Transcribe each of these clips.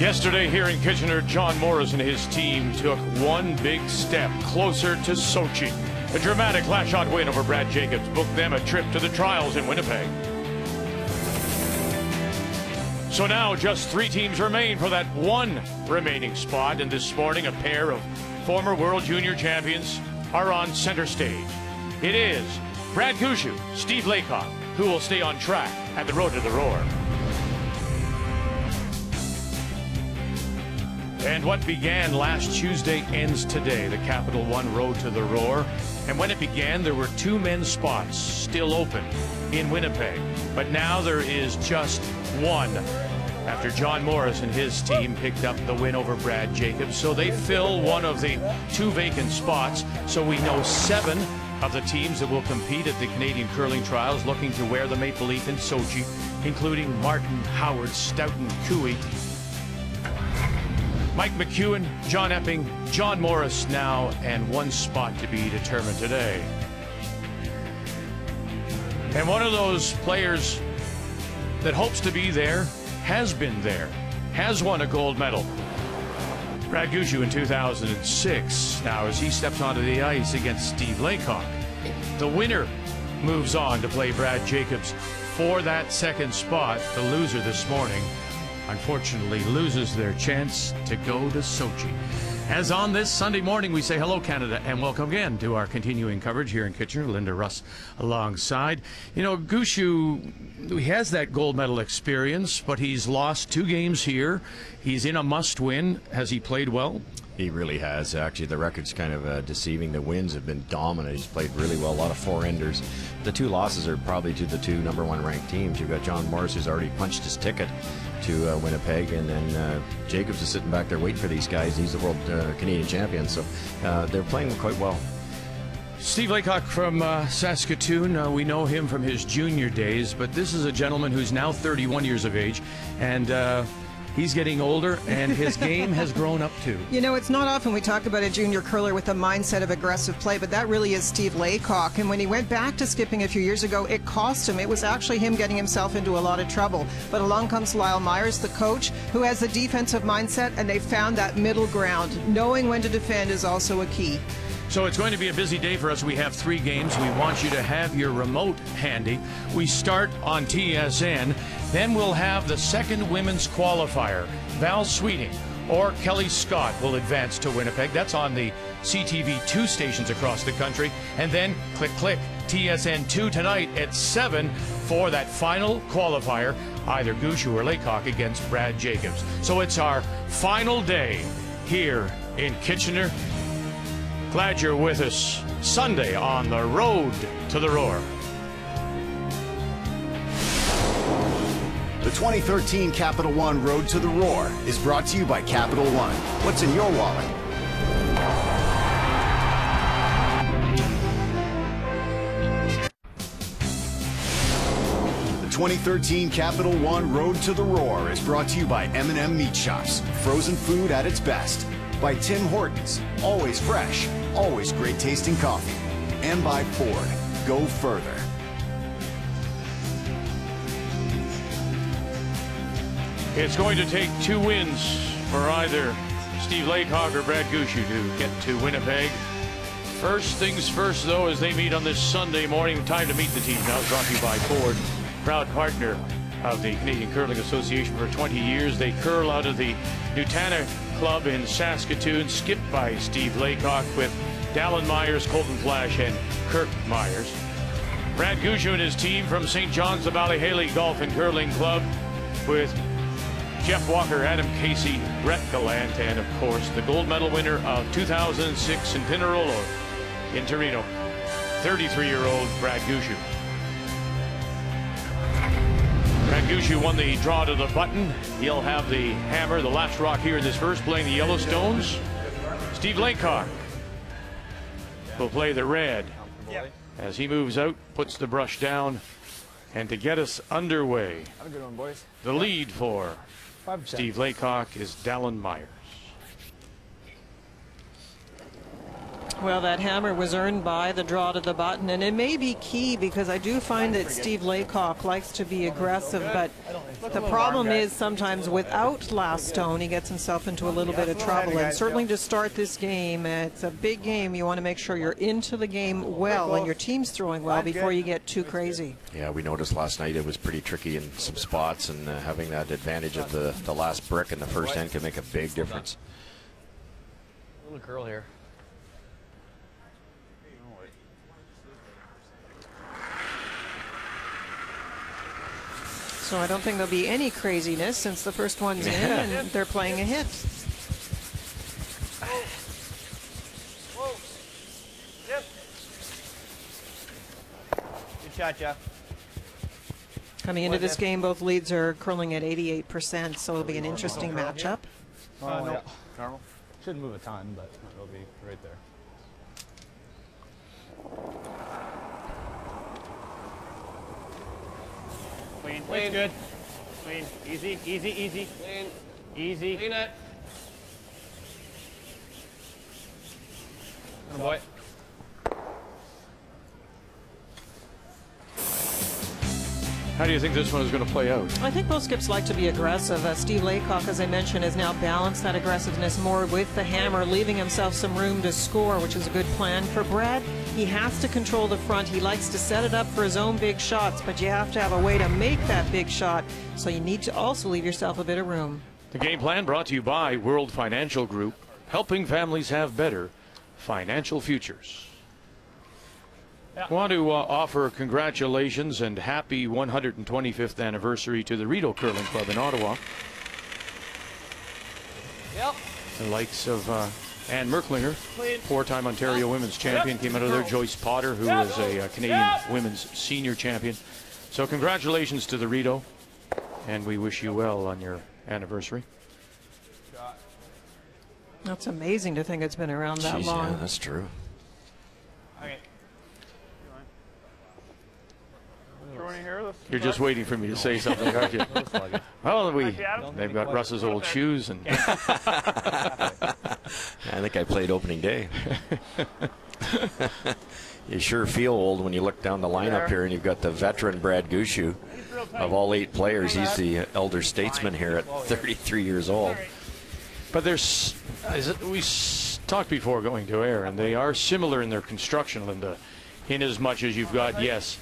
Yesterday here in Kitchener, John Morris and his team took one big step closer to Sochi. A dramatic last shot win over Brad Jacobs booked them a trip to the trials in Winnipeg. So now just 3 teams remain for that one remaining spot, and this morning a pair of former World Junior champions are on center stage. It is Brad Gushue, Steve Laycock, who will stay on track at the Road to the Roar. And what began last Tuesday ends today, the Capital One Road to the Roar. And when it began, there were 2 men's spots still open in Winnipeg. But now there is just one, after John Morris and his team picked up the win over Brad Jacobs. So they fill one of the 2 vacant spots. So we know 7 of the teams that will compete at the Canadian Curling Trials looking to wear the maple leaf in Sochi, including Martin, Howard, Stoughton, Cooey, Mike McEwen, John Epping, John Morris now, and 1 spot to be determined today. And one of those players that hopes to be there has been there, has won a gold medal. Brad Gushue in 2006. Now as he steps onto the ice against Steve Laycock, the winner moves on to play Brad Jacobs for that 2nd spot. The loser this morning unfortunately loses their chance to go to Sochi. As on this Sunday morning, we say hello, Canada, and welcome again to our continuing coverage here in Kitchener. Linda Russ alongside. You know, Gushue, he has that gold medal experience, but he's lost 2 games here. He's in a must-win. Has he played well? He really has. Actually, the record's kind of deceiving. The wins have been dominant. He's played really well. A lot of 4-enders. The 2 losses are probably to the 2 #1 ranked teams. You've got John Morris, who's already punched his ticket to Winnipeg, and then Jacobs is sitting back there waiting for these guys. He's the world Canadian champion, so they're playing quite well. Steve Laycock from Saskatchewan. We know him from his junior days, but this is a gentleman who's now 31 years of age, and he's getting older, and his game has grown up too. You know, it's not often we talk about a junior curler with a mindset of aggressive play, but that really is Steve Laycock. And when he went back to skipping a few years ago, it cost him. It was actually him getting himself into a lot of trouble. But along comes Lyle Myers, the coach, who has a defensive mindset, and they found that middle ground. Knowing when to defend is also a key. So it's going to be a busy day for us. We have 3 games. We want you to have your remote handy. We start on TSN. Then we'll have the 2nd women's qualifier. Val Sweeting or Kelly Scott will advance to Winnipeg. That's on the CTV2 stations across the country. And then click, TSN2 tonight at 7 for that final qualifier, either Gushue or Laycock against Brad Jacobs. So it's our final day here in Kitchener. Glad you're with us Sunday on the Road to the Roar. The 2013 Capital One Road to the Roar is brought to you by Capital One. What's in your wallet? The 2013 Capital One Road to the Roar is brought to you by M&M Meat Shops, frozen food at its best. By Tim Hortons, always fresh, always great tasting coffee. And by Ford, go further. It's going to take 2 wins for either Steve Laycock or Brad Gushue to get to Winnipeg. First things first, though, as they meet on this Sunday morning. Time to meet the team now, brought to you by Ford, proud partner of the Canadian Curling Association for 20 years. They curl out of the Newfoundland Club in Saskatoon, skipped by Steve Laycock with Dallin Myers, Colton Flash, and Kirk Myers. Brad Gushue and his team from St. John's, the Ballyhaley Golf and Curling Club, with Jeff Walker, Adam Casey, Brett Gallant, and of course the gold medal winner of 2006 in Pinerolo in Torino, 33-year-old Brad Gushue. Brad Gushue won the draw to the button. He'll have the hammer, the last rock here in this first, playing the Yellowstones. Steve Laycock will play the red as he moves out, puts the brush down, and to get us underway, the lead for Steve Laycock is Dallin Myers. Well, that hammer was earned by the draw to the button, and it may be key because I do find that Steve Laycock likes to be aggressive, but the problem is sometimes without last stone, he gets himself into a little bit of trouble. And certainly to start this game, it's a big game. You want to make sure you're into the game well and your team's throwing well before you get too crazy. Yeah, we noticed last night it was pretty tricky in some spots, and having that advantage of the last brick in the first end can make a big difference. A little curl here. So I don't think there'll be any craziness since the first one's in and they're playing a hit. Whoa. Yep. Good shot, Jeff. Coming into this game, both leads are curling at 88%, so it'll be an interesting matchup. No. Yeah. Normal. Shouldn't move a ton, but it'll be right there. Clean. Clean. Good. Clean. Easy. Easy. Easy. Clean. Easy. Clean it. Good boy. How do you think this one is going to play out? I think both skips like to be aggressive. Steve Laycock, as I mentioned, has now balanced that aggressiveness more with the hammer, leaving himself some room to score, which is a good plan. For Brad, he has to control the front. He likes to set it up for his own big shots, but you have to have a way to make that big shot, so you need to also leave yourself a bit of room. The game plan brought to you by World Financial Group, helping families have better financial futures. I want to offer congratulations and happy 125th anniversary to the Rideau Curling Club in Ottawa. Yep. The likes of Anne Merklinger, four-time Ontario Women's Champion, came out of there. Joyce Potter, who is a Canadian Women's Senior Champion. So congratulations to the Rideau, and we wish you well on your anniversary. That's amazing to think it's been around that long. Yeah, that's true. Okay. You're just waiting for me to say something, aren't you? Well, they've got Russ's old shoes, and I think I played opening day. You sure feel old when you look down the lineup here, and you've got the veteran Brad Gushue. Of all 8 players, he's the elder statesman here at 33 years old. But there's, we talked before going to air, and they are similar in their construction, Linda, in as much as you've got, yes,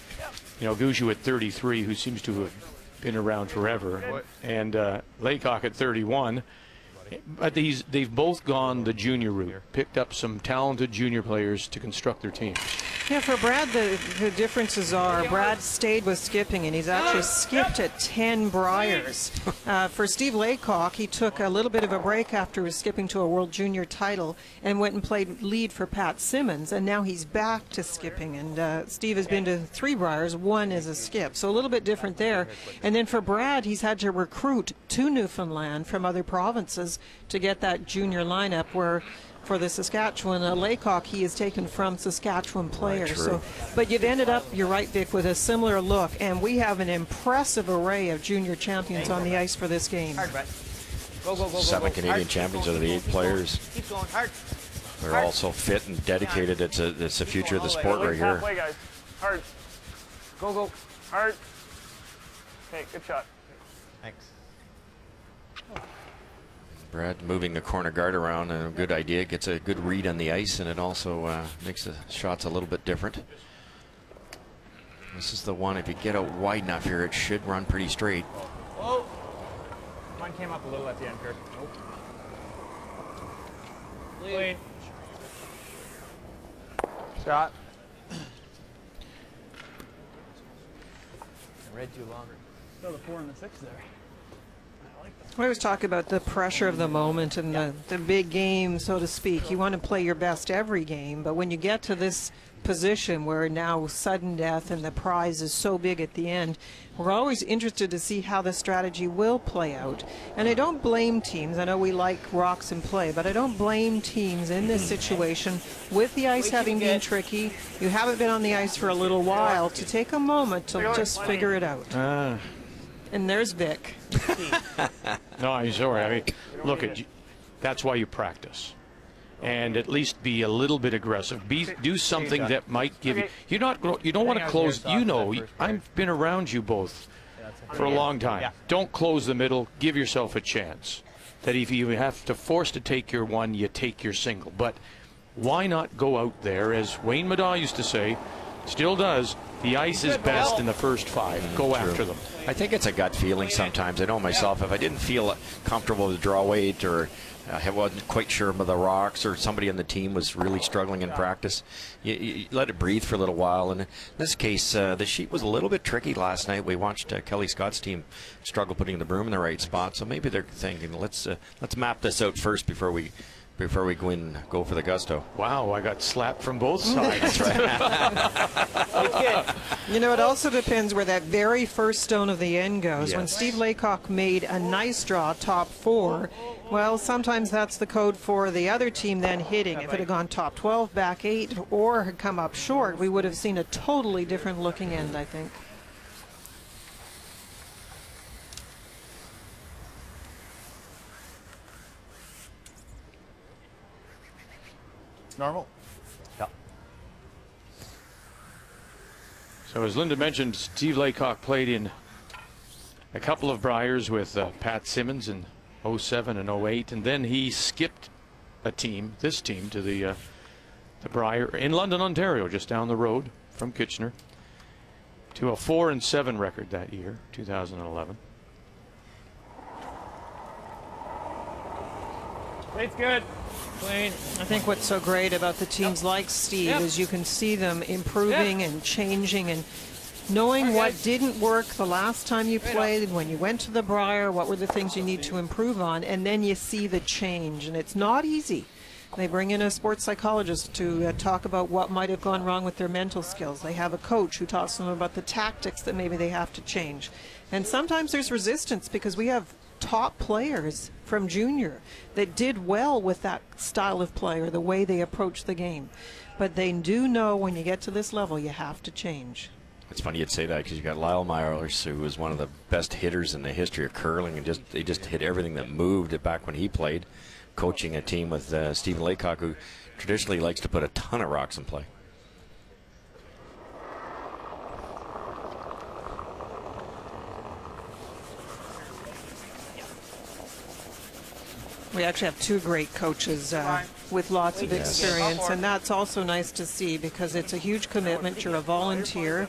you know, Gushue at 33, who seems to have been around forever, and Laycock at 31. But they've both gone the junior route, picked up some talented junior players to construct their teams. Yeah, for Brad, the differences are Brad stayed with skipping, and he's actually skipped at 10 Briars. For Steve Laycock, he took a little bit of a break after he was skipping to a World Junior title and went and played lead for Pat Simmons, and now he's back to skipping. And Steve has been to 3 Briars, 1 is a skip, so a little bit different there. And then for Brad, he's had to recruit to Newfoundland from other provinces to get that junior lineup, where for the Saskatchewan Laycock, he is taken from Saskatchewan players. Right, so, but you've ended up, you're right, Vic, with a similar look, and we have an impressive array of junior champions on the ice for this game. Hard, Brett. Go, go, go, go. 7 Canadian champions out of the 8 players. Keep going. Hard. They're all so fit and dedicated. It's the future of the sport right here. Halfway, guys. Hard. Go, go. Hard. Okay, good shot. Thanks. Brad moving the corner guard around, a good idea. Gets a good read on the ice, and it also makes the shots a little bit different. This is the one, if you get out wide enough here, it should run pretty straight. Whoa. One came up a little at the end, Kirk. Nope. Clean. Shot. I read you longer. Still the 4 and the 6 there. We always talk about the pressure of the moment and the big game, so to speak. You want to play your best every game, but when you get to this position where now sudden death and the prize is so big at the end, we're always interested to see how the strategy will play out. And I don't blame teams. I know we like rocks in play, but I don't blame teams in this situation with the ice having been tricky. You haven't been on the ice for a little while, to take a moment to just figure it out. And there's Vic. No, I'm sorry. I mean, look, that's why you practice. and at least be a little bit aggressive. Do something that might give you. You don't want to close. You know, I've been around you both for a long time. Don't close the middle. Give yourself a chance. That if you have to force to take your one, you take your single. But why not go out there, as Wayne Middaugh used to say, still does, the ice is best in the first 5. Go after them. I think it's a gut feeling sometimes. I know myself, if I didn't feel comfortable with draw weight, or I wasn't quite sure about the rocks, or somebody on the team was really struggling in practice, you let it breathe for a little while. And in this case, the sheet was a little bit tricky last night. We watched Kelly Scott's team struggle putting the broom in the right spot, so maybe they're thinking, let's map this out first before we go for the gusto. Wow, I got slapped from both sides. You know, it also depends where that very first stone of the end goes. Yes. When Steve Laycock made a nice draw, top 4, well, sometimes that's the code for the other team then hitting. If it had gone top 12, back 8, or had come up short, we would have seen a totally different looking end, I think. Normal? Yeah. So as Linda mentioned, Steve Laycock played in a couple of Briers with Pat Simmons in 07 and 08, and then he skipped this team to the Brier in London, Ontario, just down the road from Kitchener, to a 4-7 record that year, 2011. It's good. Clean. I think what's so great about the teams like Steve is you can see them improving and changing and knowing what didn't work the last time you played, when you went to the Brier, what were the things you need to improve on, and then you see the change. And it's not easy. They bring in a sports psychologist to talk about what might have gone wrong with their mental skills. They have a coach who talks to them about the tactics that maybe they have to change. And sometimes there's resistance because we have top players from junior that did well with that style of play or the way they approach the game. But they do know when you get to this level, you have to change. It's funny you'd say that because you got Lyle Myers, who was one of the best hitters in the history of curling, and they just hit everything that moved back when he played, coaching a team with Stephen Laycock, who traditionally likes to put a ton of rocks in play. We actually have 2 great coaches with lots of experience, and that's also nice to see because it's a huge commitment. You're a volunteer,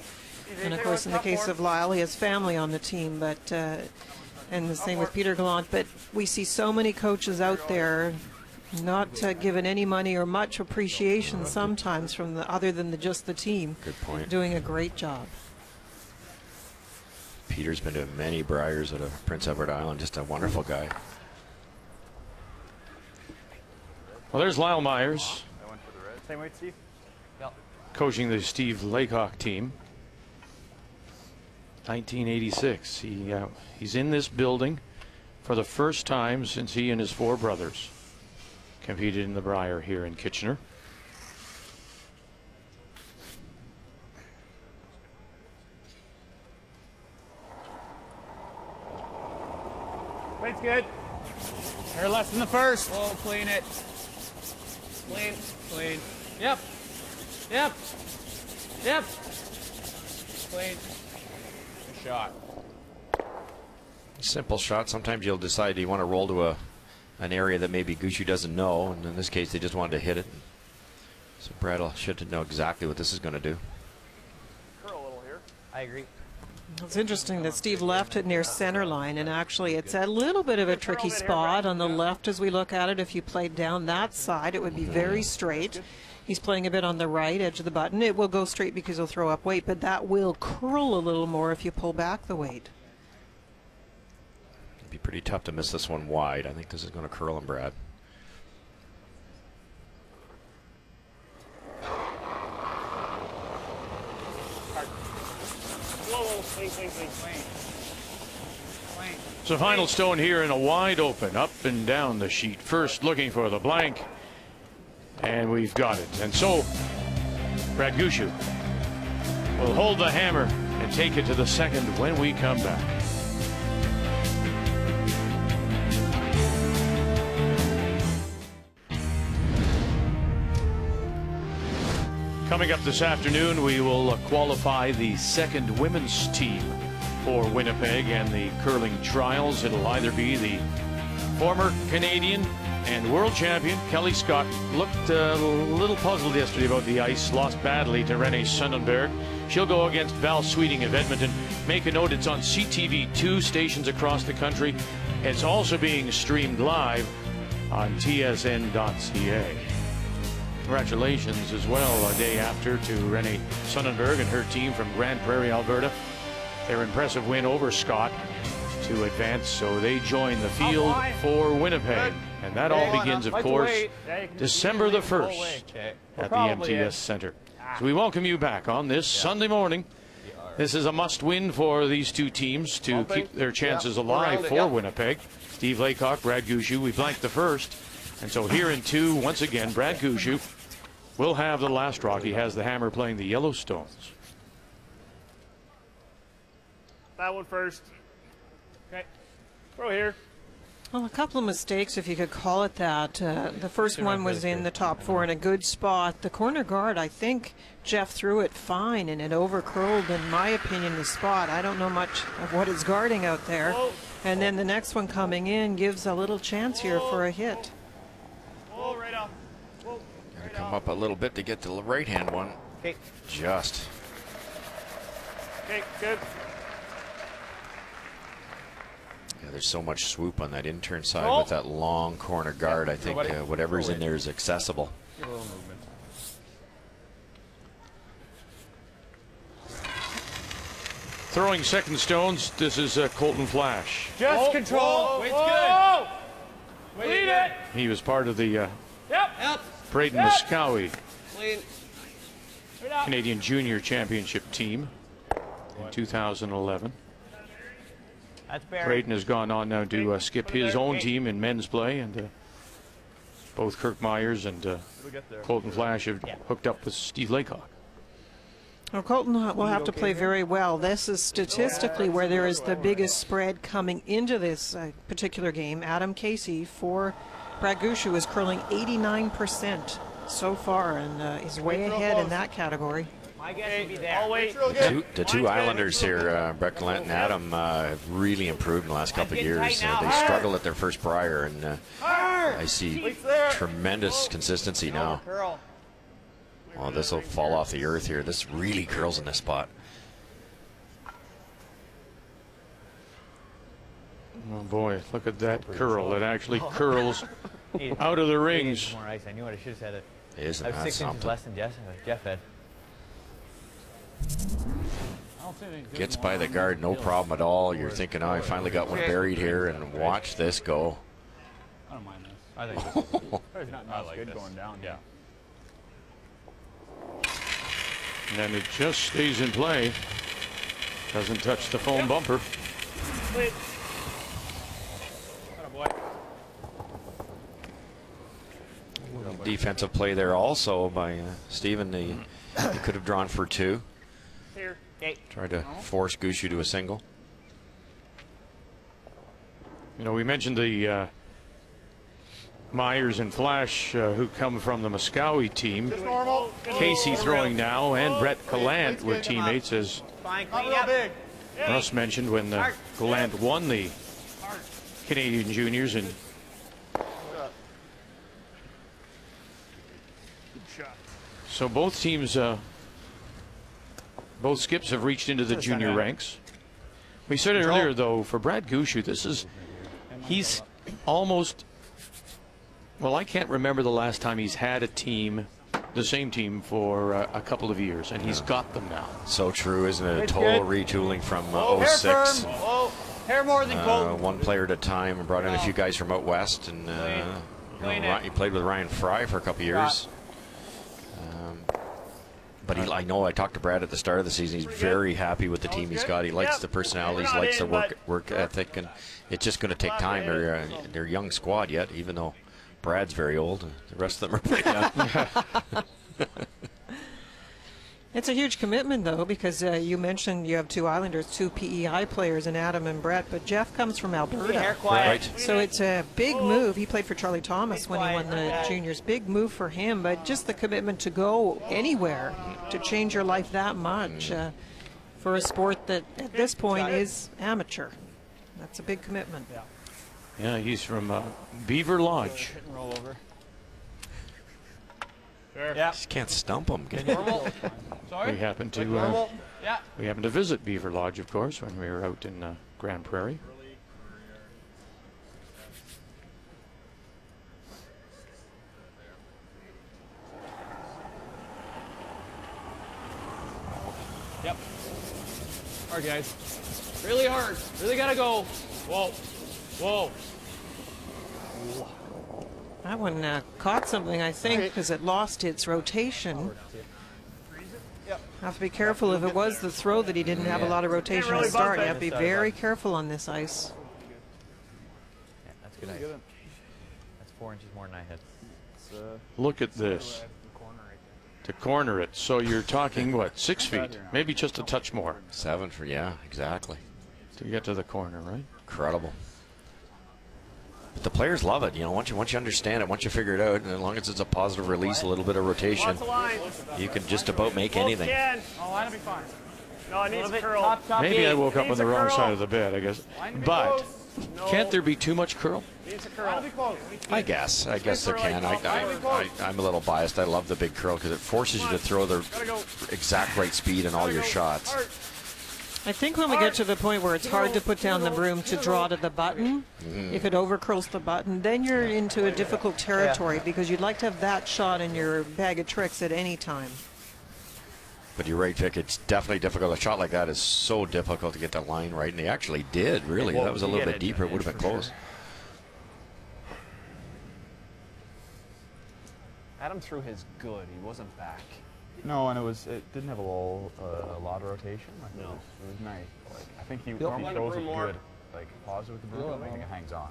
and of course in the case of Lyle, he has family on the team, but and the same with Peter Gallant. But we see so many coaches out there not given any money or much appreciation sometimes from other than just the team. Good point. Doing a great job. Peter's been to many Briers out of Prince Edward Island, just a wonderful guy. Well, there's Lyle Myers. Same weight, Steve? Coaching the Steve Laycock team. 1986. He's in this building for the first time since he and his 4 brothers competed in the Brier here in Kitchener. Weight's good. Hair less than the first. Oh, clean it. Clean. Clean. Yep. Yep. Yep. Clean. Good shot. Simple shot. Sometimes you'll decide you want to roll to an area that maybe Gushue doesn't know, and in this case they just wanted to hit it. So Brad should know exactly what this is going to do. Curl a little here. I agree. It's interesting that Steve left it near center line, and actually it's a little bit of a tricky spot on the left as we look at it. If you played down that side, it would be very straight. He's playing a bit on the right edge of the button. It will go straight because he'll throw up weight, but that will curl a little more if you pull back the weight. It'd be pretty tough to miss this one wide. I think this is going to curl him, Brad. So final stone here in a wide open, up and down the sheet. First looking for the blank, and we've got it. And so Brad Gushue will hold the hammer and take it to the second when we come back. Coming up this afternoon, we will qualify the second women's team for Winnipeg and the curling trials. It'll either be the former Canadian and world champion Kelly Scott. Looked a little puzzled yesterday about the ice, lost badly to Renee Sonnenberg. She'll go against Val Sweeting of Edmonton. Make a note, it's on CTV2 stations across the country. It's also being streamed live on tsn.ca. Congratulations as well a day after to Renee Sonnenberg and her team from Grand Prairie, Alberta. Their impressive win over Scott to advance, so they join the field for Winnipeg. And that all begins, of course, December the 1st at the MTS Center. So we welcome you back on this Sunday morning. This is a must-win for these two teams to keep their chances alive for Winnipeg. Steve Laycock, Brad Gushue, we blanked the first. And so here in two, once again, Brad Gushue will have the last rock. He has the hammer playing the Yellowstones. That one first. Okay. Throw here. Well, a couple of mistakes, if you could call it that. The first one was in the top four in a good spot. The corner guard, I think Jeff threw it fine, and it overcurled, in my opinion, the spot. I don't know much of what is guarding out there. Whoa. And then the next one coming in gives a little chance here for a hit. Whoa, right off. Whoa. Gotta come up a little bit to get to the right-hand one. Okay. Just. Okay, good. Yeah, there's so much swoop on that intern side with that long corner guard. I think whatever's in there is accessible. Give a little movement. Throwing second stones, this is Colton Flash. Just control. Wait's good. Lead it. He was part of the Yep. Braden Muscowie Clean. Right up. Canadian Junior Championship team in 2011. That's Barry. Braden has gone on now to skip his own team in men's play, and both Kirk Myers and Colton Flash have hooked up with Steve Laycock. Well, Colton will have to play very well. This is statistically where there is the biggest spread coming into this particular game. Adam Casey for Brad Gushue is curling 89% so far, and is way ahead in that category. My guess would be there. The two Islanders here, Brett Gallant and Adam, have really improved in the last couple of years. They struggled at their first prior, and I see tremendous consistency now. Oh, this will fall off the earth here. This really curls in this spot. Oh boy, look at that curl. It actually curls out of the rings. More ice. I knew what I should have said. Isn't I was that 6 inches something? less than Jeff had. Gets by the guard, no problem at all. You're thinking, oh, I finally got one buried here, and watch this go. I don't mind this. I think it's not good going down. Yeah. And it just stays in play. Doesn't touch the foam bumper. Defensive play there also by Steven. He could have drawn for two. Here. Okay. Tried to force Gushue to a single. You know, we mentioned the Myers and Flash who come from the Muscowie team. Casey throwing now, and Brett Gallant were teammates, as Fine. Clean up. Russ mentioned when Gallant won the Canadian Juniors. And so both teams, both skips have reached into the junior ranks. We said it earlier, though, for Brad Gushue, he's almost, well, I can't remember the last time he's had a team, the same team, for a couple of years, and he's got them now. So true, isn't it? A total retooling from 06. Hair more than gold. One player at a time, and brought in a few guys from out west, and he played with Ryan Fry for a couple of years. But I know I talked to Brad at the start of the season. He's very happy with the team he's got. He likes the personalities, likes the work ethic, and it's just going to take time. They're a young squad yet, even though Brad's very old. The rest of them are pretty young. It's a huge commitment, though, because you mentioned you have 2 Islanders, 2 PEI players, and Adam and Brett, but Jeff comes from Alberta. Right. So it's a big move. He played for Charlie Thomas when he won the juniors. Big move for him, but just the commitment to go anywhere, to change your life that much for a sport that at this point is amateur. That's a big commitment. Yeah, he's from Beaver Lodge. Roll over. Sure. Just can't stump him. Normal. Sorry? We happened to Yeah. we happened to visit Beaver Lodge, of course, when we were out in Grand Prairie. Yep. Hard, guys. Really hard. Really gotta go. Whoa. Whoa. That one caught something, I think, because it lost its rotation. Have to be careful if it was the throw that he didn't have a lot of rotation to start. You have to be very careful on this ice. Yeah, that's good ice. That's 4 inches more than I had. Look at this. To corner it. So you're talking, what, 6 feet? Maybe just a touch more. 7 for, yeah, exactly. To get to the corner, right? Incredible. But the players love it, you know. Once you understand it, once you figure it out, and as long as it's a positive release, a little bit of rotation, you can just about make anything. Oh, that'll be fine. No, it needs a curl. Maybe I woke up on the wrong side of the bed, I guess. But can't there be too much curl? Needs a curl. I guess there can. I'm a little biased. I love the big curl because it forces you to throw the exact right speed in all your shots. I think when we get to the point where it's hard to put down the broom to draw to the button, if it overcurls the button, then you're into a difficult territory because you'd like to have that shot in your bag of tricks at any time. But you're right, Vic. It's definitely difficult. A shot like that is so difficult to get the line right, and they actually did, really. That was a little bit deeper. It would have been close. Adam threw his good. He wasn't back. No, and it didn't have a lot of rotation. Like, no, it was nice. Like, I think he throws it good, like positive with the broom. I think it hangs on.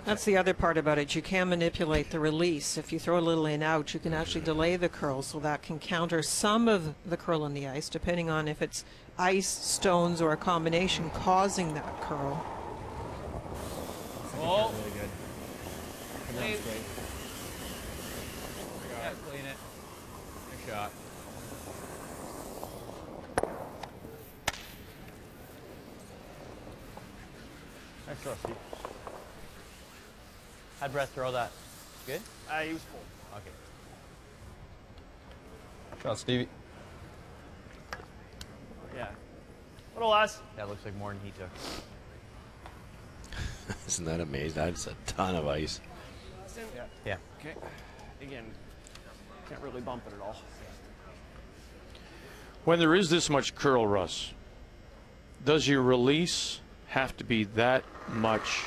That's the other part about it. You can manipulate the release. If you throw a little in out, you can actually delay the curl, so that can counter some of the curl on the ice, depending on if it's ice, stones, or a combination causing that curl. Oh, Really good. clean. Yeah, clean it. Good shot. Nice Rusty. How'd Brett throw that? Good? He was full. Okay. Shot, Stevie. Yeah. Little less. That looks like more than he took. Isn't that amazing? That's a ton of ice. Yeah. Okay. Again, can't really bump it at all. When there is this much curl, Russ, does your release have to be that much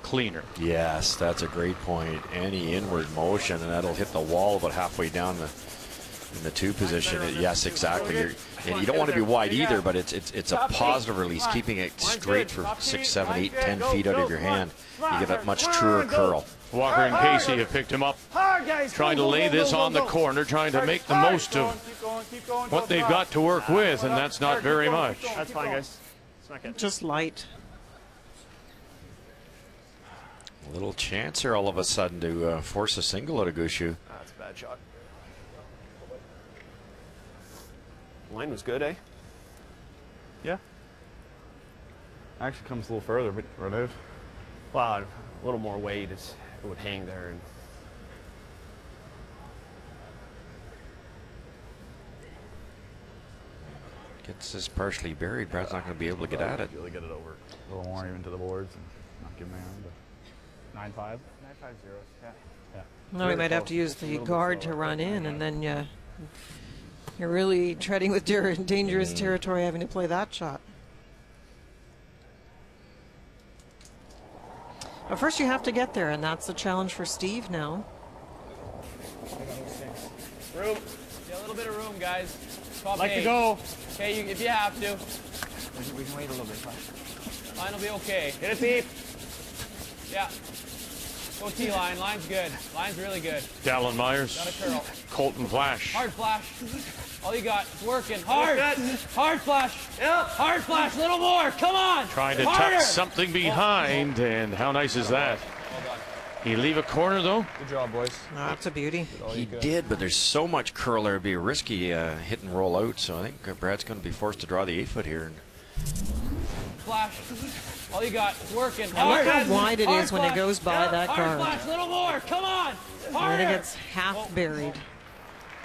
cleaner? Yes, that's a great point. Any inward motion, and that'll hit the wall about halfway down in the 2 position. Yes, exactly. And you don't want to be wide either, but it's a positive release, keeping it straight for 6, 7, 8, 10 feet out of your hand. You get a much truer curl. Walker and Casey have picked him up, trying to lay this on the corner, trying to make the most of what they've got to work with, and that's not very much. That's fine, guys. It's not good. Just light. A little chance here all of a sudden to force a single out of Gushue. That's a bad shot. Line was good, eh? Yeah. Actually comes a little further, but right out. Wow, a little more weight, it would hang there. And Gets this partially buried. Brad's not going to be able to get at it. Really get it over a little more even to the boards and not give me on. But 9-5. 9-5-0. Yeah. No, we might have to use the guard to run in, and then you're really treading with dangerous territory having to play that shot. But first you have to get there, and that's the challenge for Steve now. room. Yeah, a little bit of room, guys. I'd like to go. Okay, if you have to. We can wait a little bit. Line will be okay. Get it deep. Yeah. Go T-line. Line's good. Line's really good. Dallin Myers, Got a curl. Colton Flash. Hard flash. All you got. It's working. Hard. Hard flash. Yeah. Hard flash. A little more. Come on. Trying to tuck something behind, and how nice is that? He leave a corner, though? Good job, boys. Oh, that's a beauty. He did, but there's so much curl there. It'd be a risky hit and roll out, so I think Brad's going to be forced to draw the 8-foot here. Flash. All you got. It's working. And look how wide it is when it goes by that hard guard. flash. A little more. Come on. And then it gets half buried.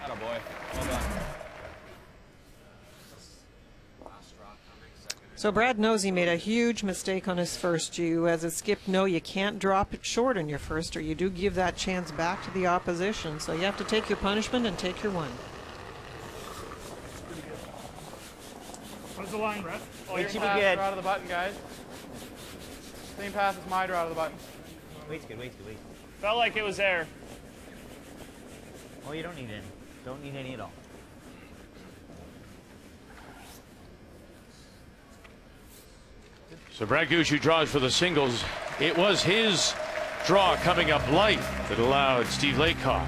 Attaboy. Well done. So Brad knows he made a huge mistake on his first. You, as a skip, know you can't drop it short on your first, or you do give that chance back to the opposition. So you have to take your punishment and take your one. What's the line, Brett? Keep it good. Draw to the button, guys. Same path as my draw to the button. Wait's good, wait's good, wait. Felt like it was there. Oh, you don't need any. Don't need any at all. So Brad Gushue draws for the singles. It was his draw coming up light that allowed Steve Laycock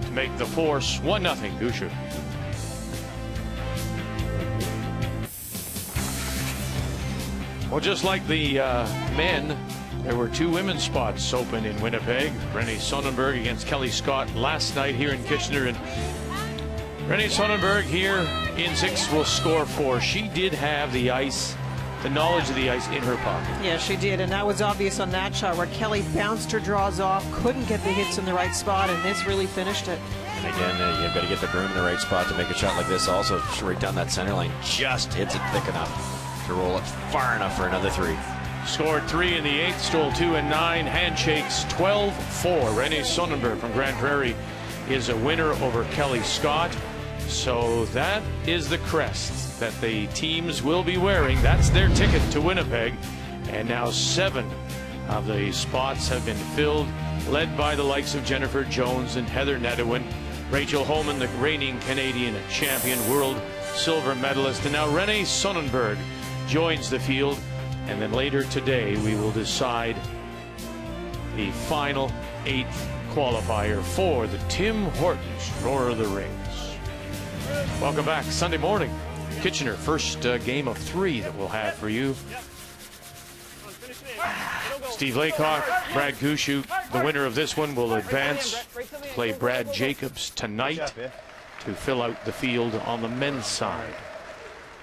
to make the force 1-0 Gushue. Well, just like the men, there were 2 women's spots open in Winnipeg. Renee Sonnenberg against Kelly Scott last night here in Kitchener. And Renee Sonnenberg here in 6 will score 4. She did have the ice, the knowledge of the ice in her pocket. Yeah, she did, and that was obvious on that shot where Kelly bounced her draws off, couldn't get the hits in the right spot, and this really finished it. And again, you've got to get the broom in the right spot to make a shot like this. Also, right down that center line, just hits it thick enough to roll it far enough for another 3. Scored 3 in the 8th, stole 2 and 9. Handshakes 12-4. Renee Sonnenberg from Grand Prairie is a winner over Kelly Scott. So that is the crest that the teams will be wearing. That's their ticket to Winnipeg. And now 7 of the spots have been filled, led by the likes of Jennifer Jones and Heather Nedewin. Rachel Holman, the reigning Canadian champion, world silver medalist. And now Renee Sonnenberg joins the field. And then later today, we will decide the final 8th qualifier for the Tim Hortons Roar of the Rings. Welcome back. Sunday morning, Kitchener, first game of 3 that we'll have for you. Steve Laycock, Brad Gushue, the winner of this one will advance, play Brad Jacobs tonight to fill out the field on the men's side.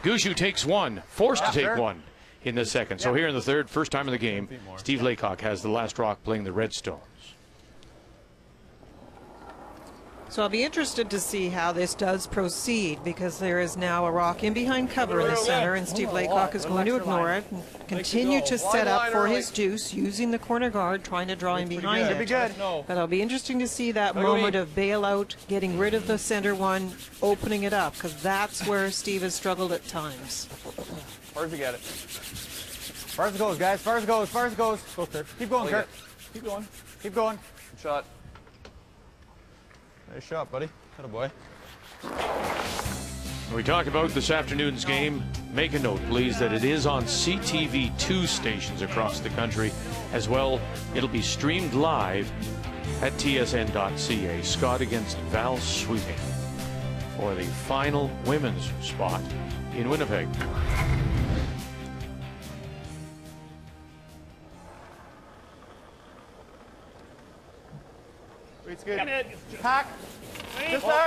Gushue takes 1, forced to take 1 in the second. So here in the third, first time in the game, Steve Laycock has the last rock playing the Redstones. So I'll be interested to see how this does proceed, because there is now a rock in behind cover in the center, and Steve Laycock is going to ignore it and continue to set up for his deuce using the corner guard, trying to draw in behind it. But it'll be interesting to see that moment of bailout, getting rid of the center one, opening it up, because that's where Steve has struggled at times. Where'd you get it? First goes, guys. First goes. First goes. Go, Kurt. Keep going, Kurt. Keep going. Keep going. Good shot. Nice shot, buddy. Attaboy. We talk about this afternoon's game. Make a note, please, that it is on CTV2 stations across the country. As well, it'll be streamed live at tsn.ca. Scott against Val Sweeting for the final women's spot in Winnipeg. It's good. Hack. Just hack.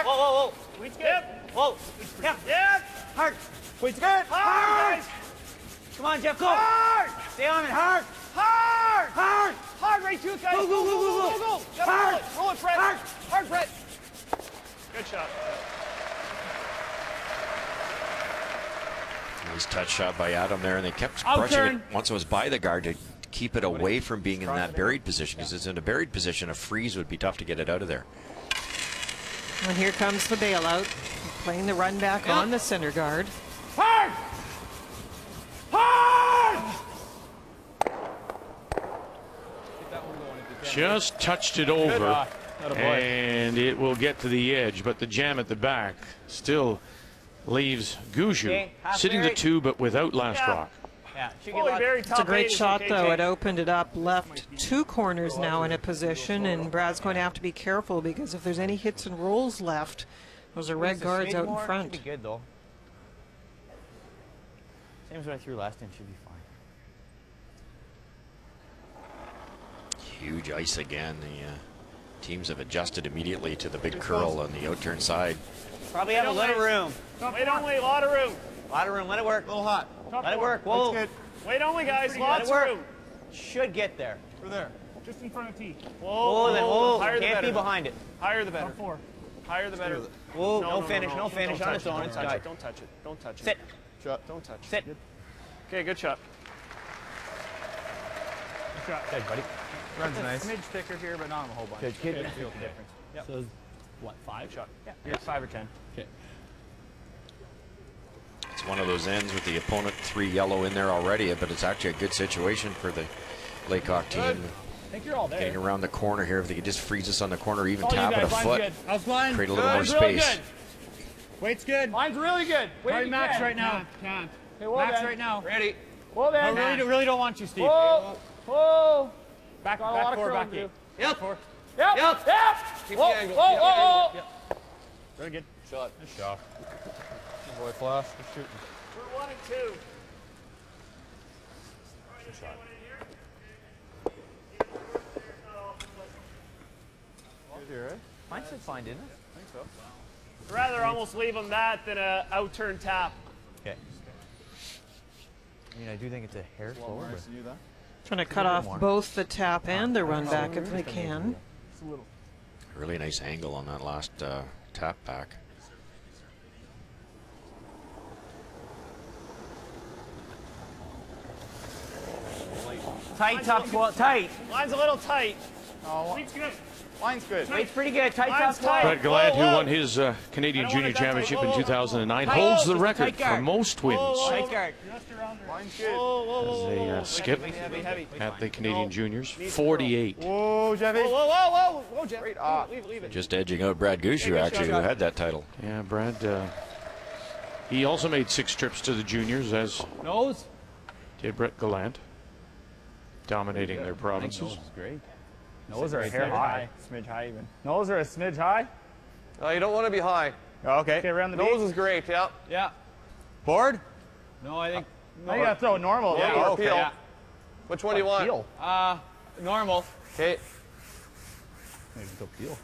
Whoa, whoa, whoa. Weed's good. Whoa. Yeah. Yeah. Hard. Weed's good. Hard. Come on, Jeff, go. Hard. Stay on it. Hard. Hard. Hard. Hard right to it, guys. Go, go, go, go, go. Hard. Roll it, Brett. Hard. Hard, Brett. Good shot. Nice touch shot by Adam there, and they kept Out brushing turn. it once it was by the guard to keep it away from being in that buried position, because it's in a buried position. A freeze would be tough to get it out of there. And here comes the bailout, playing the run back on the center guard. Hard. Hard. Just touched it over, and it will get to the edge, but the jam at the back still leaves Gushue sitting the 2, but without last rock. Yeah, It's a great shot, though. It opened it up, left 2 corners now in a position, and Brad's going to have to be careful, because if there's any hits and rolls left, Those are red guards out in front. Should be good though. Same as what I threw last time. Should be fine. Huge ice again. The teams have adjusted immediately to the big curl on the outturn side. Probably have a little room. Wait only, a lot of room. A lot of room. Let it work. A little hot. Let it work. Whoa. Wait only, guys. Let Lots it of work. room. Should get there. We're there. Just in front of T. Whoa, then whoa. Higher the Can't better. be behind it. Higher the better. Higher the better. Whoa, no finish, no finish on its own. Don't touch it. Don't touch it. Don't touch it. Sit. Shot. Don't touch it. Sit. Okay, good shot. Good shot. Good, buddy. Runs nice. Smidge thicker here, but not a whole bunch. Good kid. Feel the difference. Yep. So, what, 5? Shot. Yeah, 5 or 10. Okay. It's one of those ends with the opponent 3 yellow in there already, but it's actually a good situation for the Laycock team. I think you're all there. Getting around the corner here, if they could just freeze us on the corner, even All you tap it guys, a line's foot, good. How's line? create a little more Line's really space. good. Weight's good. Line's really good. Wait, Hurry you max can. right now. Can't. Okay, well Max then. right now. Ready. Well then. I really don't want you, Steve. Whoa. Whoa. Back, Got a lot back of 4, curl back to 8. do. Yep. 4. Yep. Yep. Yep. Keep Whoa, the angle. whoa, Yep. whoa, whoa. Very good. Shot. Nice shot. Good boy, Flash. Good shooting. We're 1 and 2. Good here, right? Mine said fine, didn't it? I think so. I'd rather almost leave them that than a out-turn tap. Okay. I mean, I do think it's a hair Well, slower, more but nice than you, then. Trying to cut off both the tap and the run back if they can. Just a little. Really nice angle on that last tap back. tight, tough, well, tight. Line's a little tight. Oh, Weight's good. line's good. Weight's pretty good. Tight, Line's tough, well. tight. Brett Gallant, who Whoa, whoa. won his Canadian I don't Junior want it that tight. Championship Whoa, in whoa, whoa. 2009, Tight. holds the Just a record tight for guard. most wins Tight guard. Line's good. Whoa, whoa, whoa, as whoa, they whoa. skip Heavy, heavy. at the Canadian Juniors. 48. Whoa, Jeffy. Whoa, whoa, whoa, whoa. Whoa, Jeff. Great art. Leave it, leave it. Just edging out Brad Gushue, good actually, who shot. had that title. Yeah, Brad, he also made 6 trips to the juniors, as Nose. did Brett Gallant, dominating their provinces. Nose is great. Nose are a hair high. Smidge high even. Nose are a smidge high? You don't want to be high. Okay. Okay, around the Nose beat. is great, yeah. Yeah. Board? No, I think. No, you gotta throw normal. Yeah, Yeah, or okay. peel. Yeah. Which one do you want? Peel. Normal. Okay. Maybe go peel.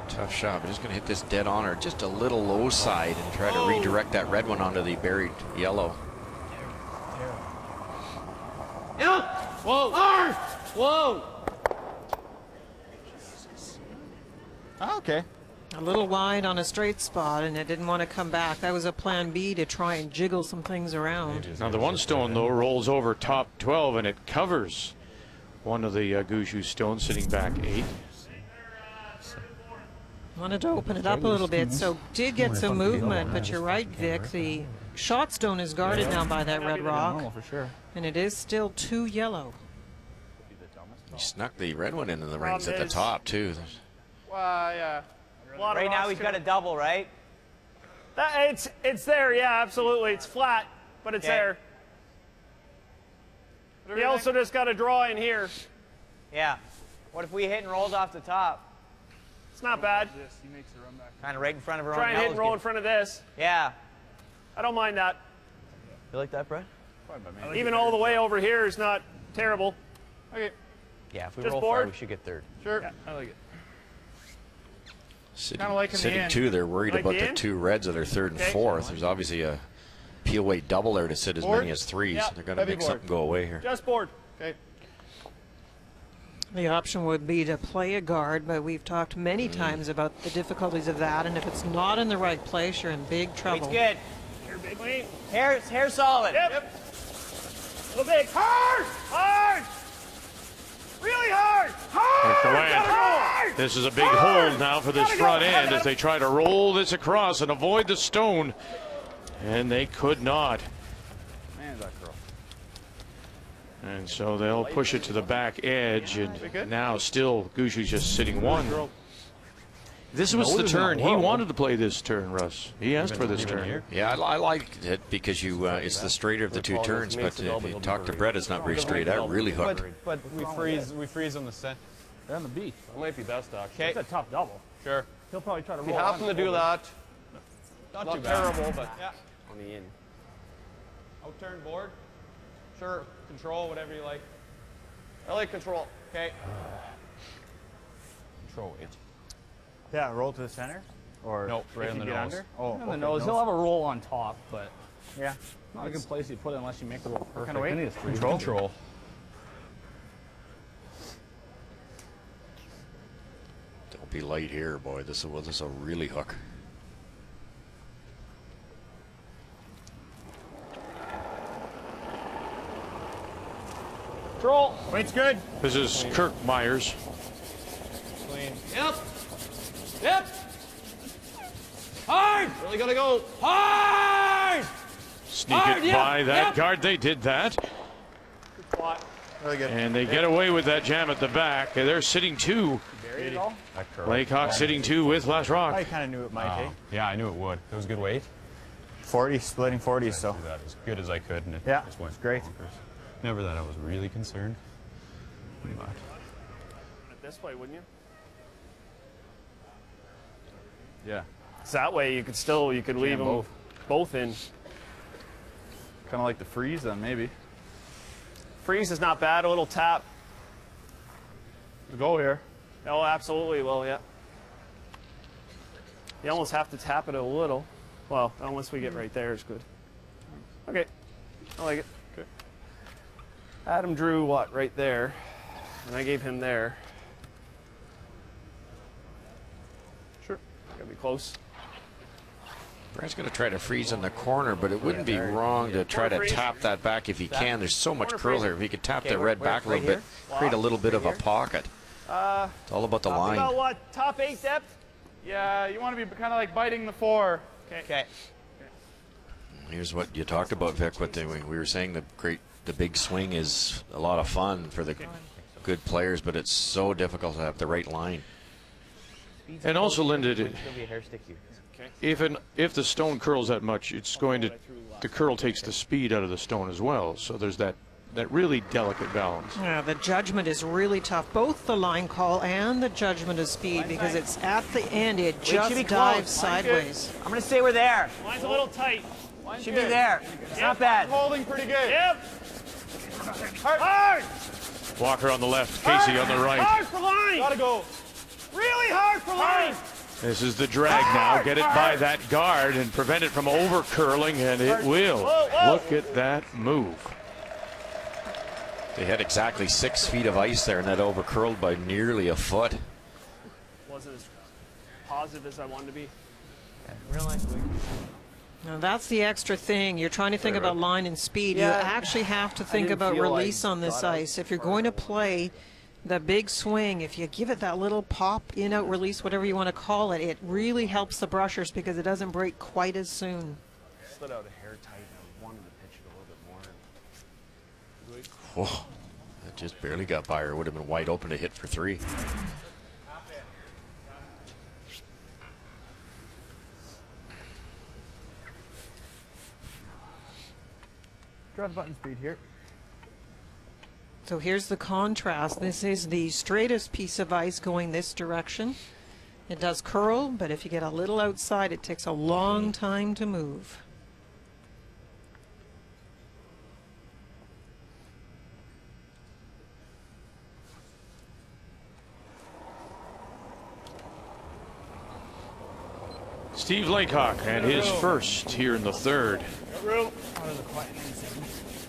Tough shot, but just going to hit this dead on or just a little low side and try to redirect that red one onto the buried yellow. Whoa. Arr! Whoa. Okay. A little wide on a straight spot, and it didn't want to come back. That was a plan B to try and jiggle some things around. Now the one stone, though, rolls over top 12, and it covers one of the Gushue stones, sitting back 8. Wanted to open it up a little bit, so did get some movement, but you're right, Vic. The shot stone is guarded now by that red rock, Normal for sure. and it is still 2 yellow. He snuck the red one into the rings at the is- top, too. Well, yeah. Right now he's got a double, right? It's there, yeah, absolutely. It's flat, but it's Okay. there. He also just got a draw in here. Yeah. What if we hit and rolled off the top? It's not bad. Kind of right in front of her own Try and hit yellows, and roll in give- front of this. Yeah. I don't mind that. You like that, Brett? Even all the way over here is not terrible. Okay. Yeah, if we Just roll far, board? we should get third. Sure. I like it. Sitting, like in the sitting end. 2, they're worried Like about the the end? 2 reds that are 3rd and Okay. 4th. There's obviously a peel weight double there to sit as Board? many as 3s. Yep. They're going to Heavy make board. something go away here. Just board. Okay. The option would be to play a guard, but we've talked many times about the difficulties of that, and if it's not in the right place, you're in big trouble. It's good. Here, big lean. Hair solid. Yep. Little big. Hard! Hard! Really hard! Hard! Gallant. Hard! This is a big hold now for this front end as they try to roll this across and avoid the stone, and they could not. Man, that girl. And so they'll push it to the back edge, and now still Gushue's just sitting 1. This was the turn. He wanted to play this turn, Russ. He asked for this turn. Here. Yeah, I liked it because you it's the straighter of the two turns. But if you talk to Brett, it's not very straight out. Really hooked. But we freeze on the set. They're on the beat. That might be best, Doc. It's a tough double. Sure. He'll probably try to If roll. you happen to do that, Not not too bad. terrible, but yeah. On the in. Out turn board. Sure. Control, whatever you like. I like control. Okay. Control it. Yeah, roll to the center. Or Nope, right on the nose. Under. Oh, on the okay, nose. He'll have a roll on top, but yeah, not a good It's- place to put it unless you make the roll perfect. Kind of weight? Control. Control. Don't be light here, boy. This will really hook. Control. Weight's good. This is Kirk Myers. Clean. Yep. Yep. Hard. Really gotta go. Hard. Sneak Hard, it yeah, by that yep. guard. They did that. Good spot. Really good. And they get away with that jam at the back. They're sitting 2. Laycock sitting 2 with Flash Rock. I kind of knew it might take. Yeah, I knew it would. It was good weight. 40, splitting 40, so. Do that as good as I could, and it Yeah, just went great. bonkers. Never that I was really concerned. But This way, wouldn't you? yeah, So that way you could leave them both in. kind of like the freeze then maybe. Freeze is not bad. A little tap. Go here. Oh, absolutely. Well, yeah. You almost have to tap it a little. Well, unless we get right there, it's good. Okay, I like it. Okay. Adam drew what right there, and I gave him there. Sure, gotta be close. Brett's going to try to freeze in the corner, but it wouldn't be wrong to try to tap that back if he can. There's so much curl here. If he could tap the red back a little bit, create a little bit of a pocket. It's all about the line. About what? Top 8 depth? Yeah, you want to be kind of like biting the 4. Okay. Here's what you talked about, Vic. What we were saying, the big swing is a lot of fun for the good players, but it's so difficult to have the right line. And also, Linda, if the stone curls that much, it's going to the curl takes the speed out of the stone as well. So there's that really delicate balance. Yeah, the judgment is really tough, both the line call and the judgment of speed, because it's at the end, it just dives sideways. I'm going to say we're there. Line's a little tight. Should be there. It's not bad. Holding pretty good. Yep. Hard. Walker on the left, Casey on the right. Hard for line. Gotta go. Really hard for line. This is the drag now. Get it by that guard and prevent it from over curling, and it will. Look at that move. They had exactly 6 feet of ice there, and that over curled by nearly a foot. Wasn't as positive as I wanted to be. Real nice week. Now that's the extra thing. You're trying to think about line and speed. You Yeah. actually have to think didn't about feel release I on this got out ice. If you're going to play the big swing, if you give it that little pop, in, out, release, whatever you want to call it, it really helps the brushers because it doesn't break quite as soon. Slid out a hair tight, and I wanted to pitch it a little bit more. Oh, that just barely got by, or it would have been wide open to hit for 3. Draw the button speed here. So here's the contrast. This is the straightest piece of ice going this direction. It does curl, but if you get a little outside, it takes a long time to move. Steve Laycock and his first here in the 3rd. Room.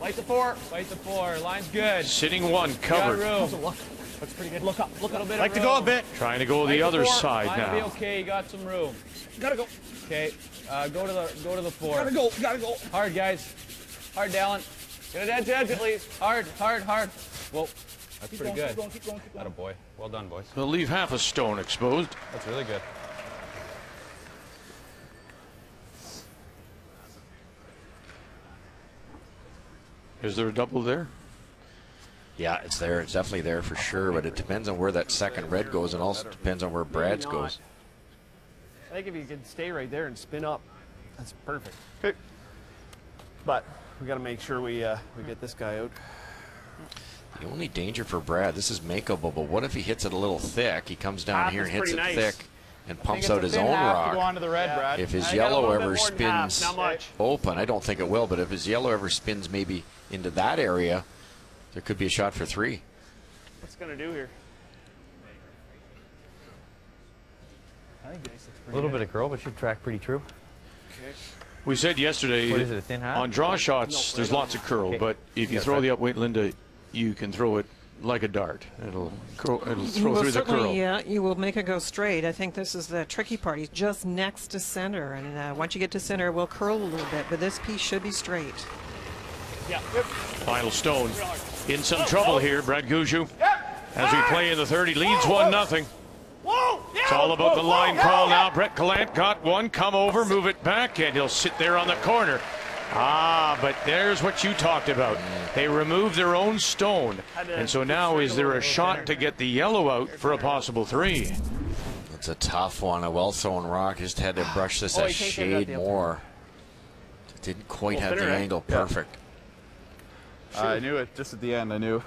Light the 4. Light the 4. Line's good. Sitting 1 covered. Looks pretty good. Look up. Look up. Like to go a bit. Trying to go the other side Line will be now. okay. You got some room. Gotta go. Okay. Go to the 4. Gotta go. Gotta go. Hard, guys. Hard, Dallin. Get it edge to edge at least. Hard, hard, hard. Whoa. That's pretty good. Keep going. Atta boy. Well done, boys. They'll leave half a stone exposed. That's really good. Is there a double there? Yeah, it's there. It's definitely there for sure, but it depends on where that second red goes, and also depends on where Brad's goes. I think if you could stay right there and spin up, that's perfect. Okay. But we got to make sure we get this guy out. The only danger for Brad, this is makeable, but what if he hits it a little thick? He comes down here and hits it thick and pumps out his own rock. To go onto the red, Brad. If his yellow ever spins open, I don't think it will, but if his yellow ever spins maybe into that area, there could be a shot for 3. What's going to do here? I think a little bit of curl, but should track pretty true. Okay. We said yesterday What is it, a thin half? on draw shots, there's lots of curl, but if you throw the upweight Linda, you can throw it like a dart. It'll throw through the curl. Yeah, you will make it go straight. I think this is the tricky part. He's just next to center, and once you get to center, it will curl a little bit, but this piece should be straight. Yeah. Final stone. In some trouble here, Brad Gushue. As we play in the third, he leads 1-0. It's all about the line call now. Brett Gallant got one. Come over, move it back, and he'll sit there on the corner. Ah, but there's what you talked about. They removed their own stone. And so now is there a shot to get the yellow out for a possible 3? It's a tough one. A well-thrown rock. Just had to brush this a shade more. Didn't quite have the angle perfect. I knew it just at the end. I knew.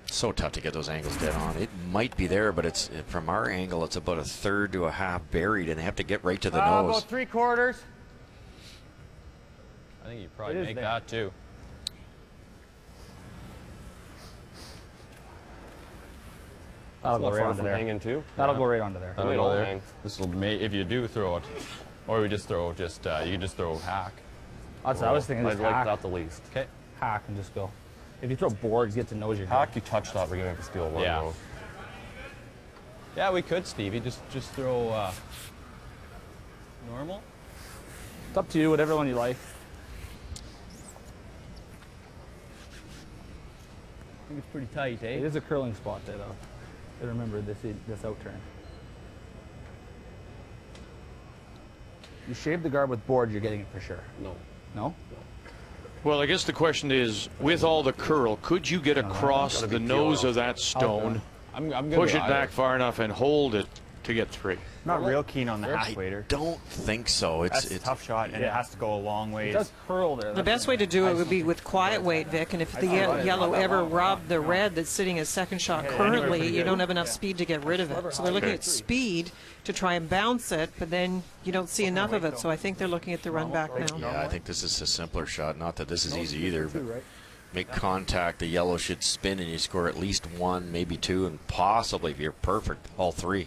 So tough to get those angles dead on. It might be there, but it's from our angle, it's about a third to a half buried, and they have to get right to the nose. About 3/4. I think you probably make that too. That'll go right onto there. Hanging too. That'll go right onto there. That'll go there. This will if you do throw it, or we just throw you can just throw hack. That's what I was thinking. I'd like that the least. Okay. Hack and just go. If you throw boards, get to nose your Hack, you touch that, we're gonna have to steal one. Yeah. Yeah, we could, Stevie. Just throw normal. It's up to you, whatever one you like. I think it's pretty tight, eh? It is a curling spot there, though. But remember this out turn. You shave the guard with board, you're getting it for sure. No. No? Well, I guess the question is, with all the curl, could you get across the nose of that stone, push it back far enough, and hold it to get 3? Not real keen on the half I waiter. don't think so. It's a tough shot, and it has to go a long way. It does curl there. The best way to do it would be with quiet weight, Vic, and if the yellow ever robbed the red that's sitting as second shot currently, you don't have enough speed to get rid of it. So they're looking at speed to try and bounce it, but then you don't see enough of it, so I think they're looking at the run back now. Yeah, I think this is a simpler shot. Not that this is easy either, but make contact, the yellow should spin, and you score at least 1, maybe 2, and possibly, if you're perfect, all 3.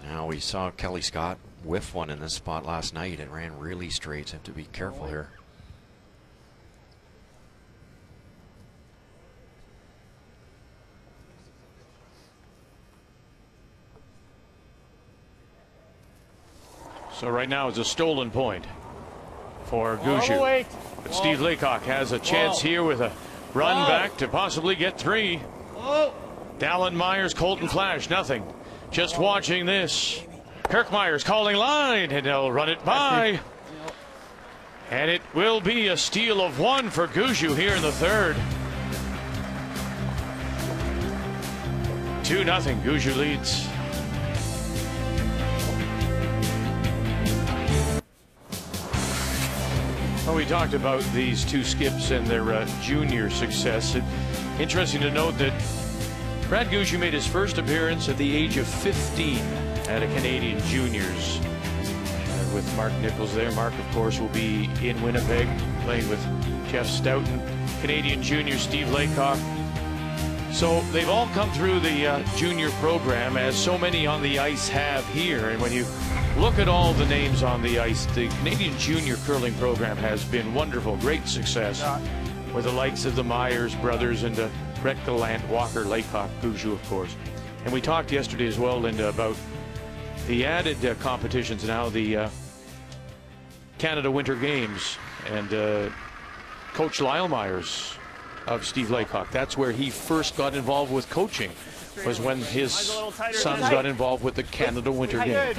Now, we saw Kelly Scott whiff one in this spot last night and ran really straight, so have to be careful here. So right now it's a stolen point for Gushue. But Steve Laycock has a chance here with a run back to possibly get 3. Dallin Myers, Colton Flash, nothing. Just watching this. Kirk Myers calling line, and he'll run it by. And it will be a steal of 1 for Gushue here in the third. 2-0, Gushue leads. Well, we talked about these 2 skips and their junior success. Interesting to note that Brad Gushue made his first appearance at the age of 15 at a Canadian Juniors. With Mark Nichols there. Mark, of course, will be in Winnipeg playing with Jeff Stoughton, Canadian Junior Steve Laycock. So they've all come through the junior program, as so many on the ice have here. And when you look at all the names on the ice, the Canadian Junior curling program has been wonderful, great success with the likes of the Myers brothers and Brett Gallant, Walker, Laycock, Gushue, of course. And we talked yesterday as well, Linda, about the added competitions now, the Canada Winter Games, and Coach Lyle Myers of Steve Laycock. That's where he first got involved with coaching, was when his sons got involved with the Canada Winter Games.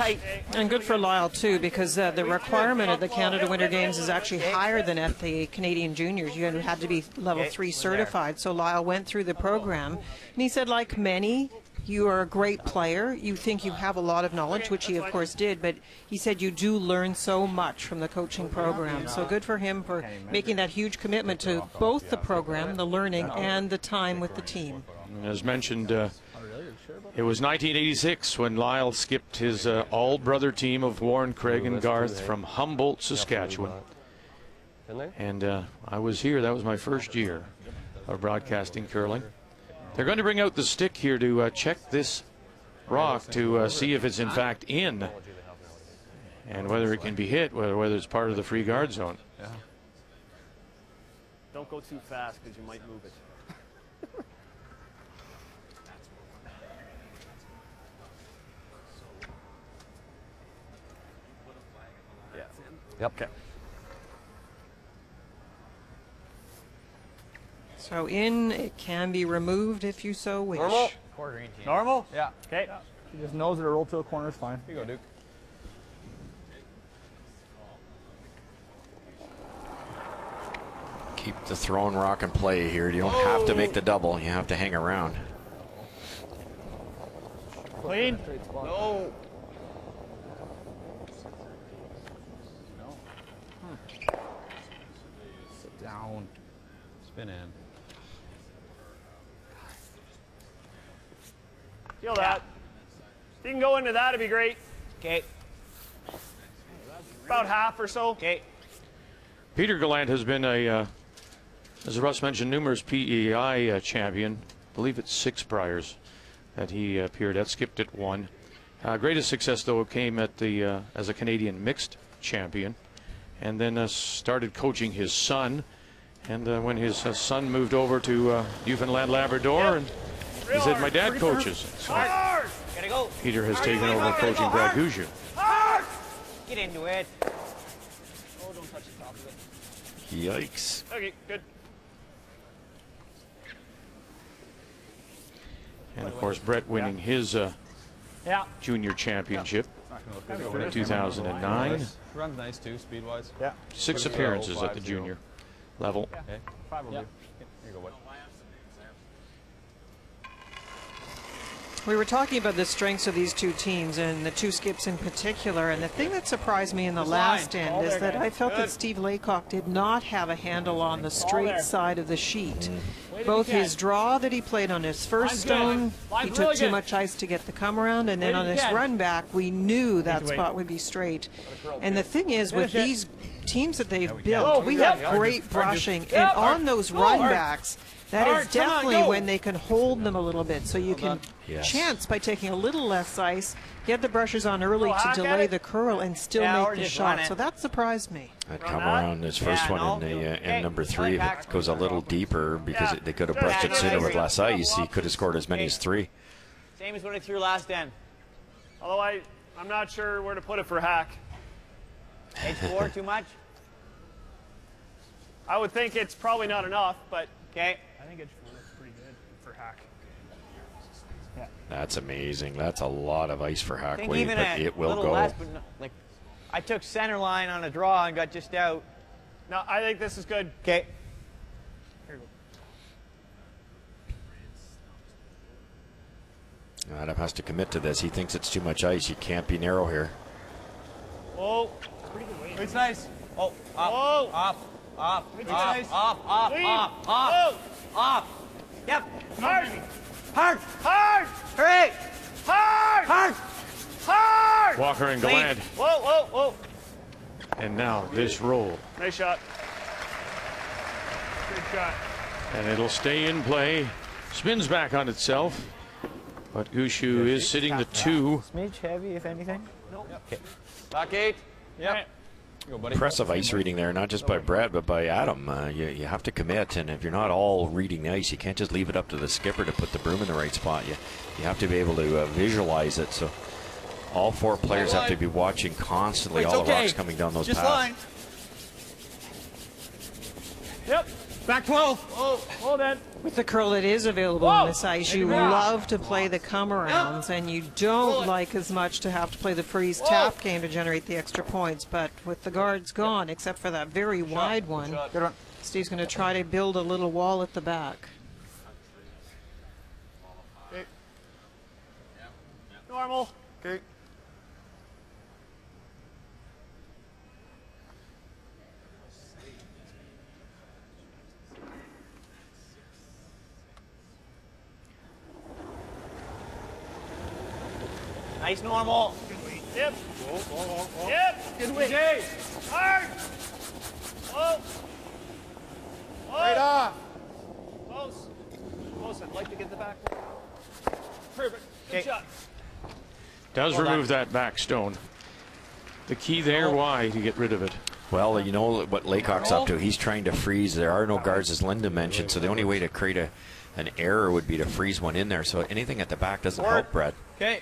And good for Lyle, too, because the requirement at the Canada Winter Games is actually higher than at the Canadian Juniors. You had to be level 3 certified. So Lyle went through the program, and he said, like many you are a great player. You think you have a lot of knowledge, which he of course did, but he said you do learn so much from the coaching program. So good for him for making that huge commitment to both the program, the learning, and the time with the team. As mentioned, it was 1986 when Lyle skipped his all-brother team of Warren, Craig, and Garth from Humboldt, Saskatchewan. And I was here. That was my first year of broadcasting curling. They're going to bring out the stick here to check this rock to see if it's in fact in, and whether it can be hit, whether it's part of the free guard zone. Yeah. Don't go too fast because you might move it. Yeah. Yep. Okay. So in, it can be removed if you so wish. Normal? Normal? Yeah. Okay. He just knows it, roll to a corner is fine. Here you go, Duke. Keep the thrown rock in play here. You don't have to make the double. You have to hang around. Clean. No. Sit down. Spin in. Feel that. If you can go into that, it'd be great. Okay. About half or so. Okay. Peter Gallant has been a, as Russ mentioned, numerous PEI champion. I believe it's 6 priors that he appeared at. Skipped at 1. Greatest success, though, came at the as a Canadian mixed champion, and then started coaching his son. And when his son moved over to Newfoundland, Labrador, and he said, "My dad coaches." So Gotta go. Peter has taken over coaching Brad Gushue. Get into it. Oh, don't touch the top of it. Yikes. Okay, good. And of course, Brett winning his junior championship in 2009. Runs nice too, speed wise. Yeah. 6 appearances at the junior level. Okay. Probably. Here you go, bud. We were talking about the strengths of these two teams and the two skips in particular, and the thing that surprised me in the last end is that I felt that Steve Laycock did not have a handle on the straight side of the sheet. Both his draw that he played on his first stone, he took too much ice to get the come around, and then on his run back, we knew that spot would be straight. And the thing is, with these teams that they've built, we have great brushing, and on those run backs, that is definitely when they can hold them a little bit, so you can chance by taking a little less ice, get the brushes on early to delay the curl and still make the shot. So that surprised me. That come around his first one in the in number 3, if it goes a little deeper because they could have brushed it sooner with less ice, he could have scored as many as 3. Same as when it threw last end. Although I'm not sure where to put it for Hack. Edge 4 too much? I would think it's probably not enough, but okay. I think edge 4 looks pretty good for Hack. Yeah. That's amazing. That's a lot of ice for Hack, but Even it will little go. less, but like, I took center line on a draw and got just out. No, I think this is good. Okay. Here you go. Adam has to commit to this. He thinks it's too much ice. You can't be narrow here. Oh, It's nice. Oh, up, whoa, up, up, nice. up. Yep. Hard, Hard. hard, Hooray. hard, Hard. hard. Walker and Gallant. Whoa, whoa, whoa. And now this roll. Nice shot. Good shot. And it'll stay in play. Spins back on itself. But Gushue is sitting the 2. Smidge heavy, if anything. Back 8. Yep. Go, buddy. Impressive ice reading there, not just by Brad, but by Adam. You have to commit, and if you're not all reading the ice, you can't just leave it up to the skipper to put the broom in the right spot. You have to be able to visualize it. So all 4 players have to be watching constantly all the rocks coming down those paths. Yep. Back 12. Hold it. With the curl that is available on this ice, you love to play the come-arounds, and you don't like as much to have to play the freeze-tap game to generate the extra points. But with the guards gone, except for that very wide one, Steve's going to try to build a little wall at the back. Normal. Okay. Nice normal. Yep. Yep. Good weight. Hard. Whoa. Right off. Close. Close. I'd like to get the back. Perfect. Good Okay. shot. Does remove that back stone. The key there, why to get rid of it? Well, you know what Laycock's up to. He's trying to freeze. There are no guards, as Linda mentioned, so the only way to create an error would be to freeze one in there. So anything at the back doesn't help, Brad. Okay.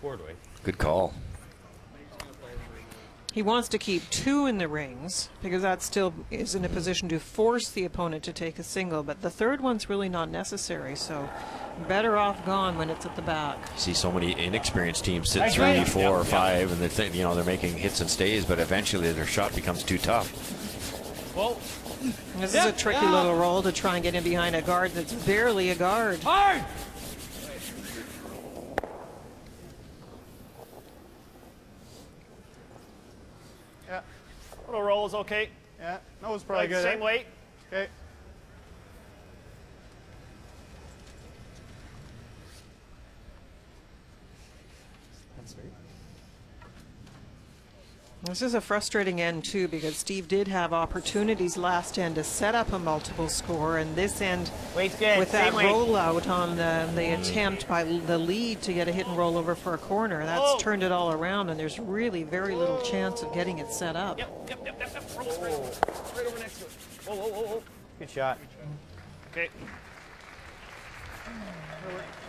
Forward way. Good call. He wants to keep 2 in the rings because that still is in a position to force the opponent to take a single, but the third one's really not necessary, so better off gone when it's at the back. You see so many inexperienced teams sit 3, 4, 5, and they're making hits and stays, but eventually their shot becomes too tough. Whoa. This is a tricky little roll to try and get in behind a guard that's barely a guard. Hard. Yeah. Little roll is okay. Yeah. That was probably good. Same weight. Okay. This is a frustrating end, too, because Steve did have opportunities last end to set up a multiple score, and this end, Weight's good. with that Same weight. rollout on the attempt by the lead to get a hit and roll over for a corner, that's turned it all around, and there's really very little chance of getting it set up. Yep. Roll straight. Right over next to it. Whoa. Good shot. Okay.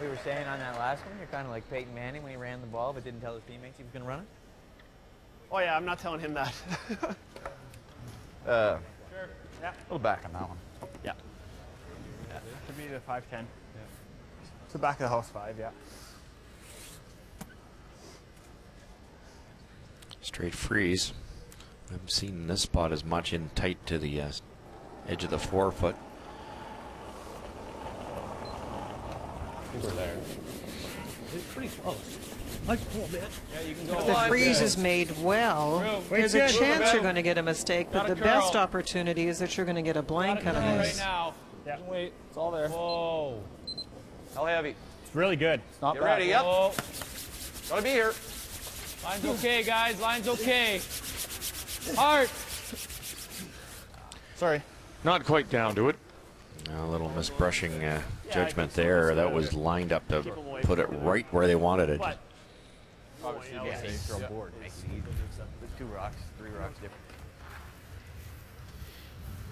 We were saying on that last one, you're kind of like Peyton Manning when he ran the ball but didn't tell his teammates he was going to run it. Oh yeah, I'm not telling him that. Sure. Yeah. A little back on that one. Yeah. To me, the 5'10". Yeah. It's the back of the house 5. Yeah. Straight freeze. I haven't seen this spot as much in tight to the edge of the forefoot. We're there. It's pretty close. Like a little bit. Yeah, you can go. If the freeze is made well, there's a chance you're going to get a mistake, but the best opportunity is that you're going to get a blank out of Right this. now. Yeah. Wait. It's all there. Whoa. How heavy? It's really good. It's not Get bad. ready, yep. Whoa. Gotta be here. Line's okay, guys. Line's okay. Hard. Sorry. Not quite down to it. A little misbrushing judgment there. That was lined up to put it right where they wanted it. But Yeah, you throw a board. Makes it easy. There's 2 rocks, 3 rocks different.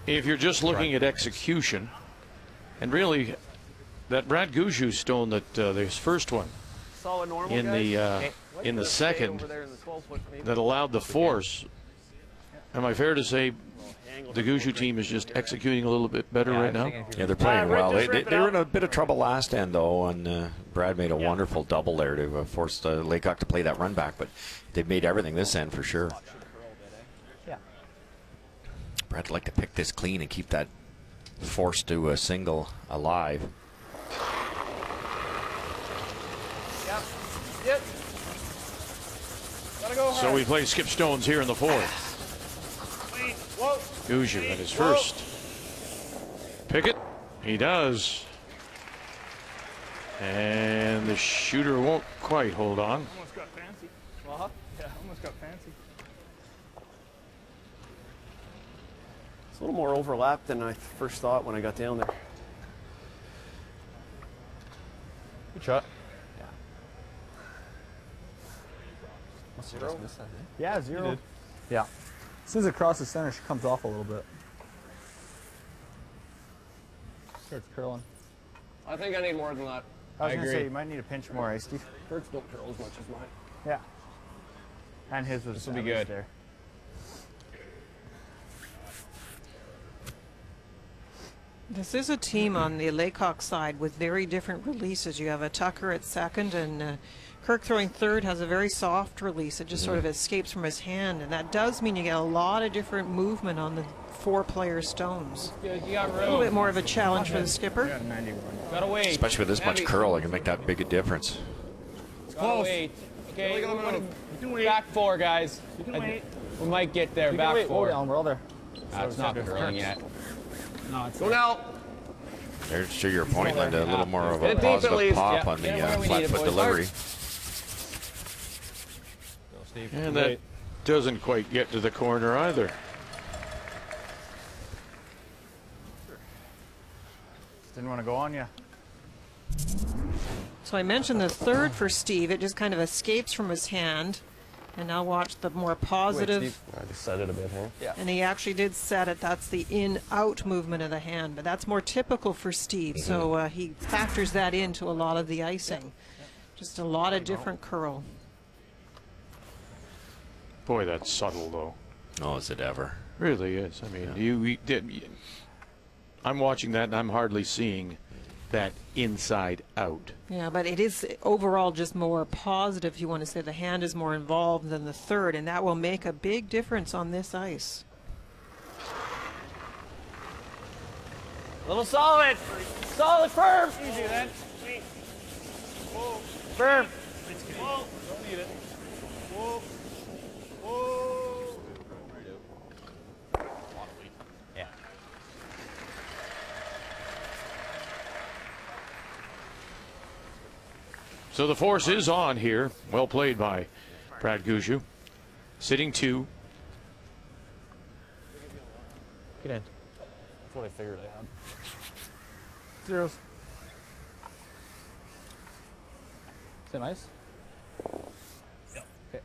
If you're just looking at execution, and really, that Brad Gushue stone that his first one solid normal, in guys. the second Over there in the 12-foot maybe. that allowed the force. Am I fair to say the Gushue team is just executing a little bit better right now? Yeah, they're playing well. just rip They it were out. in a bit of trouble last end, though, and Brad made a wonderful double there to force Laycock to play that run back, but they've made everything this end for sure. Yeah. Brad'd like to pick this clean and keep that force to a single alive. Yep. Gotta go hard. So we play skip stones here in the fourth. Whoa. Gushue at his first. Pick it. He does. And the shooter won't quite hold on. Almost got fancy. Uh-huh. Yeah, almost got fancy. It's a little more overlap than I first thought when I got down there. Good shot. Zero. Yeah, 0. Yeah. As soon as it crosses center, she comes off a little bit. Starts curling. I think I need more than that. I was going to say, you might need a pinch more, eh, Steve? Kurt's don't curl as much as mine. Yeah. And his was. This will be good. There. This is a team on the Laycock side with very different releases. You have a Tucker at second, and Kirk throwing third has a very soft release. It just sort of escapes from his hand, and that does mean you get a lot of different movement on the 4-player stones. Good. You got A little bit more of a challenge for the skipper. Gotta wait. Especially with this much curl, it can make that big a difference. Close. Wait. Okay, back 4, guys. You can wait. We might get there. Back 4. Hold on, we're all there. It's not curling yet. No, it's go now. There's to your point, Linda, a little more of a positive pop on the flat foot delivery. And that doesn't quite get to the corner either. Didn't want to go on you. So I mentioned the third for Steve. It just kind of escapes from his hand. And now watch the more positive. Wait, Steve. I just set it a bit here. Yeah. And he actually did set it. That's the in-out movement of the hand. But that's more typical for Steve. So he factors that into a lot of the icing. Just a lot of different curl. Boy, that's subtle, though. Oh, is it ever? Really is. I mean, I'm watching that, and I'm hardly seeing that inside out. Yeah, but it is overall just more positive. You want to say the hand is more involved than the third, and that will make a big difference on this ice. A little solid. Solid, firm. Easy then. Whoa. Firm. Whoa. Don't need it. Whoa. Whoa. Yeah. So the force is on here. Well played by Brad Gushue. Sitting 2. Get in. That's what I figured I had. Zeros. Is it nice? Yeah. Okay.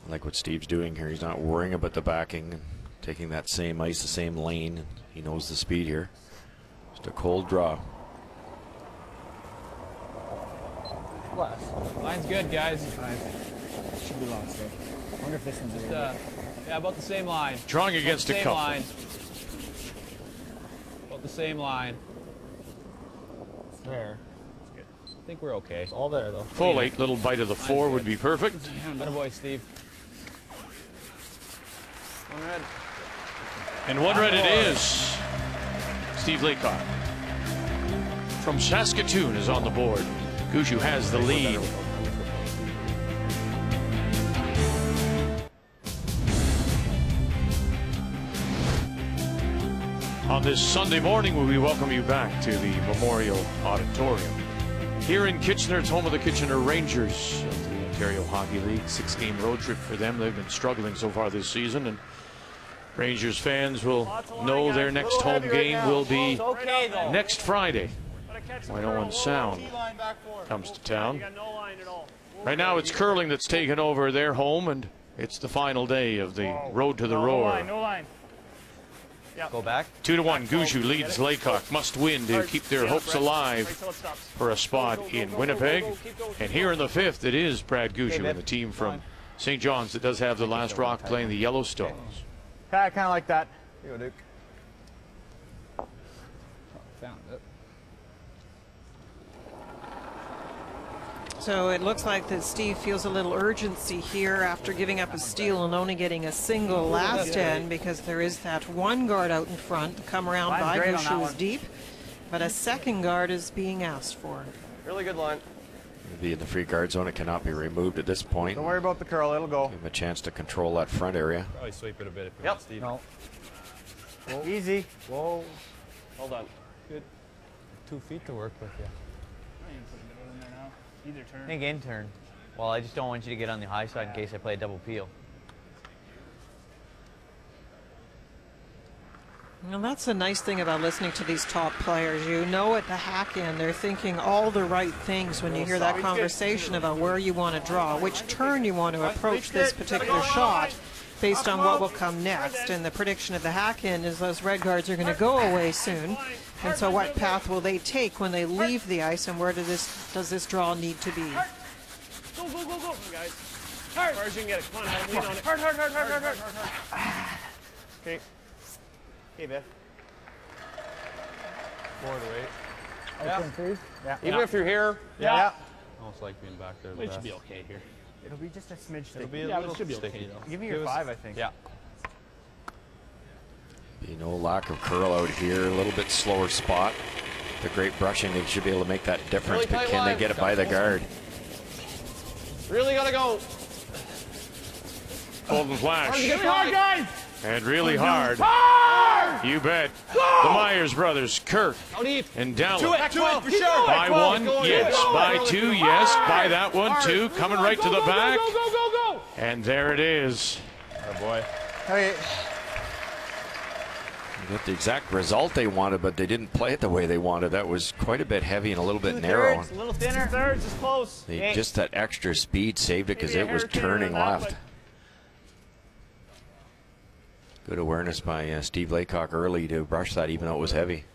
I like what Steve's doing here. He's not worrying about the backing and taking that same ice, the same lane. He knows the speed here. Just a cold draw. Line's good, guys. Should be long, so. I wonder if this one's Just, yeah, about the same line. Drawing against a couple. Line. About the same line. It's there. I think we're okay. It's all there, though. Full 8, little bite of the 4 would be perfect. Good boy, Steve. One red. And one red it is. Steve Laycock from Saskatchewan is on the board. Gushue has the lead. On this Sunday morning, we welcome you back to the Memorial Auditorium. Here in Kitchener, it's home of the Kitchener Rangers of the Ontario Hockey League. 6-game road trip for them. They've been struggling so far this season, and Rangers fans will know their next home game will be next Friday when Owen Sound comes to town. Right now it's curling that's taken over their home, and it's the final day of the Road to the Roar. No line. Go back. 2-1, Gushue leads Laycock. Must win to keep their hopes alive for a spot in Winnipeg. And here in the 5th, it is Brad Gushue and the team from St. John's that does have the last rock playing the Yellowstones. Kind of like that. Here you go, Duke. Found it. So it looks like that Steve feels a little urgency here after giving up a steal and only getting a single last end, because there is that one guard out in front to come around by Gushue is deep, but a second guard is being asked for. Really good line. Be in the free guard zone. It cannot be removed at this point. Don't worry about the curl, it'll go. Give him a chance to control that front area. Probably sweep it a bit if you want, Steve. No. Easy. Whoa. Hold on. Good. 2 feet to work with, yeah. Either turn. I think in turn. Well, I just don't want you to get on the high side in case I play a double peel. Well, that's the nice thing about listening to these top players. You know at the hack end, they're thinking all the right things when you hear that conversation about where you want to draw, which turn you want to approach this particular shot based on what will come next. And the prediction of the hack end is those red guards are going to go away soon. And so what path will they take when they leave the ice, and where does this draw need to be? Go, go, go, go, guys. Hard. As far as you can get it. Come on, lean on it. Hard, hard, hard, hard, hard, hard. Okay. Okay, Biff. Forward weight. Yeah. Yeah. Even if you're here. Yeah. Almost like being back there. It should be okay here. It'll be just a smidge. It'll be a Yeah, little it should be sticky. okay though. Give me your 5, I think. Yeah. You know, lack of curl out here, a little bit slower spot. The great brushing, they should be able to make that difference, Really but can they get it by the guard? Really gotta go. Golden flash. Really hard, guys! And really hard. Hard! You bet. Go! The Myers brothers, Kirk How deep? and Dallin. To it for sure. By one, Go, yes. go, By go, two, go, yes. hard. By that one, Hard. too. Coming right to the back. Go, go, go, go! And there it is. Oh boy. Okay. Got the exact result they wanted, but they didn't play it the way they wanted. That was quite a bit heavy and a little bit narrow. A little thinner. 2/3 is close. Just that extra speed saved it because Maybe it a was hair thinner turning than that, left. Good awareness by Steve Laycock early to brush that, even though it was heavy.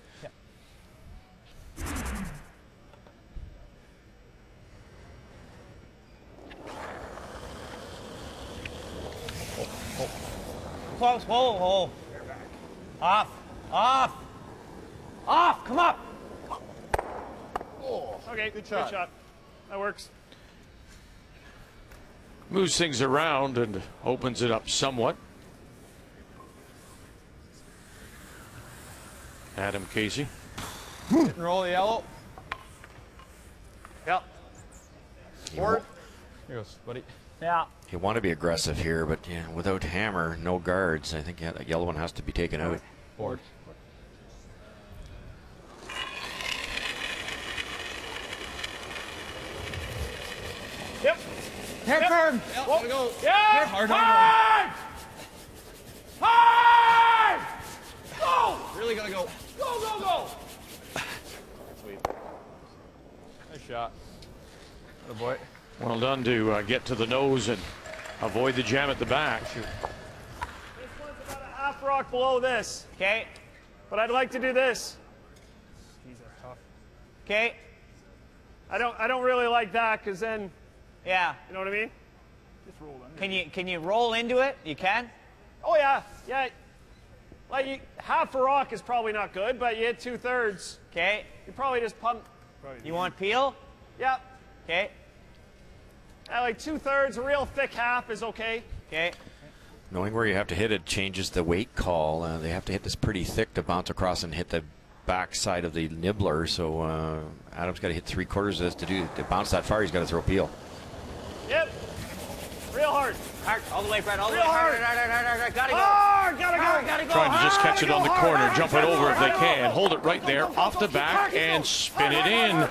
Close. Whoa. Off. Come up. Okay, good shot. That works. Moves things around and opens it up somewhat. Adam Casey. Hit and roll the yellow. Yep. Forward. Here goes, buddy. Yeah. You want to be aggressive here, but yeah, without hammer, no guards. I think that yellow one has to be taken out. Forward. Yep. Hair firm. Yep, gotta go. Yeah. Hard. Hard. Go. Really gotta go. Go. Sweet. Nice shot. Oh boy. Well done to get to the nose and avoid the jam at the back. This one's about a half rock below this. Okay. But I'd like to do this. Jeez, that's tough. Okay. I don't really like that because then, Yeah. you know what I mean? Just roll under. Can you roll into it? You can. Oh yeah. Like half a rock is probably not good, but you hit 2/3. Okay. You probably just pump. You want peel? Yep. Okay. Like 2/3, a real thick half is okay. Okay. Knowing where you have to hit it changes the weight call. They have to hit this pretty thick to bounce across and hit the back side of the nibbler. So Adam's got to hit 3/4 of this to bounce that far. He's got to throw peel. Yep. Real hard. Hard. All the way, Brad. All the Real way. hard. Hard. Gotta go. Hard. Gotta go. Trying to just catch it on the Hard, corner, hard, jump it hard, over if they hard, can. hard. Hold it right there, off the back, and spin it in.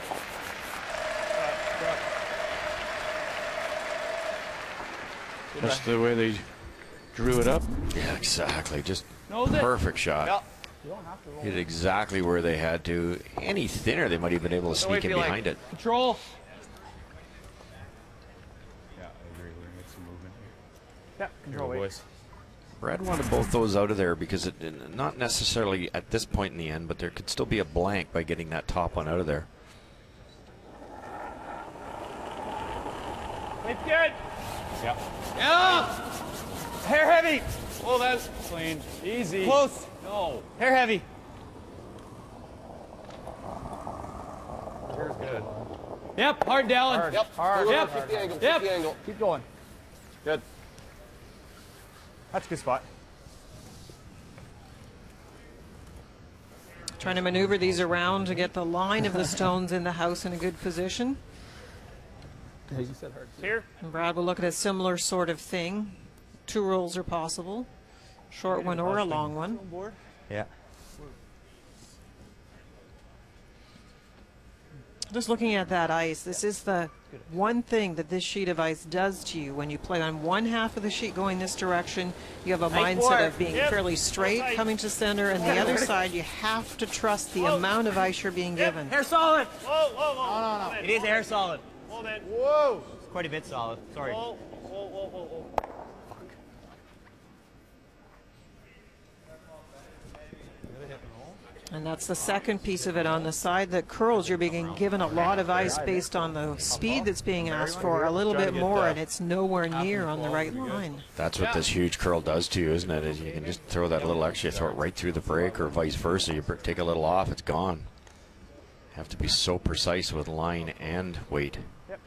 Just the way they drew it up. Yeah, exactly. Just Knows it. perfect shot. Yep. Hit it exactly where they had to. Any thinner, they might have been able to sneak in behind it. Control. Yeah, I agree. We're gonna get some movement here. Yeah. Control weight. Boys. Brad wanted both those out of there because it, not necessarily at this point in the end, but there could still be a blank by getting that top one out of there. It's good. Yeah. Yeah. Hair heavy. Well then. Clean. Easy. Close. No. Hair heavy. Here's good. Yep. Hard, Dallin. Yep. Hard. Yep. Hard. Keep the angle. Yep. Keep the angle. Keep going. Good. That's a good spot. Trying to maneuver these around to get the line of the stones in the house in a good position. As you said, hard. Here. And Brad will look at a similar sort of thing. 2 rolls are possible. Short one or a long one. Yeah. Just looking at that ice, this is the one thing that this sheet of ice does to you. When you play on one half of the sheet going this direction, you have a mindset of being fairly straight, coming to center, and the other side, you have to trust the amount of ice you're being given. Hair solid. Whoa. It is hair solid. Hold it. Whoa. It's quite a bit solid. Sorry. Whoa. And that's the second piece of it. On the side that curls, you're being given a lot of ice based on the speed that's being asked for, a little bit more, and it's nowhere near on the right line. That's what this huge curl does to you, isn't it? Is you can just throw that a little extra, you throw it right through the break, or vice versa. You take a little off, it's gone. You have to be so precise with line and weight. Yep.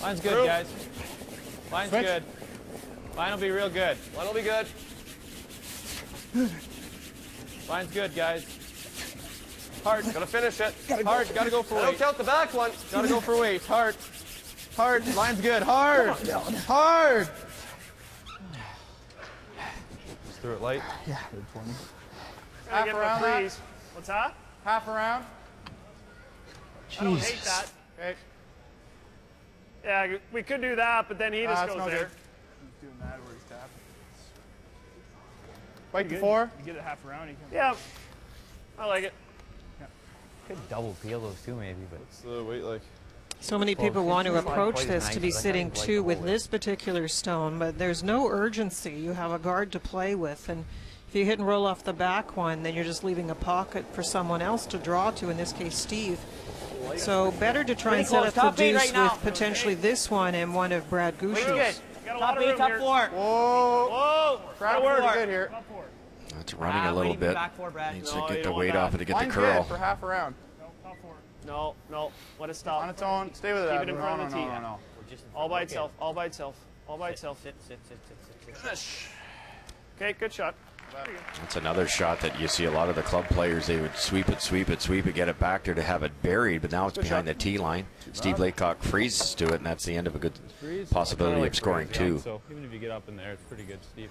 Line's good, guys. Line's good. Line will be real good. Line will be good. Line's good, guys. Hard. Gotta finish it. Hard. Gotta go for Don't weight. count the back one. Gotta go for weight. Hard. Hard. Line's good. Hard. Hard. Just throw it light. Yeah, good for me. Half around that. What's that? Half around. I don't hate that. Okay. Yeah, we could do that, but then he just goes no there. good. He's doing that where he's tapping. Fight before. You get it half around. Yeah, I like it. Could double peel those two maybe, but What's the weight like? So many people want to approach this to be sitting two with this particular stone, but there's no urgency. You have a guard to play with, and if you hit and roll off the back one, then you're just leaving a pocket for someone else to draw to, in this case Steve. So better to try and set up the deuce with potentially this one and one of Brad Gushue's. Top 8, top 4. Whoa. Crowd pretty good here. That's running a little bit. Needs to get the weight off it to get the Line's curl. good for half around. No, let it stop. On its own. Stay with it. Keep it in front of the tee. No. All by itself, all by itself, all by itself. sit. Okay, good shot. That's another shot that you see a lot of the club players, they would sweep it, get it back there to have it buried, but now it's behind the tee line. Steve Laycock freezes to it, and that's the end of a good possibility of scoring two. So even if you get up in there, it's pretty good, Steve.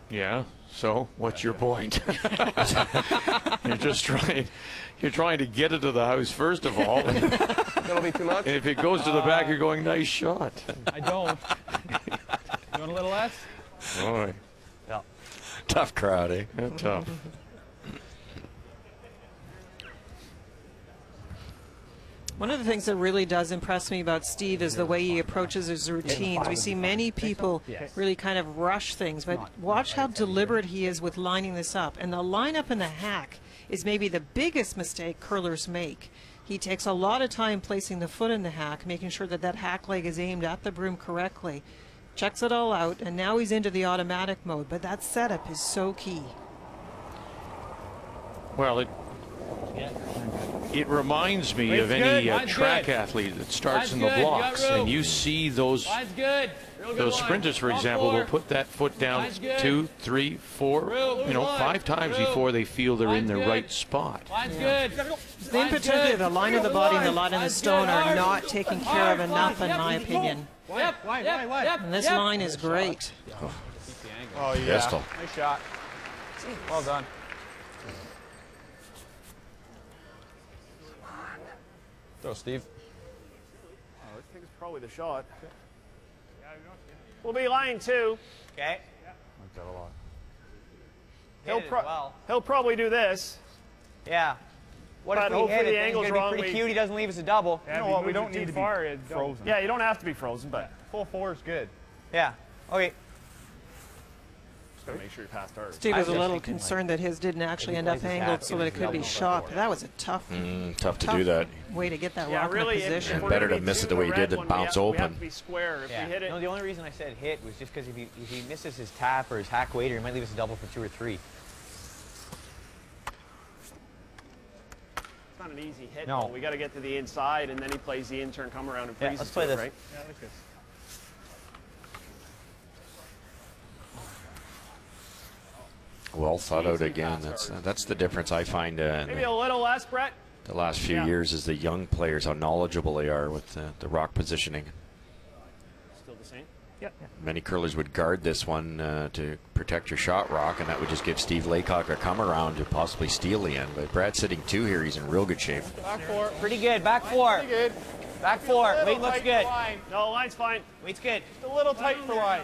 Yeah. So what's your point? You're trying to get it to the house first of all. That'll be too much. And if it goes to the back, you're going, nice shot. I don't. You want a little less? Boy. Yeah. Tough crowd, eh? Yeah, tough. One of the things that really does impress me about Steve is the way he approaches his routines. We see many people really kind of rush things, but watch how deliberate he is with lining this up. And the lineup in the hack is maybe the biggest mistake curlers make. He takes a lot of time placing the foot in the hack, making sure that that hack leg is aimed at the broom correctly. Checks it all out, and now he's into the automatic mode, but that setup is so key. Well, it reminds me of any track athlete that starts in the blocks, and you see those sprinters, for example, will put that foot down 2, 3, 4, 5 times before they feel they're in the right spot. In particular, the line of the body and the line of the stone are not taken care of enough, in my opinion. And this line is great. Oh, yeah. Pistol. Nice shot. Well done. Throw, Steve. I think it's probably the shot. We'll be line 2. Okay. Like that a lot. He'll probably do this. Yeah. What But if we hopefully hit the it? Then he's angle's gonna be wrong, pretty we- cute. He doesn't leave us a double. You know what? We don't need to be frozen. Yeah, you don't have to be frozen, but Full 4 is good. Yeah. Okay. just got to make sure you pass hard. Steve was a I'm little just thinking, concerned that his didn't actually end up angled so that it could be shot, but that was a tough Tough to do that. way to get that Yeah, rock really, in a position. And better to miss it the way he did than bounce We open. have to be square. If Yeah. we hit it, No, the only reason I said hit was just because if he misses his tap or his hack waiter, he might leave us a double for 2 or 3. it's not an easy hit. No. though. We got to get to the inside, and then he plays the in-turn come around and Yeah, freezes let's play to it, this. right? Yeah, I like this. Well thought out again. That's the difference I find in Maybe a little less, Brett. the last few years is the young players, how knowledgeable they are with the rock positioning. Still the same. Many curlers would guard this one to protect your shot rock, and that would just give Steve Laycock a come around to possibly steal the end. But Brad's sitting 2 here. He's in real good shape. Back 4. Pretty good. Back 4. Pretty good. Back 4. Little Weight looks tight good. for line. No, line's fine. Weight's good. Just a little tight for line.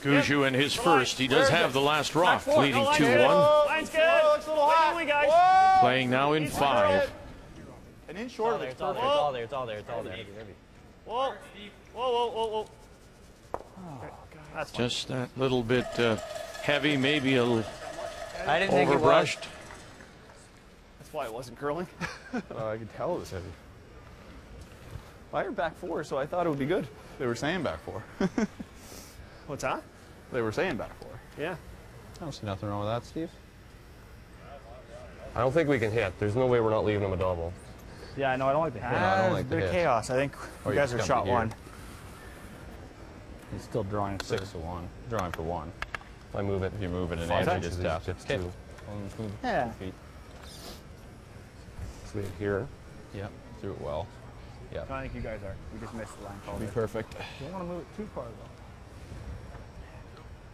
Gushue in his first. He does have the last rock, four. leading No, line's 2-1. good. Line's good. Looks a little Wait, hot. only, guys. Whoa. Playing now in 5. An inch It's all short of there. it's It's all there. perfect. It's all there. It's all there. It's all there. Whoa. Whoa. That's fine. Just that little bit heavy, maybe a little I didn't think it was. overbrushed. That's why it wasn't curling. I could tell it was heavy. I heard back 4, so I thought it would be good. They were saying back 4. What's that? They were saying back 4. Yeah. I don't see nothing wrong with that, Steve. I don't think we can hit. There's no way we're not leaving him a double. Yeah, I know. I don't like the hit. I don't like a the bit of hit. chaos. I think Or you you guys are just shot come to here. one. He's still drawing 6 to 1. Drawing for 1. If I move it, If you move it an Five inch, you inches, just he tap. gets Hit. 2. Yeah. 2 feet. So we hit here. Yep. Threw it well. Yep. I think you guys are. We just missed the line call. Be perfect. You don't want to move it too far though.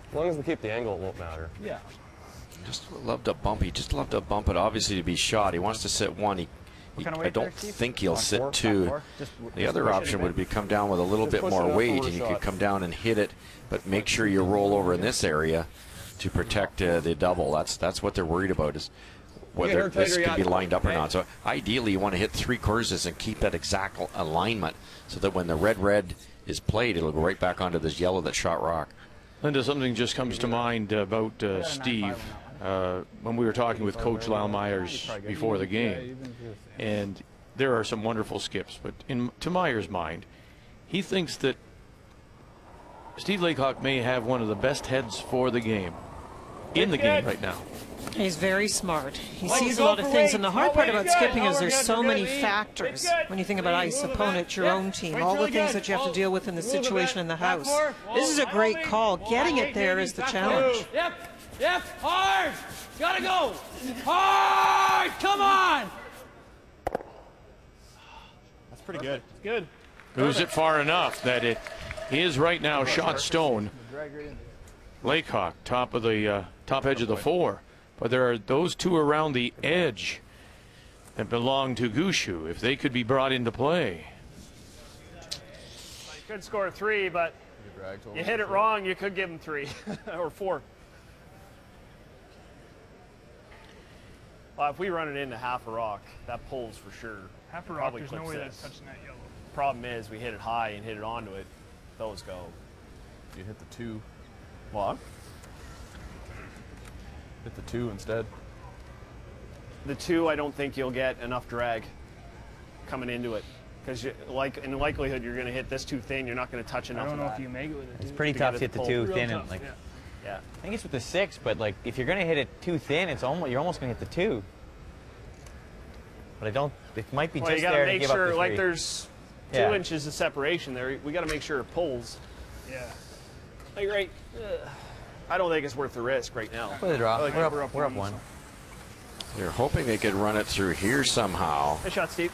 As long as we keep the angle, it won't matter. Yeah. Just love to bump. He just loved to bump it, obviously, to be shot. He wants to sit 1. Kind of I weight don't there, Steve? think he'll On sit 4, 2. 4. Just The other push it option a would bit. be come down with a little Just bit push more it up weight, for a and you shot. could come down and hit it, but make sure you roll over in this area to protect the double. That's what they're worried about, is whether her this tighter can be yet. lined up or Okay. not. So ideally, you want to hit 3 courses and keep that exact alignment, so that when the red is played, it'll go right back onto this yellow that shot rock. Linda, something just comes to mind about Steve when we were talking with Coach Lyle Myers before the game. And there are some wonderful skips, but to Myers' mind, he thinks that Steve Laycock may have one of the best heads for the game in the game right now. He's very smart. He sees a lot of things, and the hard part about skipping is there's so many factors. When you think about ice, opponent, your own team, all the things that you have to deal with in the situation in the house. This is a great call. Getting it there is the challenge. Yep, hard. Gotta go. Hard. Come on. That's pretty good. It's good. Moves it far enough that it is right now shot stone. Laycock, top edge of the 4. But there are those 2 around the edge that belong to Gushue, if they could be brought into play. You could score 3, but you hit it wrong, you could give him 3 or 4. Well, if we run it into half a rock, that pulls for sure. Half a rock, Probably there's no clips way this. that's touching that yellow. Problem is, we hit it high and hit it onto it. Those go. You hit the 2. What? Hit the 2 instead. The 2, I don't think you'll get enough drag coming into it. Because in likelihood, you're going to hit this too thin. You're not going to touch enough. I don't of know that. if you make it with it. It's dude. pretty To tough get to it hit the pulled. 2 Real thin tough, and like. Yeah. I think it's with the 6, but like if you're gonna hit it too thin, you're almost gonna hit the 2. But I don't. It might be Well, just you got there to to make give up sure, the 3. like there's 2 Yeah. inches of separation there. We got to make sure it pulls. Yeah. Like right. I don't think it's worth the risk right now. Play the draw. Like, We're up 1. They're hoping they could run it through here somehow, Nice shot, Steve.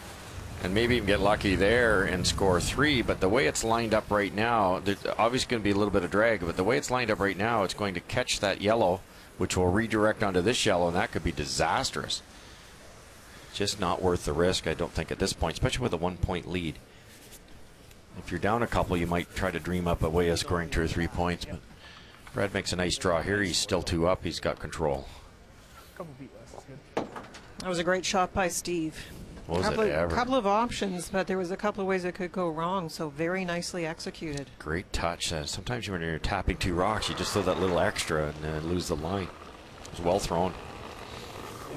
and maybe even get lucky there and score 3. But the way it's lined up right now, there's obviously going to be a little bit of drag, but the way it's lined up right now, it's going to catch that yellow, which will redirect onto this yellow, and that could be disastrous. Just not worth the risk, I don't think, at this point, especially with a 1-point lead. If you're down a couple, you might try to dream up a way of scoring 2 or 3 points, but Brad makes a nice draw here. He's still 2 up. He's got control. Couple feet less. That's good. That was a great shot by Steve. Was it ever? Couple of options, but there was a couple of ways it could go wrong, so very nicely executed. Great touch. Sometimes when you're tapping 2 rocks, you just throw that little extra and lose the line. It was well thrown.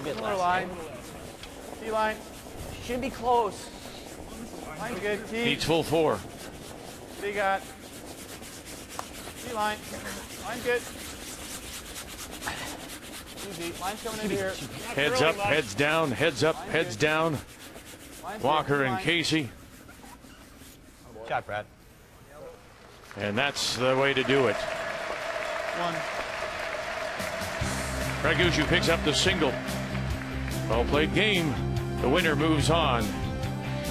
More line. T line. Should be close. Line's good. T. Needs full 4. What do you got? T line. Line's good. Easy. Line's coming in here. Heads up, heads down, heads up, heads down. Walker and Casey. Shot, Brad. And that's the way to do it. 1. Brad Gushue picks up the single. Well played game. The winner moves on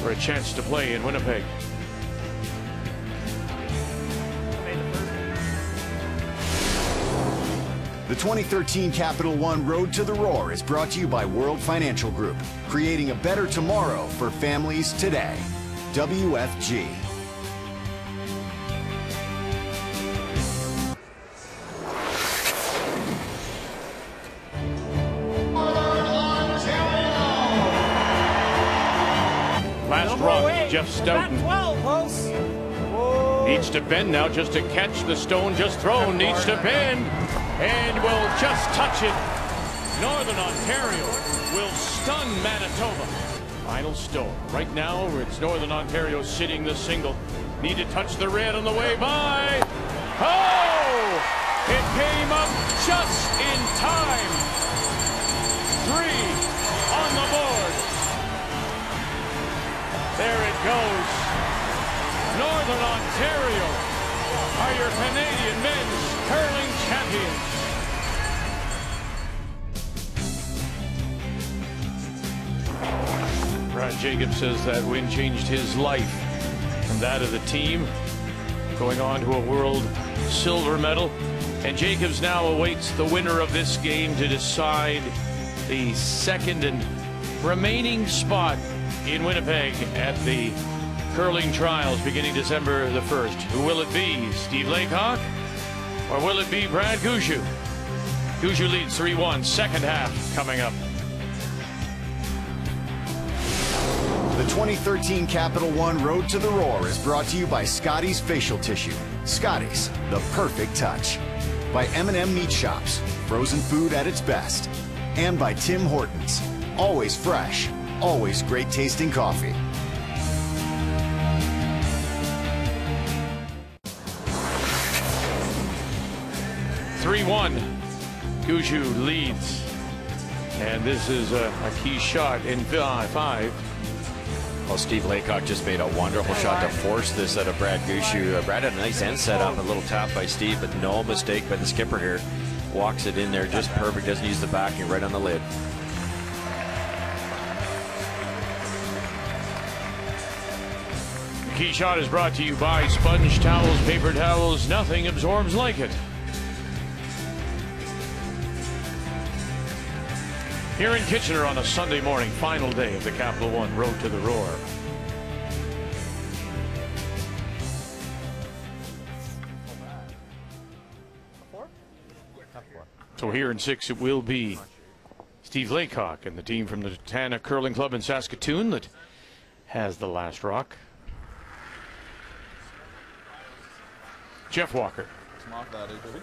for a chance to play in Winnipeg. The 2013 Capital One Road to the Roar is brought to you by World Financial Group, creating a better tomorrow for families today. WFG. Last rung, Jeff Stoughton. 12, close. Needs to bend now just to catch the stone just thrown. Needs to bend and will just touch it. Northern Ontario will stun Manitoba. Final stone. Right now it's Northern Ontario sitting the single. Need to touch the red on the way by. Oh! It came up just in time. 3, Northern Ontario are your Canadian men's curling champions. Brad Jacobs says that win changed his life from that of the team, going on to a world silver medal. And Jacobs now awaits the winner of this game to decide the second and remaining spot in Winnipeg at the curling trials beginning December the 1st. Who will it be? Steve Laycock? Or will it be Brad Gushue? Gushue leads 3-1, second half coming up. The 2013 Capital One Road to the Roar is brought to you by Scotty's Facial Tissue. Scotty's, the perfect touch. By M&M Meat Shops, frozen food at its best. And by Tim Hortons, always fresh, always great tasting coffee. Gushue leads, and this is a key shot in 5. Well, Steve Laycock just made a wonderful shot to force this out of Brad Gushue. Brad had a nice end set up, a little tap by Steve, but no mistake by the skipper here. Walks it in there just perfect, doesn't use the backing, right on the lid. The key shot is brought to you by Sponge Towels, Paper Towels. Nothing absorbs like it. Here in Kitchener on a Sunday morning, final day of the Capital One Road to the Roar. So here in 6 it will be Steve Laycock and the team from the Tana Curling Club in Saskatoon that has the last rock. Jeff Walker.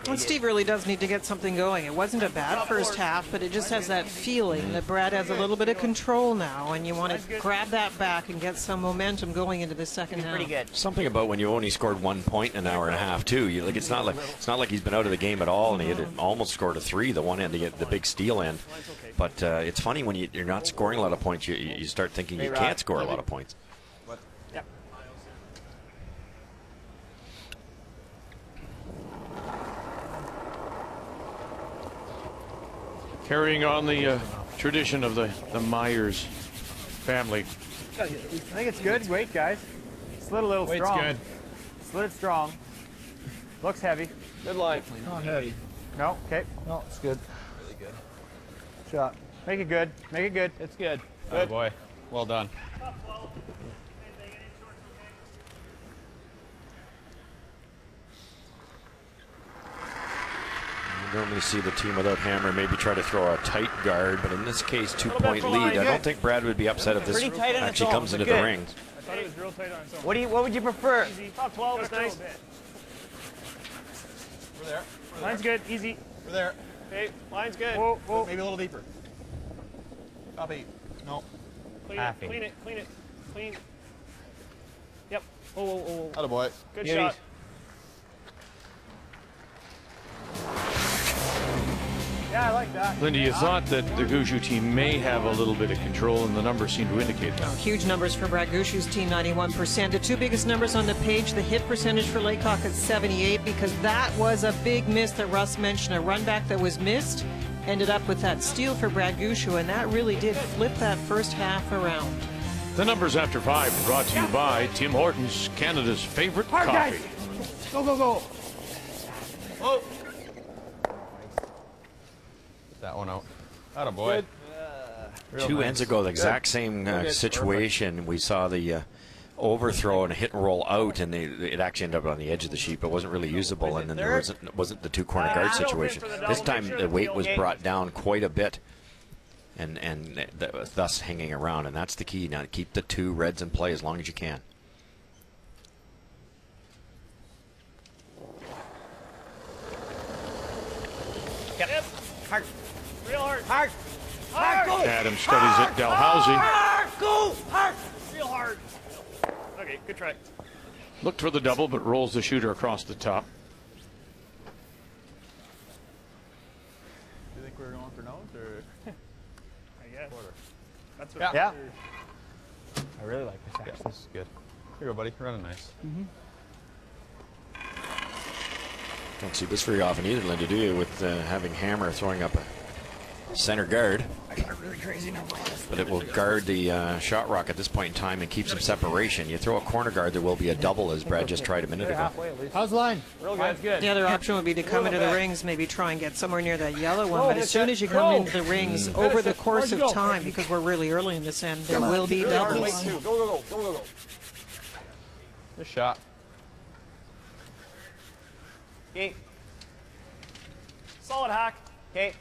Well, Steve really does need to get something going. It wasn't a bad first half, but it just has that feeling that Brad has a little bit of control now, and you want to grab that back and get some momentum going into the second half. Pretty good. Something about when you only scored 1 point in an hour and a half too. Like it's not like he's been out of the game at all, and he had almost scored a 3 the one end to get the big steal end. But it's funny when you're not scoring a lot of points, you start thinking you can't score a lot of points. Carrying on the tradition of the Myers family. I think it's good. Weight, guys. Slid a little strong. Weight's good. Slid it strong. Looks heavy. Good line. Not heavy. No, okay. No, it's good. Really good. Shot. Make it good. Make it good. It's good. Good. Oh boy. Well done. Normally see the team without hammer maybe try to throw a tight guard, but in this case 2-point lead. I don't think Brad would be upset if this actually comes into the ring. I thought it was real tight on its own. What would you prefer? Easy. Top 12 is nice. We're there. Line's good. Easy. We're there. Okay, line's good. Whoa, whoa. Maybe a little deeper. Top 8. No. Clean it. Clean it. Clean it. Clean. Yep. Oh. Attaboy. Good shot. Yeah, I like that. Lindy, you thought that the Gushue team may have a little bit of control, and the numbers seem to indicate that. Huge numbers for Brad Gushue's team, 91%. The two biggest numbers on the page, the hit percentage for Laycock at 78, because that was a big miss that Russ mentioned. A run back that was missed ended up with that steal for Brad Gushue, and that really did flip that first half around. The numbers after 5 brought to you by Tim Hortons, Canada's favorite coffee. Guys. Go. Oh. That one out. Attaboy. 2 ends ago, the exact same situation. We saw the overthrow and a hit and roll out, and it actually ended up on the edge of the sheet, but wasn't really usable, and then there wasn't the 2 corner guard situation. This time the weight was brought down quite a bit, and thus hanging around, and that's the key. Now keep the 2 reds in play as long as you can. Yep. Hard. Real hard. Hard. Adam studies it. Dalhousie. Go. Hard. Real hard. Okay, good try. Looked for the double, but rolls the shooter across the top. Do you think we're going for nose, or? I guess. That's what yeah. I really like this. Yeah, this is good. Here you go, buddy. Running nice. Don't see this very often either, Linda, do you, with having Hammer throwing up a center guard. I got a really crazy number. But it will guard the shot rock at this point in time and keep some separation. You throw a corner guard, there will be a double, as Brad just tried a minute ago. How's the line? Real good. Good. The other option would be to come into the rings, maybe try and get somewhere near that yellow one. But as soon as you come into the rings, over the course of time, because we're really early in this end, there will be doubles. Go. Good shot. Okay. Solid hack. Okay.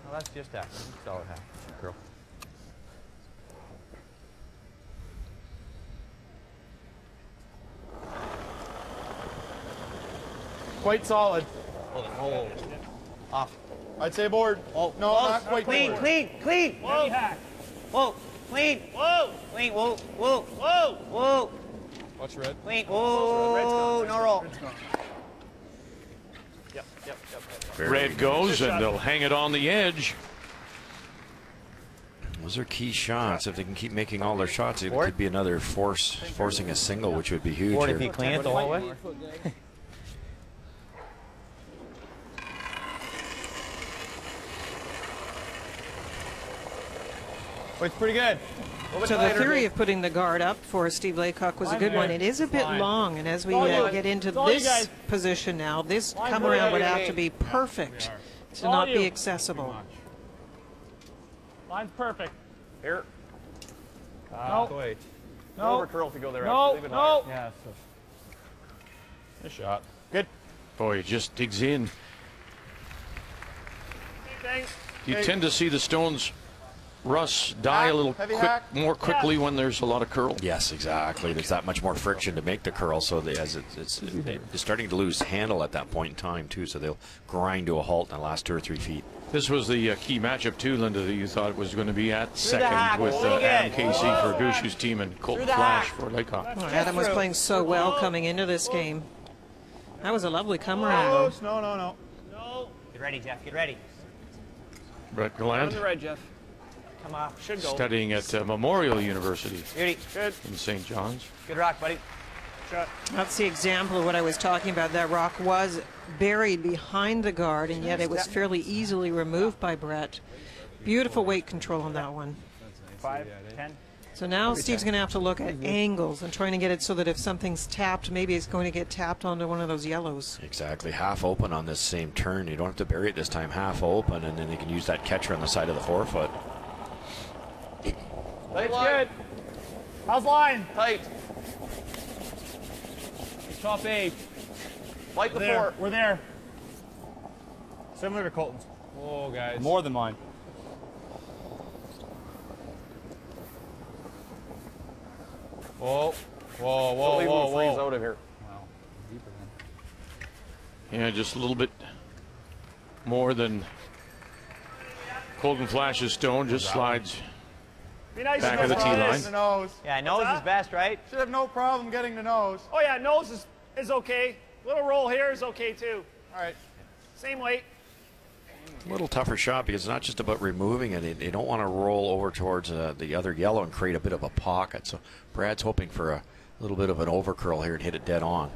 Well, that's just hack. Solid hack. Curl. Quite solid. Hold. Off. I'd say board. Oh, no, not quite clean, board. Clean. Whoa. Whoa. Clean. Whoa. Clean. Whoa. Watch red. Clean. Whoa. No roll. Yep. Red goes, and they'll hang it on the edge. Those are key shots. If they can keep making all their shots, it could be another forcing a single, which would be huge. Board if here. you clean it the whole way. Oh, it's pretty good. So the theory of putting the guard up for Steve Laycock was a good one. It is a bit long, and as we get into this position now, this come around would have to be perfect to not be accessible. Line's perfect. Here. No. No. Over curl if you go there. No. Leave it No. higher. Yeah. Good shot. Good. Boy, it just digs in. Thanks. You tend to see the stones, Russ, die a little more quickly when there's a lot of curl. Yes, exactly. There's that much more friction to make the curl, so it's starting to lose handle at that point in time too. So they'll grind to a halt in the last 2 or 3 feet. This was the key matchup too, Linda, that you thought it was going to be at second with Adam Casey for Gushue's team and Colton Flash for Laycock. Oh, Adam was playing so well coming into this game. That was a lovely come around. No. Get ready, Jeff. Get ready. Brett On Gallant the right, Jeff. Come off. Should go. studying at Memorial University Beauty. Good. in St. John's. Good rock, buddy. Shot. That's the example of what I was talking about. That rock was buried behind the guard, and yet it was fairly easily removed by Brett. Beautiful weight control on that one. 5, 10. So now Steve's going to have to look at angles and trying to get it so that if something's tapped, maybe it's going to get tapped onto one of those yellows. Exactly. Half open on this same turn. You don't have to bury it this time. Half open, and then they can use that catcher on the side of the forefoot. Tight It's line. good. How's line? Tight. Top 8. Like the There. four. We're there. Similar to Colton's. Whoa, guys. More than mine. Whoa. Whoa. Leave him freeze out of here. Yeah, just a little bit more than Colton Flash's stone, just slides Be nice back to of the go tee for line. this. The nose. Yeah, nose is best, right? Should have no problem getting the nose. Oh yeah, nose is okay. Little roll here is okay too. All right. Same weight. A little tougher shot because it's not just about removing it. They don't want to roll over towards the other yellow and create a bit of a pocket. So Brad's hoping for a little bit of an overcurl here and hit it dead on.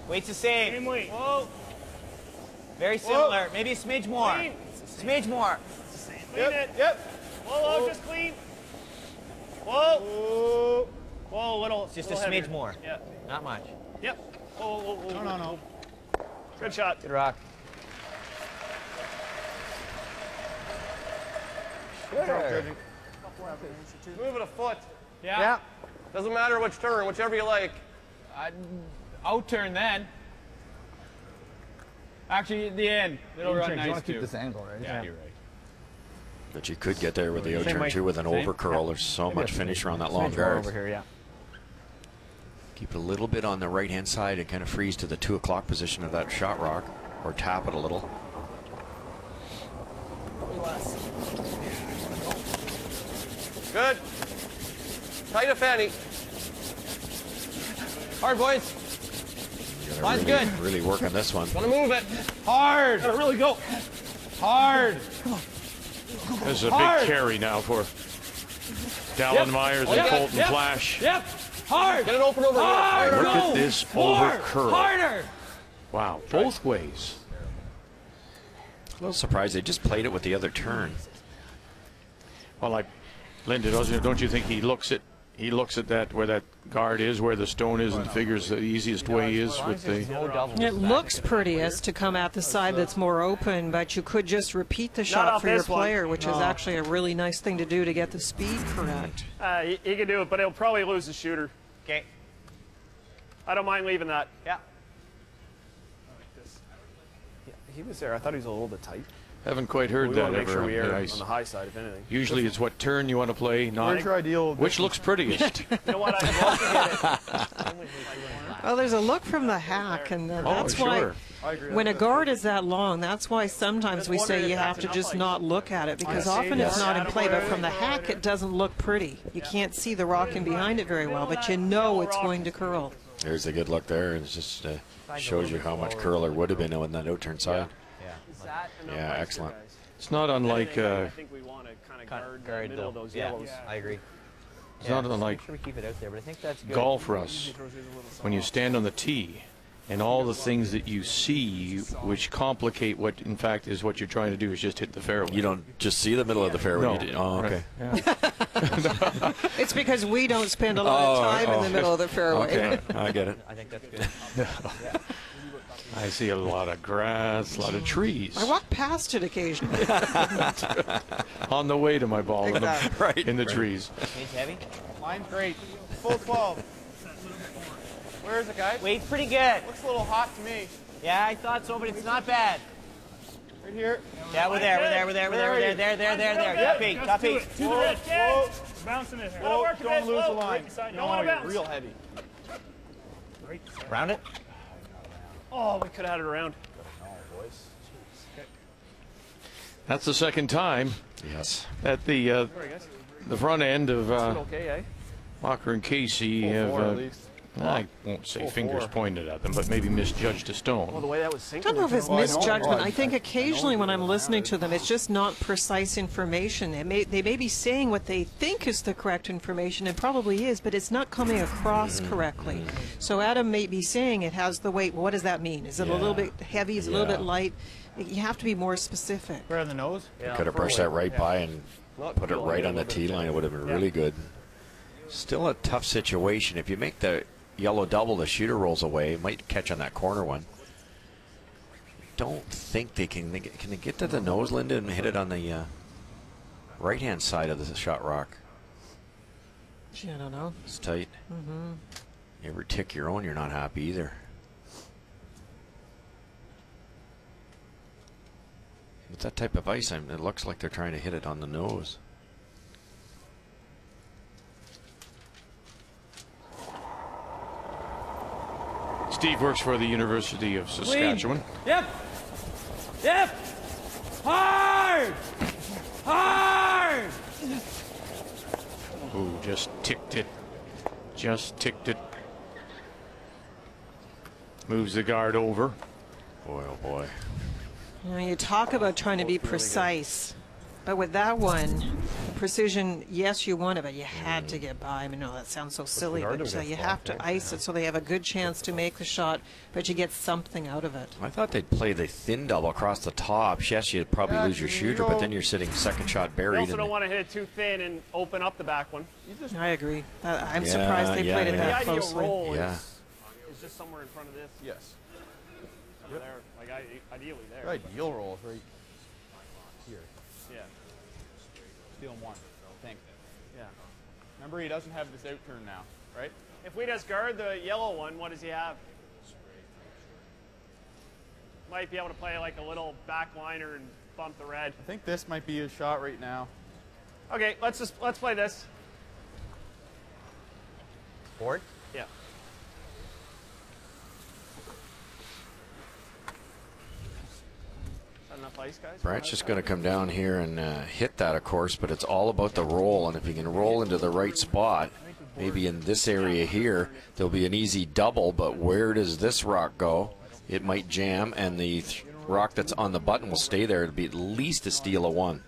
Weight's the same. Same weight. Whoa. Very similar. Maybe a smidge more. Clean. Smidge more. Clean it. Yep. Whoa, just clean. Whoa. Whoa, little. It's just a little smidge heavier. more. Yeah. Not much. Yep. Whoa. No. Good shot. Good rock. Move it a foot. Yeah. Doesn't matter which turn, whichever you like. Out turn then. Actually, the end. It'll run nice You want to too. keep this angle, right? Yeah, you're right. But you could get there with the out-turn too with an overcurl. There's so much finish around that long guard. Over here, yeah. Keep it a little bit on the right-hand side and kind of freeze to the 2 o'clock position of that shot rock, or tap it a little. Good. Tight a fanny. Hard, boys. Line's good. Really working this one. Gonna move it. Hard. Gotta really go. Hard. This is a big carry now for Dallin Myers and Colton Flash. Yep. Hard. Get it open over Hard. here. Look at this over curl. Harder. Wow, both ways. A little surprised they just played it with the other turn. Well, like Linda, don't you think he looks at that where that guard is, where the stone is, and figures the easiest way is with the. It looks prettiest to come at the side that's more open, but you could just repeat the shot for your player, which is actually a really nice thing to do to get the speed correct. He can do it, but he'll probably lose the shooter. Okay. I don't mind leaving that. Yeah. He was there. I thought he was a little bit tight. Haven't quite heard We that want to make ever sure we on the err ice. on the high side, if anything. Usually it's what turn you want to play, not What's your ideal? which looks prettiest. You know what? I'd love to get it. Well, there's a look from the hack, and that's sure. why when a guard is that long, that's why sometimes we say you have to just not look at it, because often it's not in play, but from the hack it doesn't look pretty. You can't see the rock in behind it very well, but you know it's going to curl. There's a good look there. It just shows you how much curl there would have been on that out-turn side. Yeah, excellent. It's not unlike. I think we want to kind of guard the middle of those yellows. I agree. It's not unlike Make sure we keep it out there, but I think that's good. golf for us. When you stand on the tee, and all the things that you see, which complicate what, in fact, is what you're trying to do, is just hit the fairway. You don't just see the middle of the fairway. No. You do. Oh, okay. Yeah. It's because we don't spend a lot of time in the middle of the fairway. Okay, I get it. I think that's good. I see a lot of grass, a lot of trees. I walk past it occasionally. On the way to my ball Exactly. in the trees. Weight's heavy? Mine's great. Full 12. Where is it, guys? Weight's pretty good. Looks a little hot to me. Yeah, I thought so, but it's not bad. Right here. Yeah, we're there. Top eight. To the red, bouncing it. Don't lose the line. No, you're real heavy. Round it. Oh, we could have had it around. That's the second time Yes. that the front end of Okay, eh? Walker and Casey have, I won't say fingers pointed at them, but maybe misjudged a stone. Well, the way that was I sinking. don't know if it's I know. misjudgment. I think occasionally when I'm listening to them, it's just not precise information. They may be saying what they think is the correct information, and probably is, but it's not coming across correctly. So Adam may be saying it has the weight. What does that mean? Is it a little bit heavy? Is it a little bit light? You have to be more specific. Where on the nose? Could have brushed that right by and put it right on the tee line. It would have been really good. Still a tough situation. If you make the yellow double, the shooter rolls away. It might catch on that corner one. Don't think they can. Can they get to the nose, Linda, and hit it on the right-hand side of the shot rock? Gee, I don't know. It's tight. You ever tick your own, you're not happy either. With that type of ice, it looks like they're trying to hit it on the nose. Steve works for the University of Saskatchewan. Yep. Hard. Hard. Ooh, just ticked it. Just ticked it. Moves the guard over. Boy, oh boy. You know, you talk about trying to be precise, but with that one, precision, yes, you want it, but you had to get by. I mean, no, that sounds so silly, but you have to ice it so they have a good chance to make the shot, but you get something out of it. I thought they'd play the thin double across the top. Yes, you'd probably lose your shooter, but then you're sitting second shot You buried. also don't want to hit it too thin and open up the back one. I agree. I'm surprised they played it that The ideal closely. roll is just somewhere in front of this. Yes. There, like ideally there. Your ideal roll is right here. Yeah. Stealing one, I think. Yeah. Remember, he doesn't have this out turn now, right? If we just guard the yellow one, what does he have? Might be able to play like a little back liner and bump the red. I think this might be his shot right now. Okay, let's play this. Board? Yeah. Enough ice, guys? Brad's just going to come down here and hit that, of course, but it's all about the roll, and if you can roll into the right spot, maybe in this area here, there'll be an easy double, but where does this rock go? It might jam, and the rock that's on the button will stay there. It'll be at least a steal of one.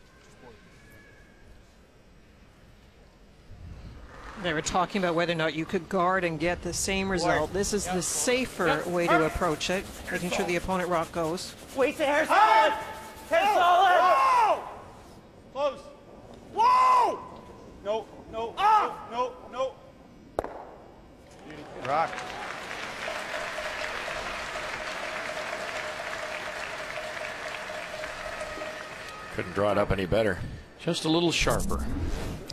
They were talking about whether or not you could guard and get the same result. This is the safer way to approach it, making sure the opponent rock goes. Wait, the hair solid! Hair solid! Whoa! Close. Whoa! No, no, no, no. Rock. Couldn't draw it up any better. Just a little sharper.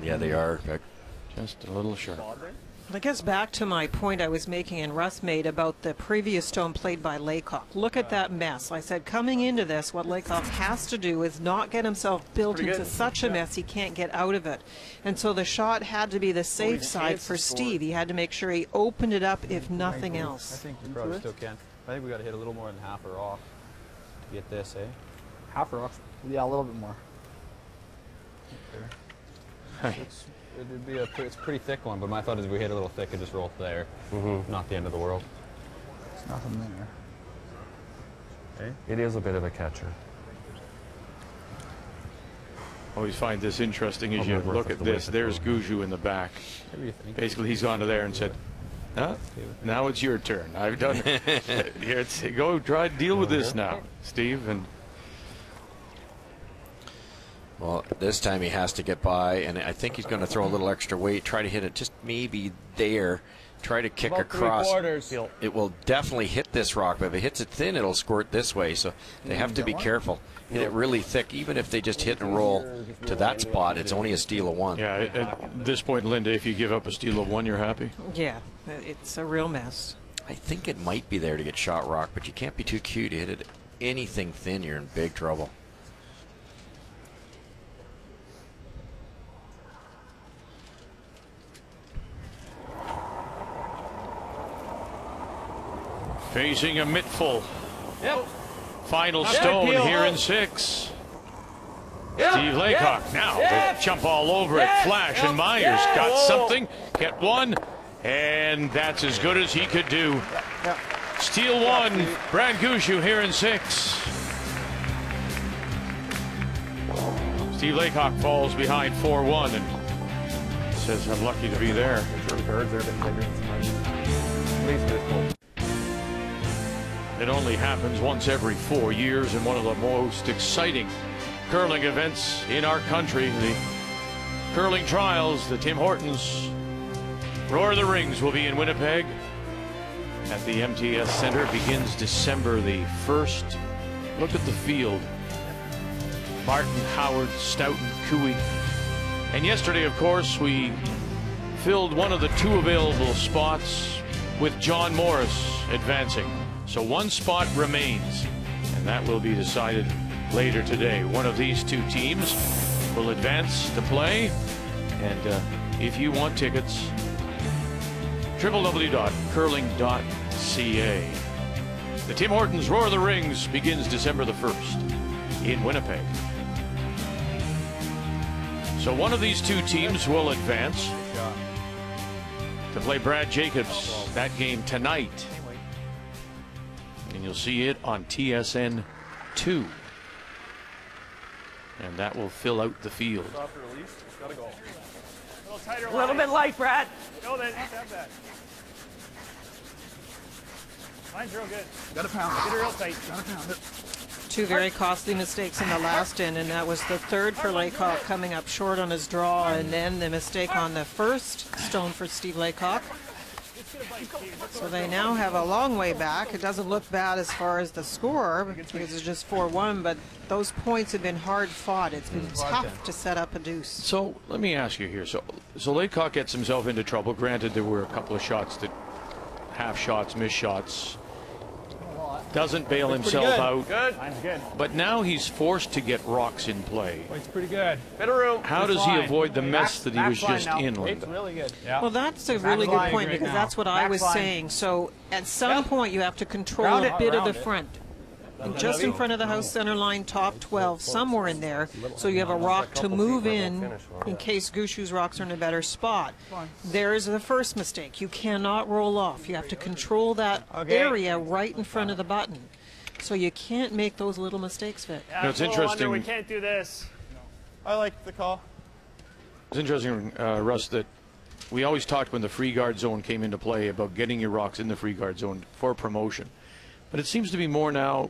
Yeah, they are. Just a little sharper. I guess back to my point I was making and Russ made about the previous stone played by Laycock. Look at that mess. I said coming into this, what Laycock has to do is not get himself built into such a mess he can't get out of it. And so the shot had to be the safe side for Steve. He had to make sure he opened it up if nothing else. I think we probably still can. I think we got to hit a little more than half a rock to get this, eh? Half a rock. Yeah, a little bit more. It's a pretty thick one, but my thought is if we hit a little thick, it just roll there. Not the end of the world. There's nothing there. It is a bit of a catcher. Always find this interesting as you look at this. There's Gushue in the back. Basically, he's gone to there and said, now it's your turn. I've done it. Here, go try to deal with this now, Steve. And well, this time he has to get by, and I think he's going to throw a little extra weight, try to hit it just maybe there, try to kick across. It will definitely hit this rock, but if it hits it thin, it'll squirt this way, so they have to be careful. Hit it really thick. Even if they just hit and roll to that spot, it's only a steal of one. Yeah, at this point, Linda, if you give up a steal of one, you're happy? Yeah, it's a real mess. I think it might be there to get shot rock, but you can't be too cute. You hit it anything thin, you're in big trouble. Facing a mittful. Yep. Final stone here in 6. Yep. Steve Laycock now. They jump all over it. Flash and Myers got something. Get one. And that's as good as he could do. Steal 1. Brad Gushue here in 6. Steve Laycock falls behind 4-1 and says, I'm lucky to be there. It only happens once every 4 years in one of the most exciting curling events in our country, the curling trials. The Tim Hortons Roar of the Rings will be in Winnipeg at the MTS Center. It begins December the 1st. Look at the field. Martin, Howard, Stoughton, Cooey. And yesterday, of course, we filled one of the 2 available spots with John Morris advancing. So 1 spot remains, and that will be decided later today. One of these 2 teams will advance to play, and if you want tickets, www.curling.ca. The Tim Hortons Roar of the Rings begins December the 1st in Winnipeg. So one of these 2 teams will advance to play Brad Jacobs. That game tonight. And you'll see it on TSN 2. And that will fill out the field. A little bit light, Brad. No, then have that. Mine's real good. Got to pound it. Get it real tight. Got to pound it. 2 very costly mistakes in the last end, and that was the 3rd for Laycock, coming up short on his draw, and then the mistake on the first stone for Steve Laycock. So they now have a long way back. It doesn't look bad as far as the score because it's just 4-1, but those points have been hard fought. It's been tough to set up a deuce. So let me ask you here. So Laycock gets himself into trouble. Granted, there were a couple of shots that half shots, missed shots. Doesn't bail himself out. Good. Mine's good. But now he's forced to get rocks in play. It's pretty good. Bit of room. How does he avoid the mess that he was just in, Linda? It's really good. Yeah. Well, that's a really good point because that's what I was saying. So at some point you have to control a bit of the front. And just in front of the house center line, top 12, somewhere in there, so you have a rock to move in case Gushue's rocks are in a better spot. There is the first mistake. You cannot roll off. You have to control that area right in front of the button. So you can't make those little mistakes fit. Yeah, no, it's interesting. We can't do this. I like the call. It's interesting, Russ, that we always talked when the free guard zone came into play about getting your rocks in the free guard zone for promotion. But it seems to be more now.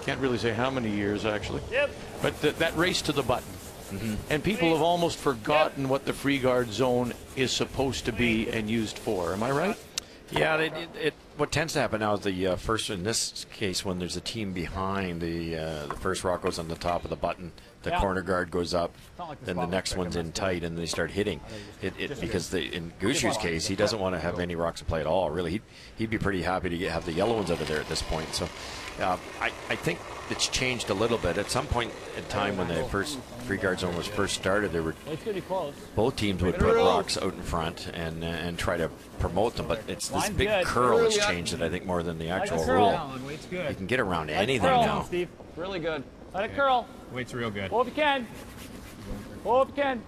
Can't really say how many years actually. Yep. But that race to the button. And people have almost forgotten what the free guard zone is supposed to be and used for. Am I right? Yeah, what tends to happen now is the first, in this case, when there's a team behind, the first rock goes on the top of the button, the corner guard goes up, then the next one's in tight, and they start hitting. Because in Gushue's case, he doesn't want to have any rocks to play at all. Really, he'd be pretty happy to have the yellow ones out of there at this point. So I think it's changed a little bit. At some point in time when the first free guard zone was first started, there were both teams would put rocks out in front and try to promote them, but it's this big curl that's changed it, I think, more than the actual rule. You can get around anything now. Steve. Really good. Let it curl. Weight's real good. Pull if you can. Pull if you can.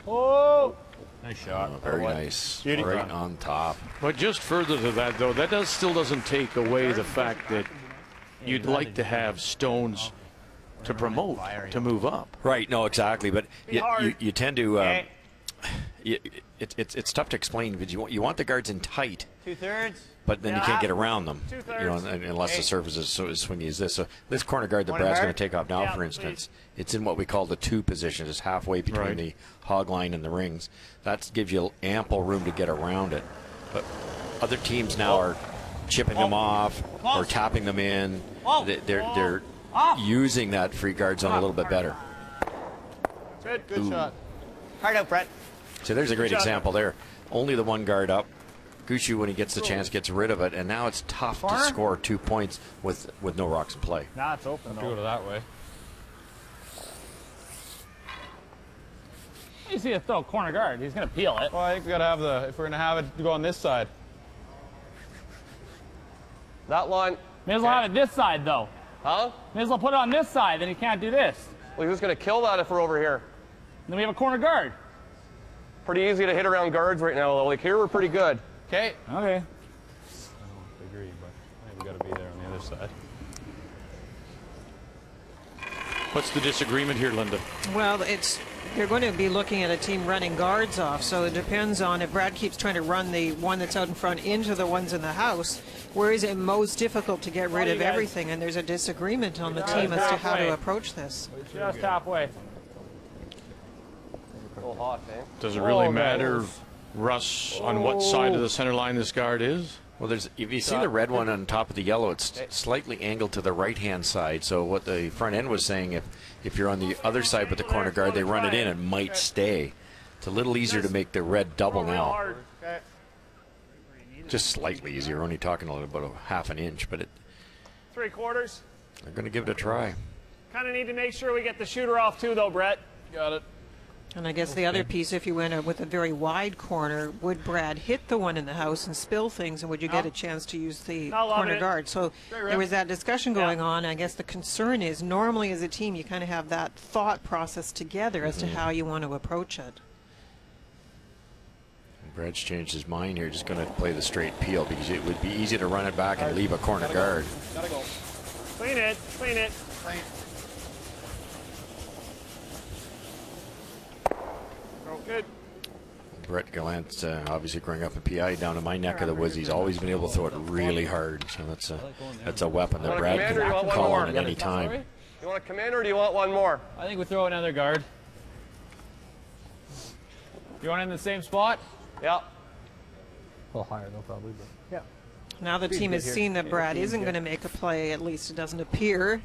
Oh. Nice shot. Very nice. Right on top. But just further to that, though, that still doesn't take away the fact that you'd like to have stones to promote, to move up. Right, no, exactly. But you tend to... it's tough to explain because you want the guards in tight. 2/3. But then you can't get around them, unless the surface is so swingy as this. So this corner guard that Brad's going to take off now, for instance, it's in what we call the 2 position, just halfway between the hog line and the rings. That gives you ample room to get around it. But other teams now are chipping them off or tapping them in. They're using that free guard zone a little bit better. Good shot. Hard out, Brett. So there's a great example there. Only the one guard up. Gushue, when he gets the chance, gets rid of it, and now it's tough to score 2 points with no rocks in play. Nah, it's open. Go to that way. You see a throw corner guard. He's going to peel it. Well, I think we got to have if we're going to have it go on this side. That line. May as well have it this side, though. Huh? May as well put it on this side, then you can't do this. Well, who's going to kill that if we're over here? Then we have a corner guard. Pretty easy to hit around guards right now, though. Like here, we're pretty good. Okay. Okay. I don't agree, but I think we got to be there on the other side. What's the disagreement here, Linda? Well, you're going to be looking at a team running guards off, so it depends on if Brad keeps trying to run the one that's out in front into the ones in the house, where is it most difficult to get rid of everything, and there's a disagreement on the team as to how to approach this. Just halfway. A little hot, eh? Does it really matter, Russ, on what side of the center line this guard is? Well, if you see the red one on top of the yellow, it's slightly angled to the right-hand side. So what the front end was saying, if you're on the other side with the corner guard, they run it in and might stay. It's a little easier to make the red double now. Just slightly easier. Only talking about a half an inch, but 3/4. they're going to give it a try. Kind of need to make sure we get the shooter off too, though, Brett. Got it. And I guess the other piece, if you went with a very wide corner, would Brad hit the one in the house and spill things, and would you get a chance to use the corner guard? So there was that discussion going on. I guess the concern is, normally as a team, you kind of have that thought process together as to how you want to approach it. Brad's changed his mind here, just going to play the straight peel because it would be easy to run it back and leave a corner guard. Gotta go. Clean it. Clean it. Clean. Good. Brett Gallant's obviously growing up in PI down in my neck of the woods. He's always been able to throw it really hard. So that's a weapon that Brad can call on at any time. You want to come in or do you want one more? I think we throw another guard. You want it in the same spot? Yeah. A little higher though, probably. But. Yeah. Now the team has seen that Brad isn't going to make a play, at least it doesn't appear,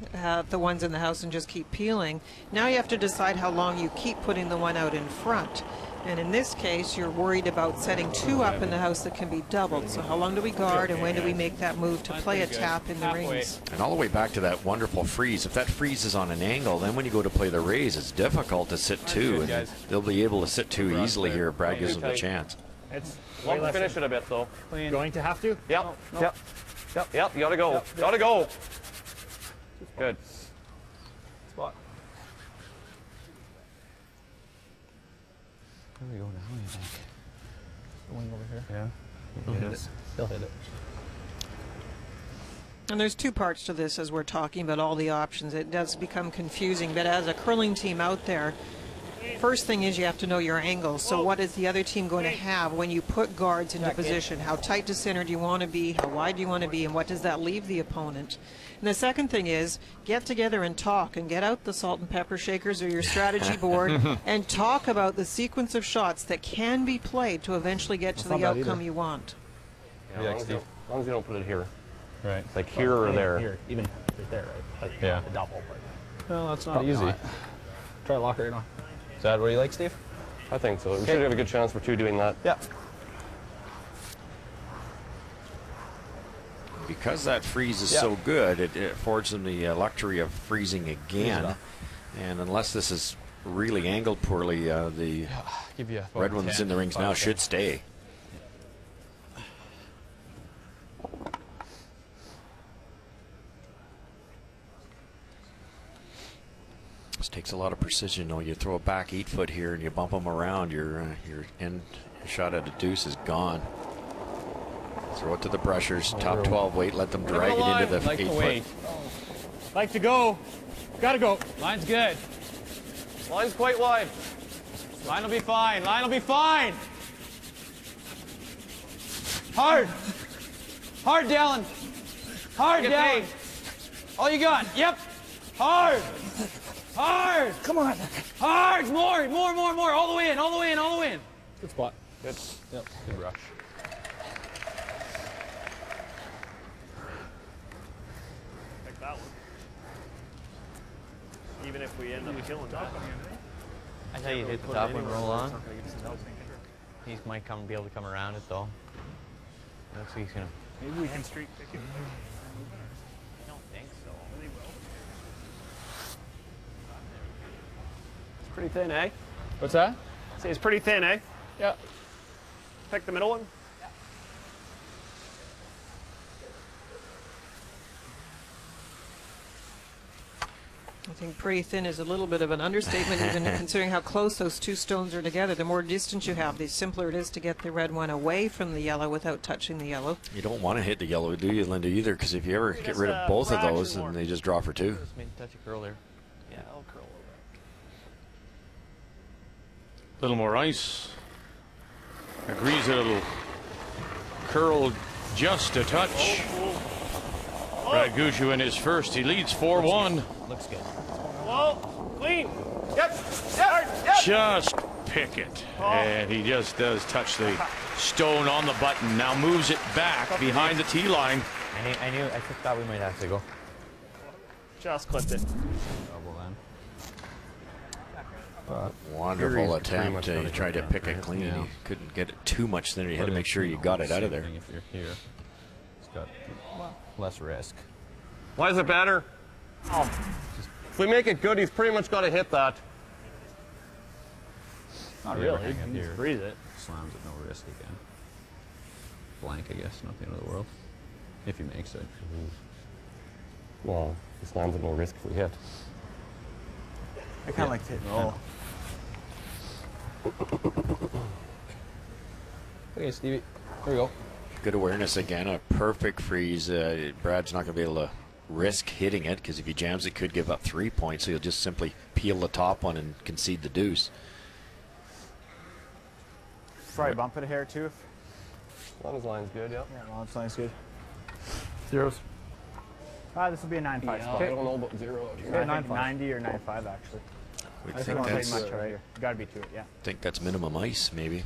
the ones in the house and just keep peeling. Now you have to decide how long you keep putting the one out in front. And in this case, you're worried about setting 2 up in the house that can be doubled. So how long do we guard, and when do we make that move to play a tap in the rings? And all the way back to that wonderful freeze. If that freeze is on an angle, then when you go to play the raise, it's difficult to sit 2. And they'll be able to sit 2 easily here if Brad gives them the chance. Love to finish it a bit, though. Going to have to? Yep. Yep. Yep. You gotta go. Gotta go. Good. Spot. Where do we go now, you think? The wing over here? Yeah. He'll hit it. And there's 2 parts to this as we're talking about all the options. It does become confusing, but as a curling team out there, first thing is you have to know your angles. So what is the other team going to have when you put guards into position? How tight to center do you want to be? How wide do you want to be? And what does that leave the opponent? And the second thing is get together and talk and get out the salt and pepper shakers or your strategy board and talk about the sequence of shots that can be played to eventually get to the outcome you want. Yeah, as long as you don't put it here. Right. Like here or there. Here, even right there, right? Like Yeah. the double. Well, that's not Probably easy. not. Try to lock it right now. Is that what you like, Steve? I think so. We should have a good chance for two doing that. Yeah. Because that freeze is so good, it affords them the luxury of freezing again. And unless this is really angled poorly, the Give you red ones in the rings now should stay. This takes a lot of precision. You throw a back 8 foot here and you bump them around, your end shot at a deuce is gone. Throw it to the brushers, top 12 weight, let them drag it into the 8 foot. Like to go. Gotta go. Line's good. Line's quite wide. Line will be fine. Line will be fine. Hard. Hard, Dallin. Hard, Dallin. All you got. Yep. Hard. Hard. Come on. Hard. More. All the way in. All the way in. All the way in. Good spot. Good. Yep. Good rush. Like that one. Even if we end up killing that. I thought you'd hit the top one, roll on. He might be able to come around it though. Looks like he's gonna. Maybe we can streak pick it. I don't think so. It's pretty thin, eh? What's that? Say it's pretty thin, eh? Yeah. Pick the middle one. I think pretty thin is a little bit of an understatement, even considering how close those two stones are together. The more distance you have, the simpler it is to get the red one away from the yellow without touching the yellow. You don't want to hit the yellow, do you, Linda, either? Because if you ever get rid of both of those, then they just draw for 2. Just made a touch of curl there. Yeah, I'll curl over. A little more ice. Agrees a little curl just a touch. Brad Gushue in his first. He leads 4-1. Looks good. Whoa, clean. Yep. Just pick it. And he just does touch the stone on the button. Now moves it back behind the tee line. I thought we might have to go. Just clipped it. Double then. Wonderful attempt to try to pick it clean. Yeah. You couldn't get it too much thinner. You had to make sure you got it out of there. If you're here, it's got less risk. Why is it better? Oh. If we make it good, he's pretty much got to hit that. Not really. Hang up You here. just breathe it. Slams at no risk again. Blank, I guess. Not the end of the world. If he makes it. Well, he slams at no risk if we hit. I kind of like to hit and roll. Okay, Stevie. Here we go. Good awareness again. A perfect freeze. Brad's not going to be able to risk hitting it because if he jams it, could give up 3 points. So he'll just simply peel the top one and concede the deuce. Probably bump it a hair too. As long as line's good, yeah. Yeah, well, it's nice, good. Zeros. This will be a 9-5 spot. I don't know about 0 out here. Yeah, 90 or 9-5 actually. We I think don't take that's, much right here. You gotta be to it, yeah. think that's minimum ice, maybe.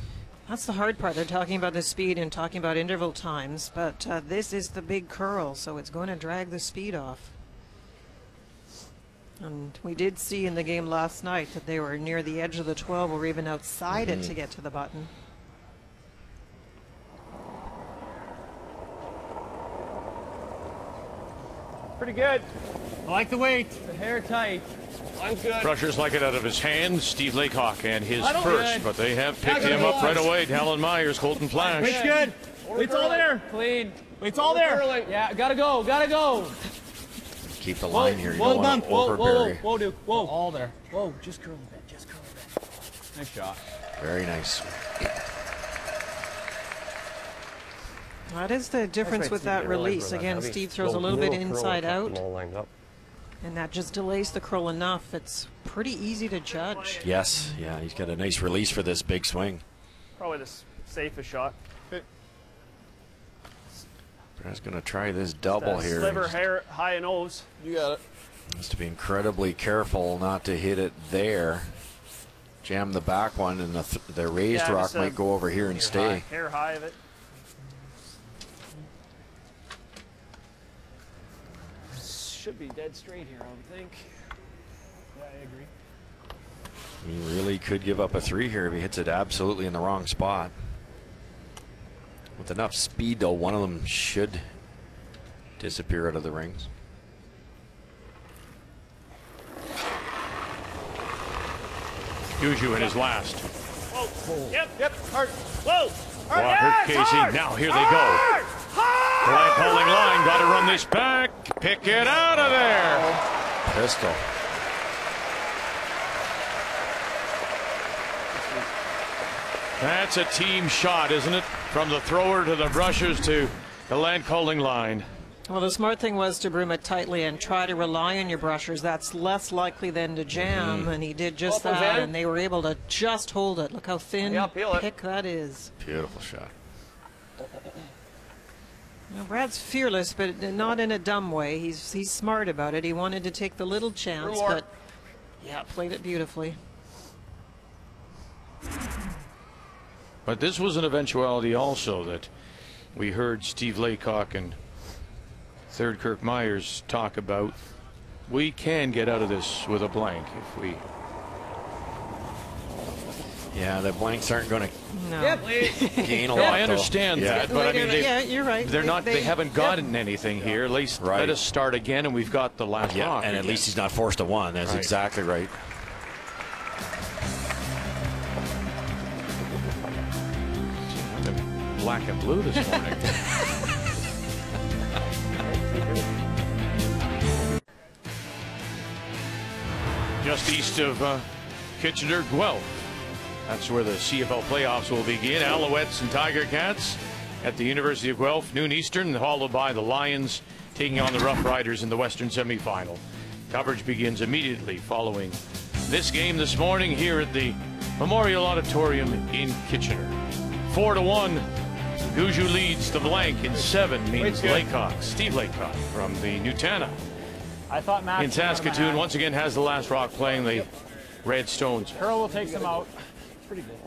That's the hard part. They're talking about the speed and talking about interval times, but this is the big curl, so it's going to drag the speed off. And we did see in the game last night that they were near the edge of the 12 or even outside it to get to the button. Pretty good. I like the weight. The hair tight. Line's good. Brushers like it out of his hand. Steve Laycock and his I don't first, good. but they have picked him up right away. Helen Myers, Colton Flash. Weight's good. Weight's all there. Clean. Weight's all there. Yeah, gotta go. Gotta go. Keep the line here. You Whoa, don't want to overbury. Whoa, Duke. Whoa. All there. Whoa, just curl a bit. Just curl a bit. Nice shot. Very nice. That is the difference with that release. Again, Steve throws a little bit inside out, All lined up. and that just delays the curl enough. It's pretty easy to judge. Yes, yeah, he's got a nice release for this big swing. Probably the safest shot. Brad's going to try this double here. Sliver hair, high and O's. You got it. Has to be incredibly careful not to hit it there. Jam the back one, and the raised rock might go over here and stay. Hair high of it. Should be dead straight here, I would think. Yeah, I agree. He really could give up a 3 here if he hits it absolutely in the wrong spot. With enough speed, though, one of them should disappear out of the rings. Gushue in his last. Whoa. Yep. Hard. Whoa. Walker, Casey. Now here they go. Blank holding line. Got to run this back. Pick it out of there. Pistol. That's a team shot, isn't it? From the thrower to the brushers to the land calling line. Well, the smart thing was to broom it tightly and try to rely on your brushers. That's less likely than to jam, and he did just that, and they were able to just hold it. Look how thin pick that is. Beautiful shot. Now, Brad's fearless, but not in a dumb way. He's smart about it. He wanted to take the little chance, but yeah, played it beautifully. But this was an eventuality also that we heard Steve Laycock and third Kirk Myers talk about. We can get out of this with a blank if we. Yeah, the blanks aren't going to gain a No, lot. I understand that, but I mean, yeah, you're right. They're not. They haven't gotten anything here. At least let us start again, and we've got the last rock. And at least he's not forced to one. That's exactly right. Black and blue this morning. Just east of Kitchener, Guelph. That's where the CFL playoffs will begin. Alouettes and Tiger Cats at the University of Guelph, noon Eastern, followed by the Lions taking on the Rough Riders in the Western semifinal. Coverage begins immediately following this game this morning here at the Memorial Auditorium in Kitchener. 4-1. Gushue leads the blank in 7, means Laycock, Steve Laycock from the Nutana. I thought Max in Saskatoon once again has the last rock playing the Red Stones. Curl will take some out. Pretty good.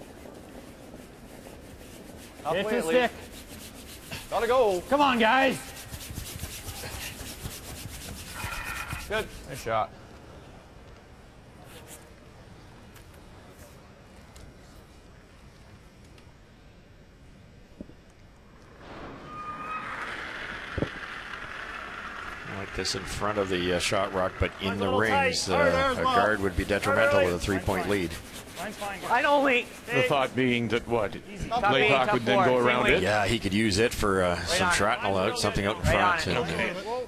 Hit the stick. Gotta go. Come on, guys. Good. Nice shot. Like this in front of the shot rock, but in the rings, a guard would be detrimental with a 3-point lead. I don't wait. The thought being that what? Laycock would then go around it? Yeah, he could use it for some shrapnel out, something out in front.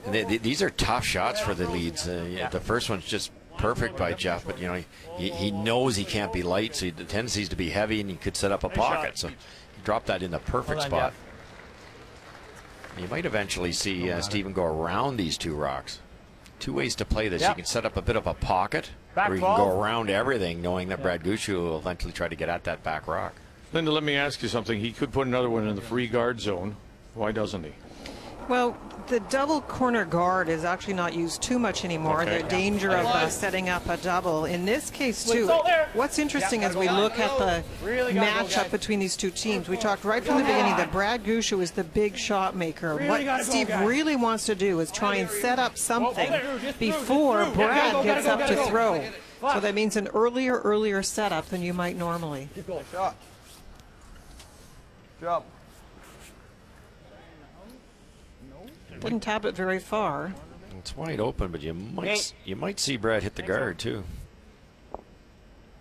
And these are tough shots for the leads. The first one's just perfect by Jeff, but you know he knows he can't be light, so the tendency is to be heavy, and he could set up a pocket. So he dropped that in the perfect spot. You might eventually see Stephen go around these two rocks. Two ways to play this. You can set up a bit of a pocket, or you can go around everything, knowing that Brad Gushue will eventually try to get at that back rock. Linda, let me ask you something. He could put another one in the free guard zone. Why doesn't he? Well, the double corner guard is actually not used too much anymore. Okay. The danger of setting up a double. In this case, too, what's interesting as we look at the matchup between these two teams, we talked right from the beginning that Brad Gushue is the big shot maker. What Steve really wants to do is try and set up something before Brad gets up to throw. So that means an earlier setup than you might normally. Keep going. Shot. Drop. Didn't tap it very far. It's wide open, but you might see Brad hit the guard too.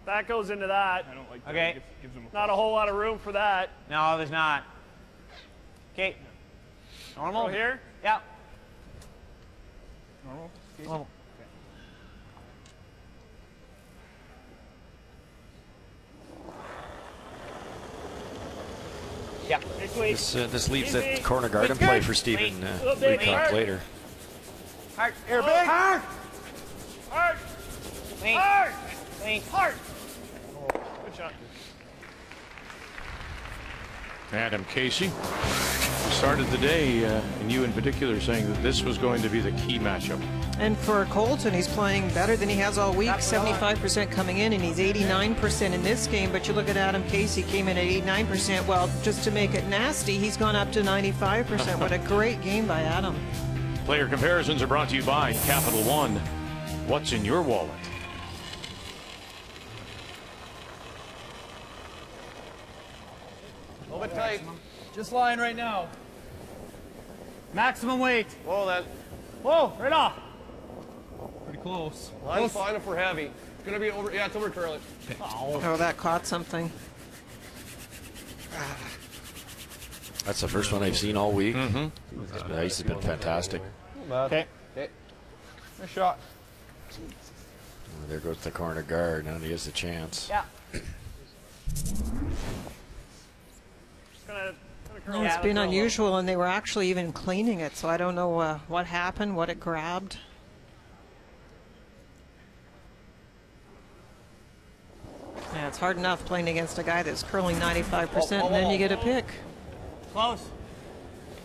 That goes into that. I don't like Okay. Not a whole lot of room for that. No, there's not. Okay. Normal? Go here? Yeah. Normal? Normal. Yeah. This leaves that corner guard in play for Stephen Laycock later. Hard. Air big. Hard. Hard. Wait. Hard. Hard. Good shot. Adam Casey started the day, and you in particular, saying that this was going to be the key matchup. And for Colton, he's playing better than he has all week. 75% coming in, and he's 89% in this game. But you look at Adam Casey, came in at 89%. Well, just to make it nasty, he's gone up to 95%. What a great game by Adam. Player comparisons are brought to you by Capital One. What's in your wallet? A little bit tight. Just lying right now. Maximum weight. Whoa, then. Whoa, right off. Pretty close. Line's fine if we're heavy. It's gonna be over. Yeah, it's over curling. Oh, that caught something. That's the first one I've seen all week. The ice has been fantastic. Okay. Okay. Nice shot. Oh, there goes the corner guard. Now he has the chance. Yeah. It's been unusual, and they were actually even cleaning it, so I don't know what happened, what it grabbed. Yeah, it's hard enough playing against a guy that's curling 95%, and then you get a pick. Close.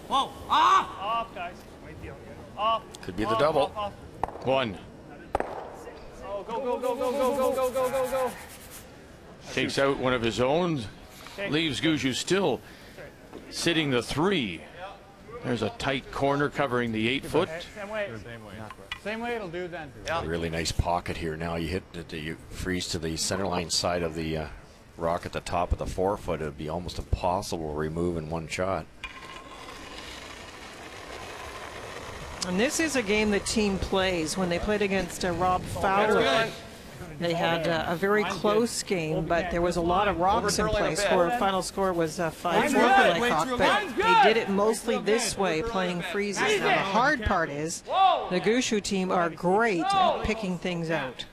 Whoa. Off. Off, guys. Off. Could be the double. One. Oh, go, go, go, go, go, go, go, go, go, go. Takes out one of his own. Leaves Gushue still sitting the 3. There's a tight corner covering the 8-foot. Same way. Same way it'll do then. A really nice pocket here. Now you hit it, you freeze to the center line side of the rock at the top of the 4-foot. It would be almost impossible to remove in one shot. And this is a game the team plays. When they played against Rob Fowler, they had a very close game, but there was a lot of rocks in play. Final score was 5-4 for Laycock, but they did it mostly this way, playing freezes. Now, the hard part is the Gushue team are great at picking things out.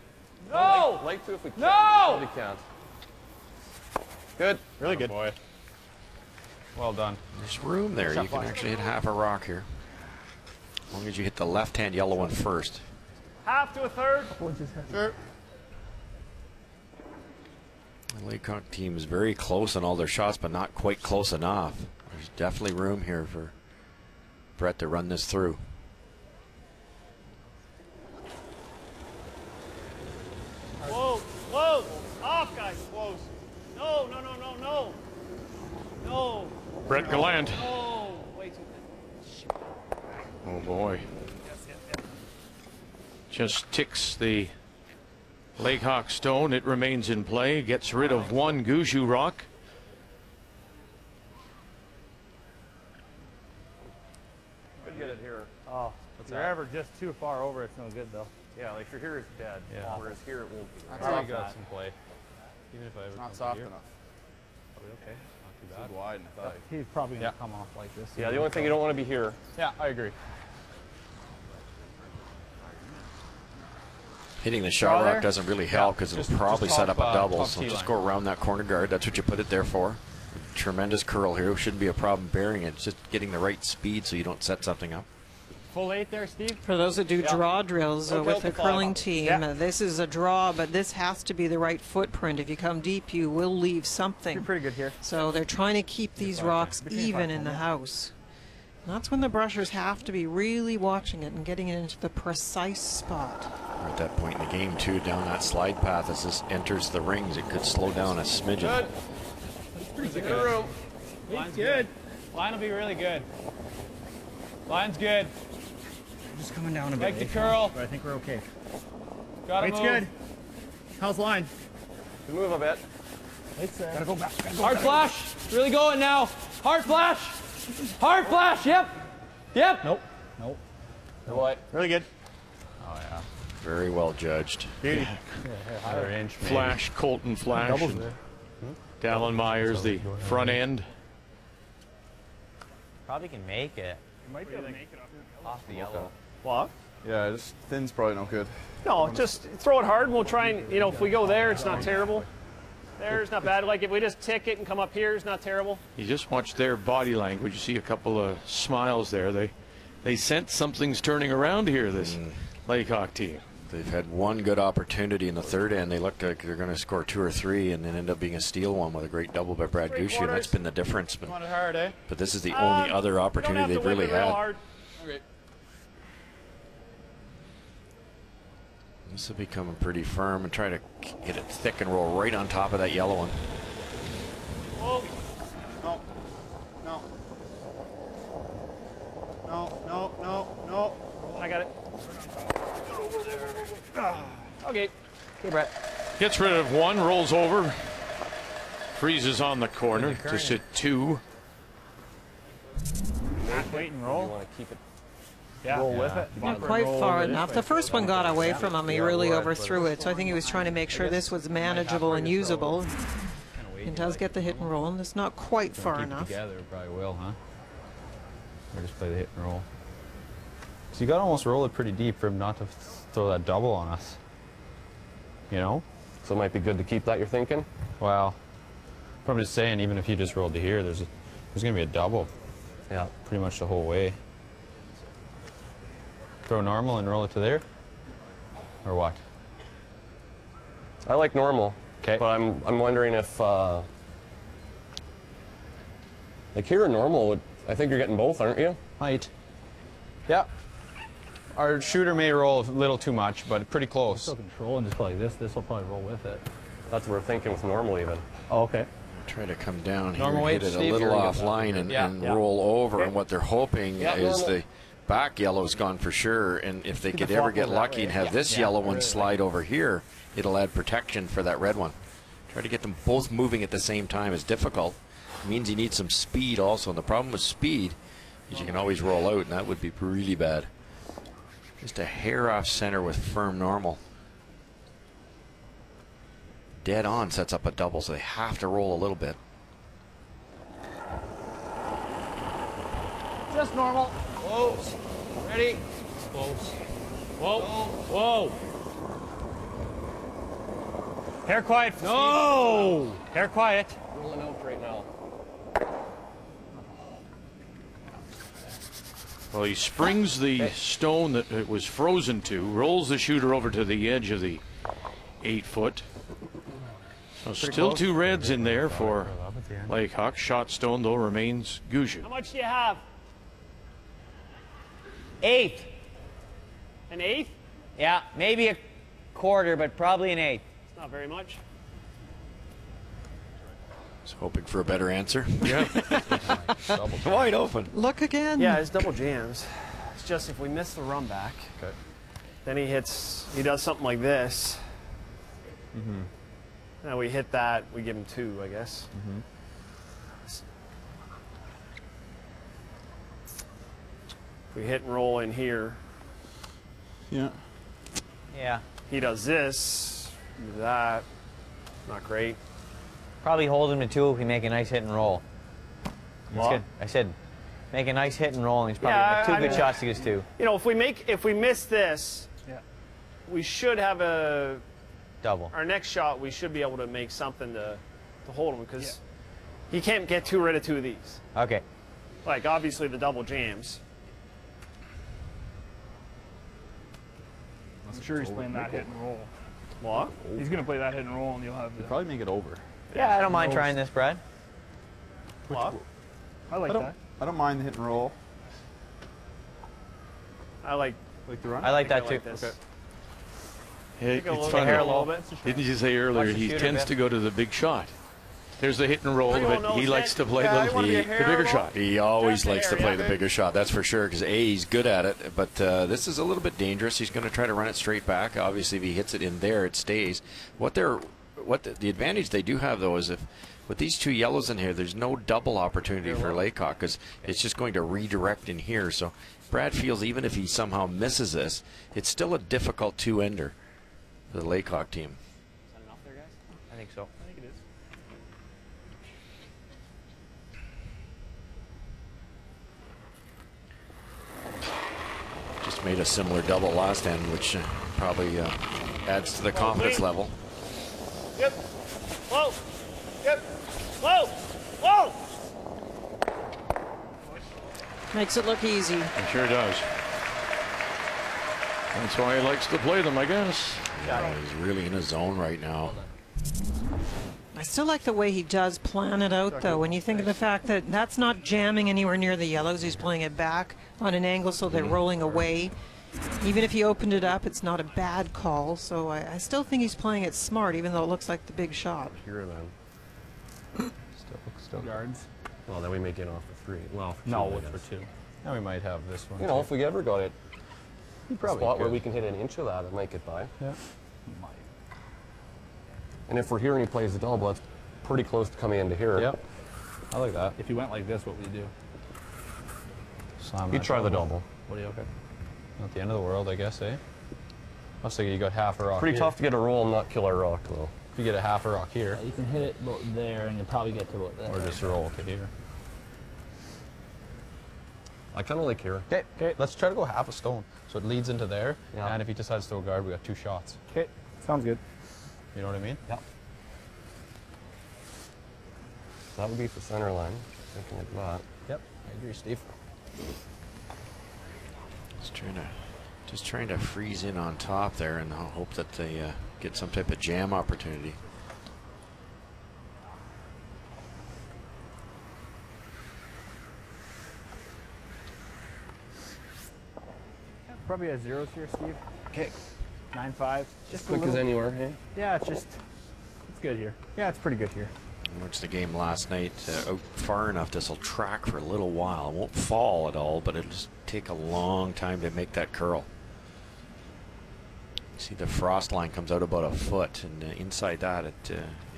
No! Like to if we can. No! We can't. Good. Really good. Boy. Well done. There's room there. You can actually hit half a rock here. As long as you hit the left-hand yellow one first. Half to a third. Sure. The Laycock team is very close on all their shots, but not quite close enough. There's definitely room here for Brett to run this through. Whoa, whoa. Off, guys. Close. No, no, no, no, no. No. Brett Gallant. No. Way too thin. Oh boy. Just ticks the Laycock stone. It remains in play. Gets rid of one Gushue rock. Could get it here. Oh, if you're ever just too far over, it's no good though. Yeah, like if you're here, it's dead. Yeah. Whereas here, it won't be. That's how you got some play. Even if I It's not soft enough. Okay. Not too bad. Too wide. I thought. He's probably going to come off like this. Yeah, the only thing you don't want to be here. Yeah, I agree. Hitting the shot rock doesn't really help because it'll probably set up a double. So T-line. just go around that corner guard. That's what you put it there for. Tremendous curl here. Shouldn't be a problem bearing it. It's just getting the right speed so you don't set something up. Full 8 there, Steve. For those that do draw drills with the curling team, Yeah. this is a draw, but this has to be the right footprint. If you come deep, you will leave something. You're pretty good here. So they're trying to keep these rocks even in the house. And that's when the brushers have to be really watching it and getting it into the precise spot. We're at that point in the game, too, down that slide path as this enters the rings. It could slow down a smidgen. Good. Pretty Good room. Line's good. Line will be really good. Line's good. Just coming down a bit. Like the curl. But I think we're okay. Gotta Weight's move. good. How's line? We move a bit. Gotta go back. Hard flash. Really going now. Hard flash. Hard flash. Yep. Yep. Nope. Nope. Boy. Really good. Oh yeah. Very well judged. Beauty. Another inch. Maybe. Flash, Colton Flash. Doubles and there. Dallin Myers, the front end. Probably can make it You might be able to make it off the yellow. What? Yeah, just thin's probably no good. No, just throw it hard and we'll try and, you know, if we go there, it's not terrible. There's not bad. Like if we just tick it and come up here, it's not terrible. You just watch their body language. You see a couple of smiles there. They sense something's turning around here, this Laycock team. They've had one good opportunity in the third end. They look like they're going to score 2 or 3 and then end up being a steal one with a great double by Brad Gushue. That's been the difference. But, but this is the only other opportunity they've really had. Okay. This will be coming pretty firm and try to get it thick and roll right on top of that yellow one. Oh. No. No. No, no, no, no. I got it. Okay. Okay, Brett. Gets rid of one, rolls over, freezes on the corner to sit 2. Wait and roll. You want to keep it. Yeah. Roll with it. Not quite far enough. The first one got away from him. He really overthrew it. So I think he was trying to make sure this was manageable and usable. It does get the hit and roll, and it's not quite far enough. Together, probably will, huh? Or just play the hit and roll. So you got to almost roll it pretty deep for him not to throw that double on us. You know? So it might be good to keep that, you're thinking? Well, I'm just saying, even if you just rolled to here, there's going to be a double. Yeah. Pretty much the whole way. Throw normal and roll it to there? Or what? I like normal. Okay. But I'm wondering if like here in normal would, I think you're getting both, aren't you? Might. Yeah. Our shooter may roll a little too much, but pretty close. Still control and just play this. This will probably roll with it. That's what we're thinking with normal even. Oh, okay. Try to come down here, Normal hit weight, it a Steve, little you're offline and roll over. And what they're hoping is the back yellow's gone for sure. And if they could ever get lucky and have this yellow one slide over here, it'll add protection for that red one. Try to get them both moving at the same time is difficult. It means you need some speed also. And the problem with speed is you can always roll out, and that would be really bad. Just a hair off center with firm normal. Dead on sets up a double, so they have to roll a little bit. Just normal. Whoa. Ready. Close. Whoa. Whoa. Hair quiet. No. Hair quiet. Rolling out right now. Well, he springs the stone that it was frozen to, rolls the shooter over to the edge of the 8-foot. So still 2 reds in there for Laycock. Shot stone, though, remains Gushue. How much do you have? 1/8. An 1/8? Yeah, maybe a quarter, but probably an 1/8. It's not very much. I was hoping for a better answer. Yeah. Wide open. Look again. Yeah, it's double jams. It's just if we miss the run back, then he does something like this. Now we hit that, we give him 2, I guess. If we hit and roll in here, Yeah. Yeah. he does this, do that. Not great. Probably hold him to 2 if we make a nice hit and roll. That's What? good. I said, make a nice hit and roll, and he's probably 2 good shots to get 2. You know, if we miss this, we should have a double. Our next shot, we should be able to make something to hold him because he can't get rid of 2 of these. Okay. Like obviously the double jams. I'm sure he's playing that hit and roll. What? He's going to play that hit and roll, and you'll have the... Probably make it over. Yeah, I don't mind trying this, Brad. What? I like that. I don't mind the hit and roll. I like the run. I like that too. This. Hey, Take a it's look funny. at hair a little bit. Didn't you say earlier he tends to go to the big shot? There's the hit and roll, but he likes to play the bigger shot. He always likes to play the bigger shot, that's for sure, because he's good at it, but this is a little bit dangerous. He's going to try to run it straight back. Obviously, if he hits it in there, it stays. The advantage they do have, though, is if with these 2 yellows in here, there's no double opportunity for Laycock, because it's just going to redirect in here. So Brad feels even if he somehow misses this, it's still a difficult 2-ender for the Laycock team. Is that enough there, guys? I think so. I think it is. Just made a similar double last end, which probably adds to the confidence level. Yep. Whoa. Yep. Whoa. Whoa. Makes it look easy. It sure does. That's why he likes to play them, I guess. Yeah, he's really in his zone right now. I still like the way he does plan it out, though. When you think of the fact that that's not jamming anywhere near the yellows, he's playing it back on an angle so they're rolling away. Even if he opened it up, it's not a bad call. So I still think he's playing it smart, even though it looks like the big shot. Here then. Still guards. Well, then we may get off for 3. Well, for no, 2, it's for 2. Now we might have this one. You know, if we ever got it, probably spot where could. we can hit an inch of that, it might get by. Yeah. And if we're here and he plays the double, that's pretty close to coming into here. Yep. I like that. If you went like this, what would you do? Slam He'd that try the double. What do you, okay? Not the end of the world, I guess, eh? I was thinking you got half a rock Pretty here. tough to get a roll and not kill our rock, though. If you get a half a rock here. You can hit it about there, and you'll probably get to about there. Or just roll to here. I kind of like here. Okay, let's try to go half a stone. So it leads into there, and if he decides to throw a guard, we got 2 shots. Okay, sounds good. You know what I mean? Yeah. That would be the center line. Thinking like that. Yep, I agree, Steve. Just trying to freeze in on top there and hope that they get some type of jam opportunity. Probably has zeros here, Steve. Okay. 9-5. Just quick as anywhere, hey? Yeah, it's good here. Yeah, it's pretty good here. I watched the game last night out far enough. This will track for a little while. It won't fall at all, but it'll just take a long time to make that curl. See, the frost line comes out about a foot, and inside that, it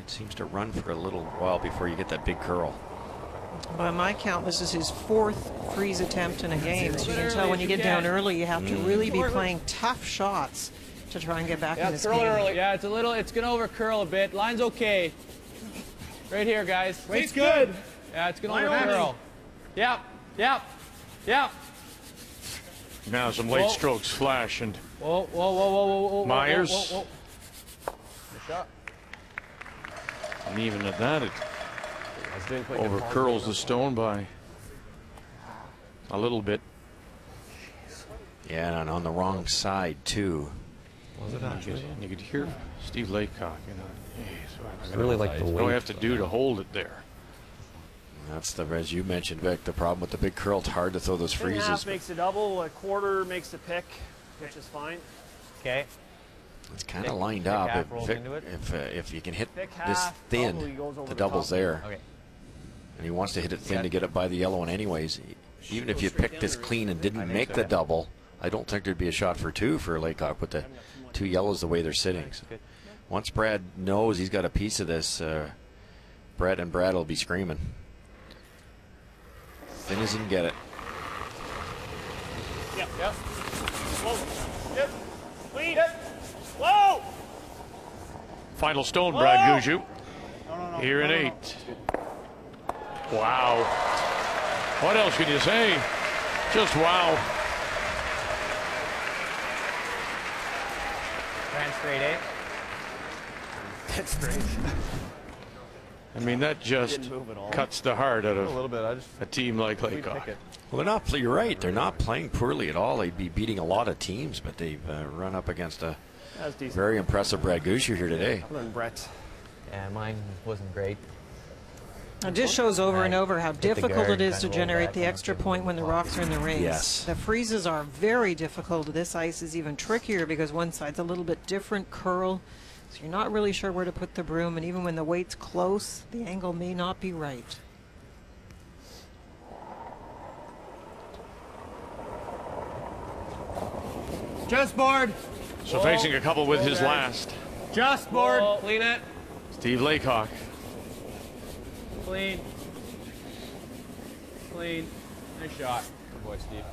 seems to run for a little while before you get that big curl. By my count, this is his 4th freeze attempt in a game. So you can tell when you get down early, you have to really be playing tough shots to try and get back in this game. Yeah, it's going to over curl a bit. Line's okay. Right here, guys. Weight's good. Yeah, it's going to over curl. Yep. Now some late strokes flash, and Whoa. Myers. Whoa. Good shot. And even at that, it over curls the stone by a little bit. Yeah, and on the wrong side, too. Was it actually? You could hear Steve Laycock. I really like the weight. What do we have to do to hold it there? That's the, as you mentioned, Vic, the problem with the big curl. It's hard to throw those freezes. Half makes a double, a quarter makes a pick, which is fine. Okay. It's kind of lined up. If you can hit this thin, the double's there. Okay. And he wants to hit it thin to get it by the yellow one anyways. Even if you picked this clean and didn't make the double, I don't think there'd be a shot for 2 for Laycock with the 2 yellows the way they're sitting. So once Brad knows he's got a piece of this, Brad will be screaming. Thin as he can get it. Yep. Whoa. Yep. Clean. Yep. Whoa. Final stone, Brad Gushue. Here in 8. Wow. What else can you say? Just wow. Ran straight, eh? That's straight. I mean, that just cuts the heart out of a little bit. a team like Laycock. Well, they're not. You're right. They're not playing poorly at all. They'd be beating a lot of teams, but they've run up against a very impressive Brad Gushue here today. Other than Brett. Yeah, mine wasn't great. It just shows over and over how difficult it is to generate the extra point when the rocks are in the rings. Yes. The freezes are very difficult. This ice is even trickier because one side's a little bit different curl, so you're not really sure where to put the broom, and even when the weight's close, the angle may not be right. Just board. So facing a couple with his last. Just board. Clean it. Steve Laycock. Clean. Nice shot. Good boy, Steve.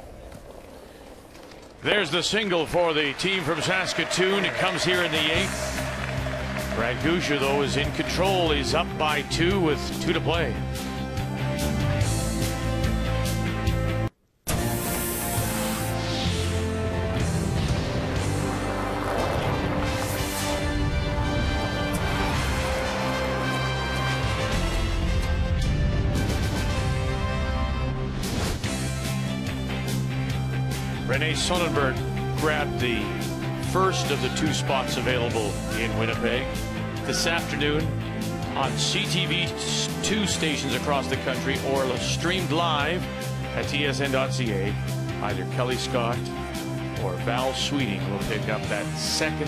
There's the single for the team from Saskatoon. It comes here in the 8th. Brad Gushue, though, is in control. He's up by 2 with 2 to play. Renee Sonnenberg grabbed the first of the 2 spots available in Winnipeg. This afternoon on CTV 2 stations across the country or streamed live at tsn.ca. Either Kelly Scott or Val Sweeting will pick up that 2nd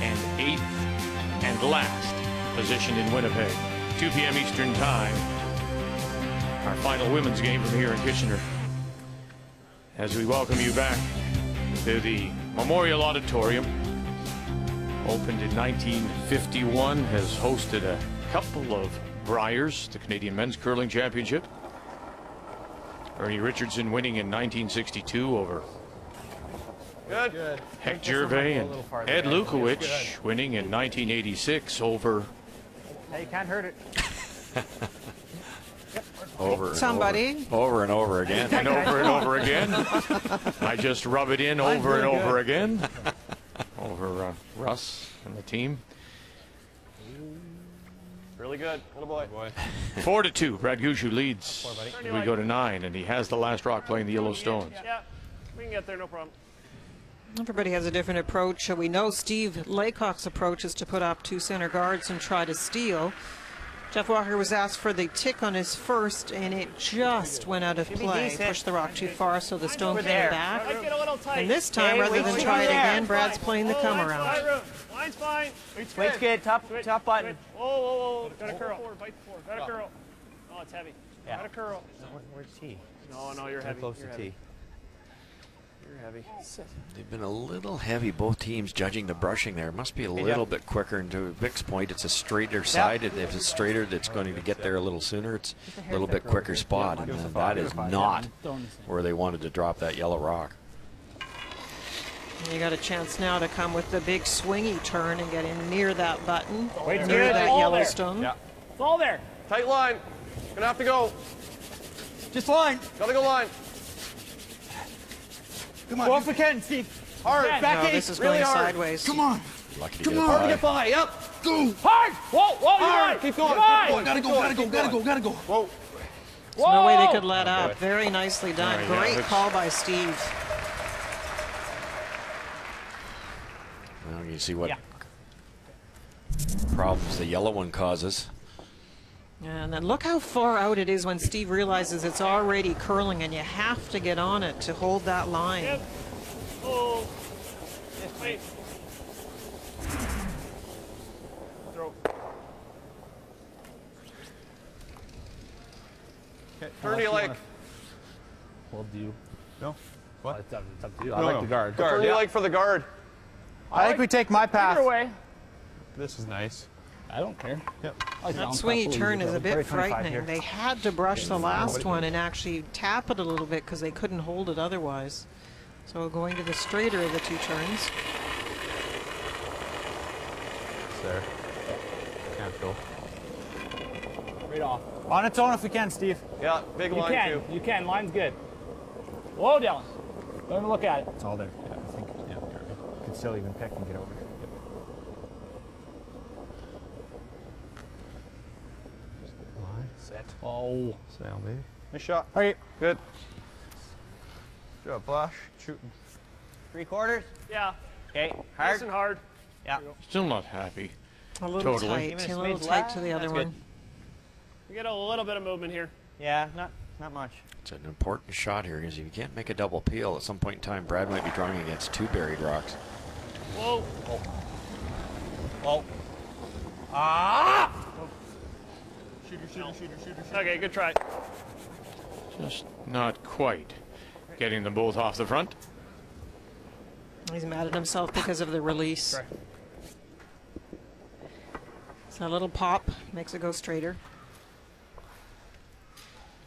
and 8th and last position in Winnipeg. 2 p.m. Eastern Time. Our final women's game from here in Kitchener. As we welcome you back to the Memorial Auditorium. Opened in 1951, has hosted a couple of Briers, the Canadian Men's Curling Championship. Ernie Richardson winning in 1962 over Heck Gervais, and Ed Lukowicz winning in 1986 over... Hey, you can't hurt it. Over Somebody. Over and over again. And over and over again. I just rub it in over and over again. Over Russ and the team. Really good. Little boy. 4-2. Brad Gushue leads. We go to 9, and he has the last rock playing the Yellowstones. Yeah, we can get there, no problem. Everybody has a different approach. We know Steve Laycock's approach is to put up 2 center guards and try to steal. Jeff Walker was asked for the tick on his first, and it just went out of play. Pushed the rock too far, so the stone came back. And this time, rather than try it again, Brad's playing the come around. Line's fine. Weight's good. Top button. Whoa. Got a curl. Got a curl. Oh, it's heavy. Yeah. Got a curl. Where's T? No, you're heavy. Close to T. You're heavy. They've been a little heavy, both teams, judging the brushing there. It must be a little bit quicker. And to Vic's point, it's a straighter side. If it's straighter, that's going to get there a little sooner. It's a little bit quicker spot. And that is not where they wanted to drop that yellow rock. And you got a chance now to come with the big swingy turn and get in near that button, Wait, near that Yellowstone. Yeah. It's all there. Tight line. Gonna have to go. Just line. Gotta go line. Come on. Go if we can, Steve. Hard. No, this is really going sideways. Come on. Lucky to Come get on. by. Get by. Yep. Go. Hard. Whoa. Hard. Keep going. Gotta go. Whoa. There's no way they could let up. Very nicely done. Great call by Steve. Well, you see what problems the yellow one causes. And then look how far out it is when Steve realizes it's already curling, and you have to get on it to hold that line. Yep. Oh. Wait. Throw. Turn to your leg. Well, do you? No. What? It's up to you. I like the guard. Turn to your leg for the guard. I think we take my path. Either way. This is nice. I don't care. Yep. That swingy turn is a bit frightening. They had to brush the last one and actually tap it a little bit because they couldn't hold it otherwise. So going to the straighter of the 2 turns. It's there. Can't go. Right off. On its own if we can, Steve. Yeah, big line too. You can. Line's good. Whoa, Dylan. Let me look at it. It's all there. Yeah, I think. Yeah, you can still even pick and get over. Set. Oh. Sail, baby. Nice shot. All right. Good. Good job, Flash. Shooting. 3/4? Yeah. Okay. Nice and hard. Yeah. Still not happy. A little Totally. tight. A little tight to the other one. We get a little bit of movement here. Yeah, not much. It's an important shot here because if you can't make a double peel, at some point in time, Brad might be drawing against 2 buried rocks. Whoa. Oh. Ah! Shooter. Okay, good try. Just not quite getting them both off the front. He's mad at himself because of the release. Right. So a little pop makes it go straighter.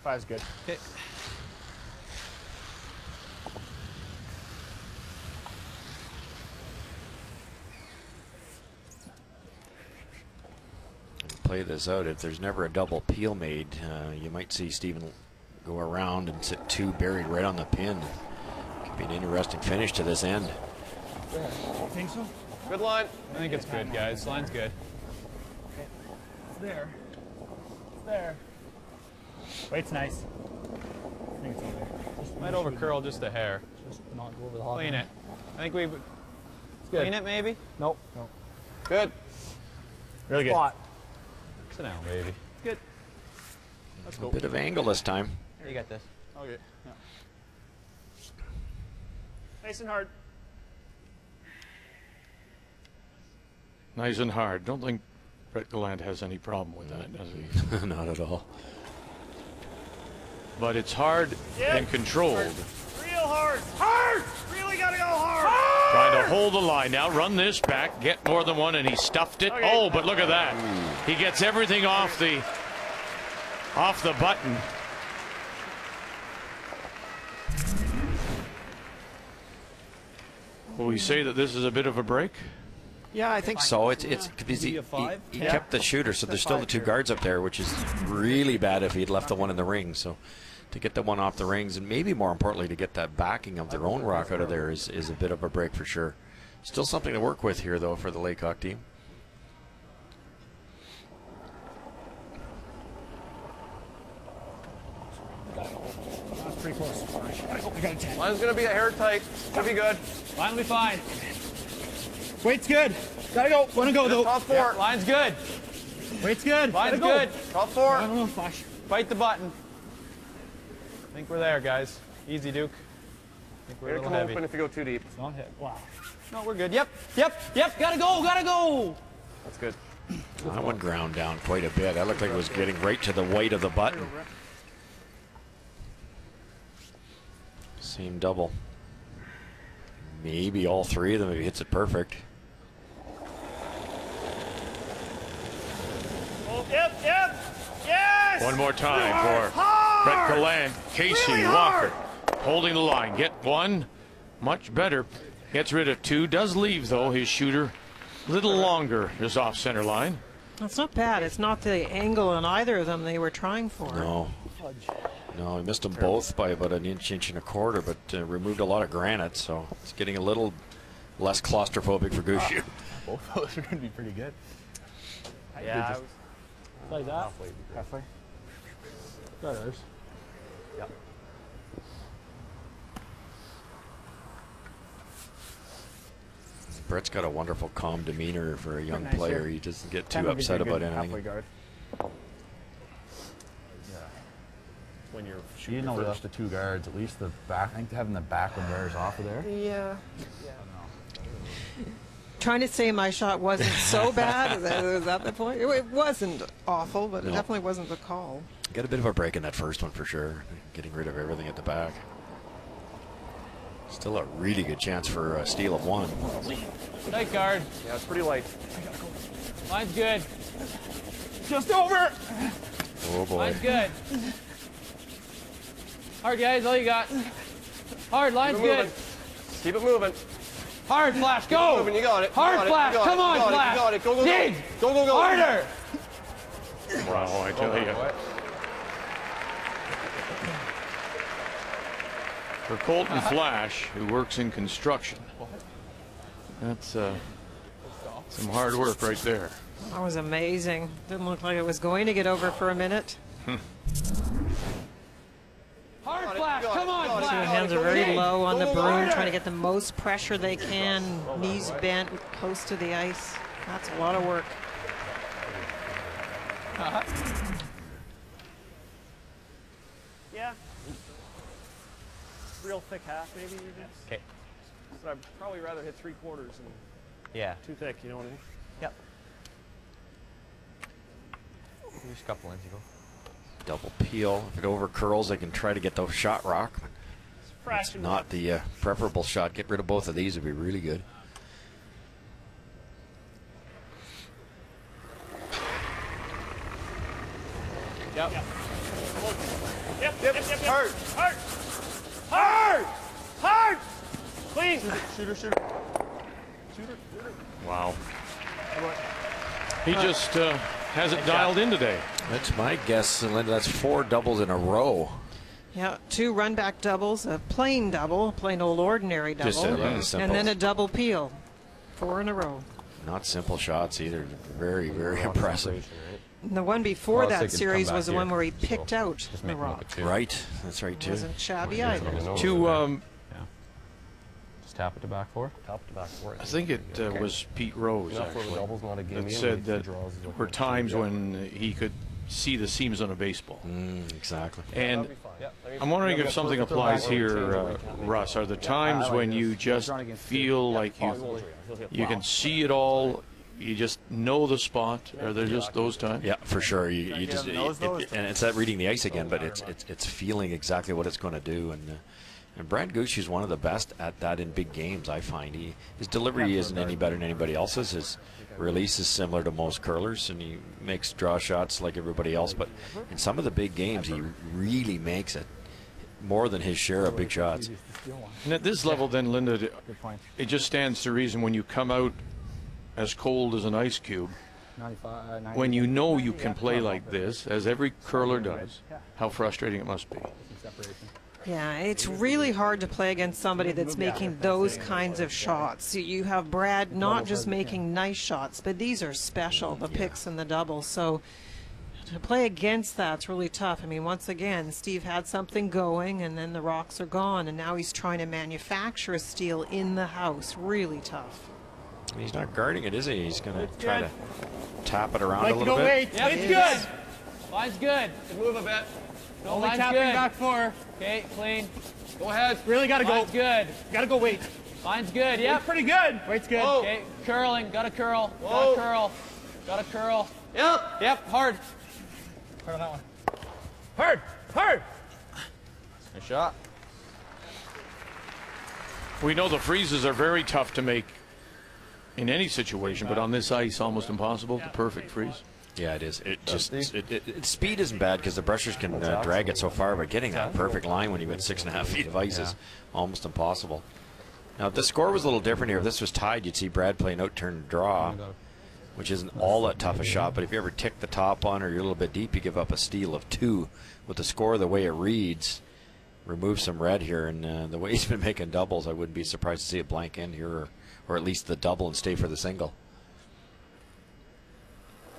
5's good. Okay. Play this out. If there's never a double peel made, you might see Stephen go around and sit 2 buried right on the pin. Could be an interesting finish to this end. You think so? Good line. I think it's good, guys. Line's good. It's there. It's there. Weight's nice. I think it's over there. Might over curl just a hair. Just not go over the hot Clean line. it. I think we Good. clean it maybe. Nope. Nope. Good. Really good. Spot. Sit down, baby. Good. Let's go. A bit of angle this time. Here, you got this. Okay. Yeah. Nice and hard. Nice and hard. Don't think Brett Gallant has any problem with that, does he? Not at all. But it's hard and controlled. Real hard. Hard! Really gotta go hard. Trying to hold the line now, run this back, get more than one, and he stuffed it. Okay. Oh, but look at that. He gets everything off the button. Will we say that this is a bit of a break? Yeah, I think so. It's because he kept the shooter, so there's still the two guards up there, which is really bad if he'd left the one in the ring. So to get the one off the rings, and maybe more importantly, to get that backing of their own rock out of there is a bit of a break for sure. Still something to work with here, though, for the Laycock team. That's pretty close. I got a 10. Line's gonna be a hair tight. Should be good. Line will be fine. Weight's good. Gotta go. Wanna go though. Top 4. Yeah, line's good. Weight's good. Line's Gotta good. Top 4. I don't know, Flash. Fight the button. I think we're there, guys. Easy, Duke. I think we're a It'll little come heavy. open if you go too deep. It's not hit. Wow. No, we're good. Yep. Gotta go. Gotta go. That's good. That one ground down quite a bit. That looked like it was getting right to the white of the button. Same double. Maybe all three of them if he hits it perfect. Oh, yep. Yes! One more time for Brett Gallant. Casey Really Walker holding the line. Get one. Much better. Gets rid of two. Does leave, though, his shooter a little longer is off center line. That's not bad. It's not the angle on either of them they were trying for. No. No, he missed them both by about an inch and a quarter, but removed a lot of granite, so it's getting a little less claustrophobic for Gushue. Both of those are going to be pretty good. Yeah. Like that. Halfway. That is. Yep. Brett's got a wonderful, calm demeanor for a young Nice player. here. He doesn't get 10 too would be upset pretty about good. anything. Halfway guard. When you're You shooting know, we first. left the two guards. At least the back. I think having the back one wears off of there. Yeah. Trying to say my shot wasn't so bad. Is that the point? It wasn't awful, but it No. definitely wasn't the call. Got a bit of a break in that first one for sure, getting rid of everything at the back. Still a really good chance for a steal of one. Tight guard. Yeah, it's pretty light. Line's good. Just over. Oh boy. Line's good. Hard, guys. All you got. Hard. Line's Keep it good. moving. Keep it moving. Hard, Flash. Go. Moving, you got it. Hard, Flash. Come on, Flash. You got it. Go, go, go. Dig. Go, go, go. Harder. Wow, I tell you. For Colton Flash, who works in construction, that's some hard work right there. That was amazing. Didn't look like it was going to get over for a minute. Hard, Flash. Come on, Their Flash. hands are very Dig. low on the Go broom, harder. trying to get the most pressure they can. Knees bent, close to the ice. That's a lot of work. Yeah. Real thick half, maybe. Okay. But I'd probably rather hit 3/4 than Yeah. too thick. You know what I mean? Yep. Just a couple inches ago. Double peel. If it over curls, they can try to get the shot rock. It's Fraction not the preferable shot. Get rid of both of these would be really good. Yep. Yep. Hard. Hard. Hard. Hard. Clean. Shooter. Wow. He just has it dialed in today. That's my guess, Linda. That's 4 doubles in a row. Yeah, 2 run-back doubles, a plain double, a plain old ordinary double, Just a simple. and then a double peel. 4 in a row. Not simple shots either. Very, very impressive. And the one before Well, that they can series come was the back one here, where he so picked out just the make them look rock. at two. Right. That's right, too. Wasn't shabby either. To Just tap it to back four. Top to back four. I think it was Pete Rose actually that said that there were times when he could see the seams on a baseball. Exactly. And I'm wondering if something applies here, Russ. Are the times when you just feel like you can see it all, you just know the spot? Are there just those times? Yeah, for sure. You just and it's that reading the ice again, but it's feeling exactly what it's going to do. And Brad Gushue is one of the best at that in big games, I find. His delivery isn't any better than anybody else's. His release is similar to most curlers, and he makes draw shots like everybody else. But in some of the big games, he really makes it more than his share of big shots. And at this level, then, Linda, it just stands to reason when you come out as cold as an ice cube, when you know you can play like this, as every curler does, how frustrating it must be. Yeah, it's really hard to play against somebody that's making those kinds of shots. You have Brad not just making nice shots, but these are special, the picks and the doubles. So to play against that's really tough. I mean, once again, Steve had something going, and then the rocks are gone, and now he's trying to manufacture a steal in the house. Really tough. He's not guarding it, is he? He's going to try to tap it around a little bit. Wait. Yep, it's good. Line's good. Move a bit. No, line's tapping good. Back four. Okay, clean. Go ahead. Really got to go. Line's good. Got to go weight. Line's good. Yeah, pretty good. Weight's good. Whoa. Okay, curling. Got to curl. Whoa. Got to curl. Got to curl. Yep. Yep, hard. Hard on that one. Hard. Hard. Nice shot. We know the freezes are very tough to make in any situation, but on this ice, almost impossible. The perfect freeze. Yeah, it is. Speed isn't bad because the brushers can drag it so far, but getting that perfect line when you've got 6.5 feet of ice is almost impossible. Now, if the score was a little different here, if this was tied, you'd see Brad play an out-turn draw, which isn't all that tough a shot, but if you ever tick the top on or you're a little bit deep, you give up a steal of 2. With the score the way it reads, remove some red here, and the way he's been making doubles, I wouldn't be surprised to see a blank end here, or at least the double and stay for the single.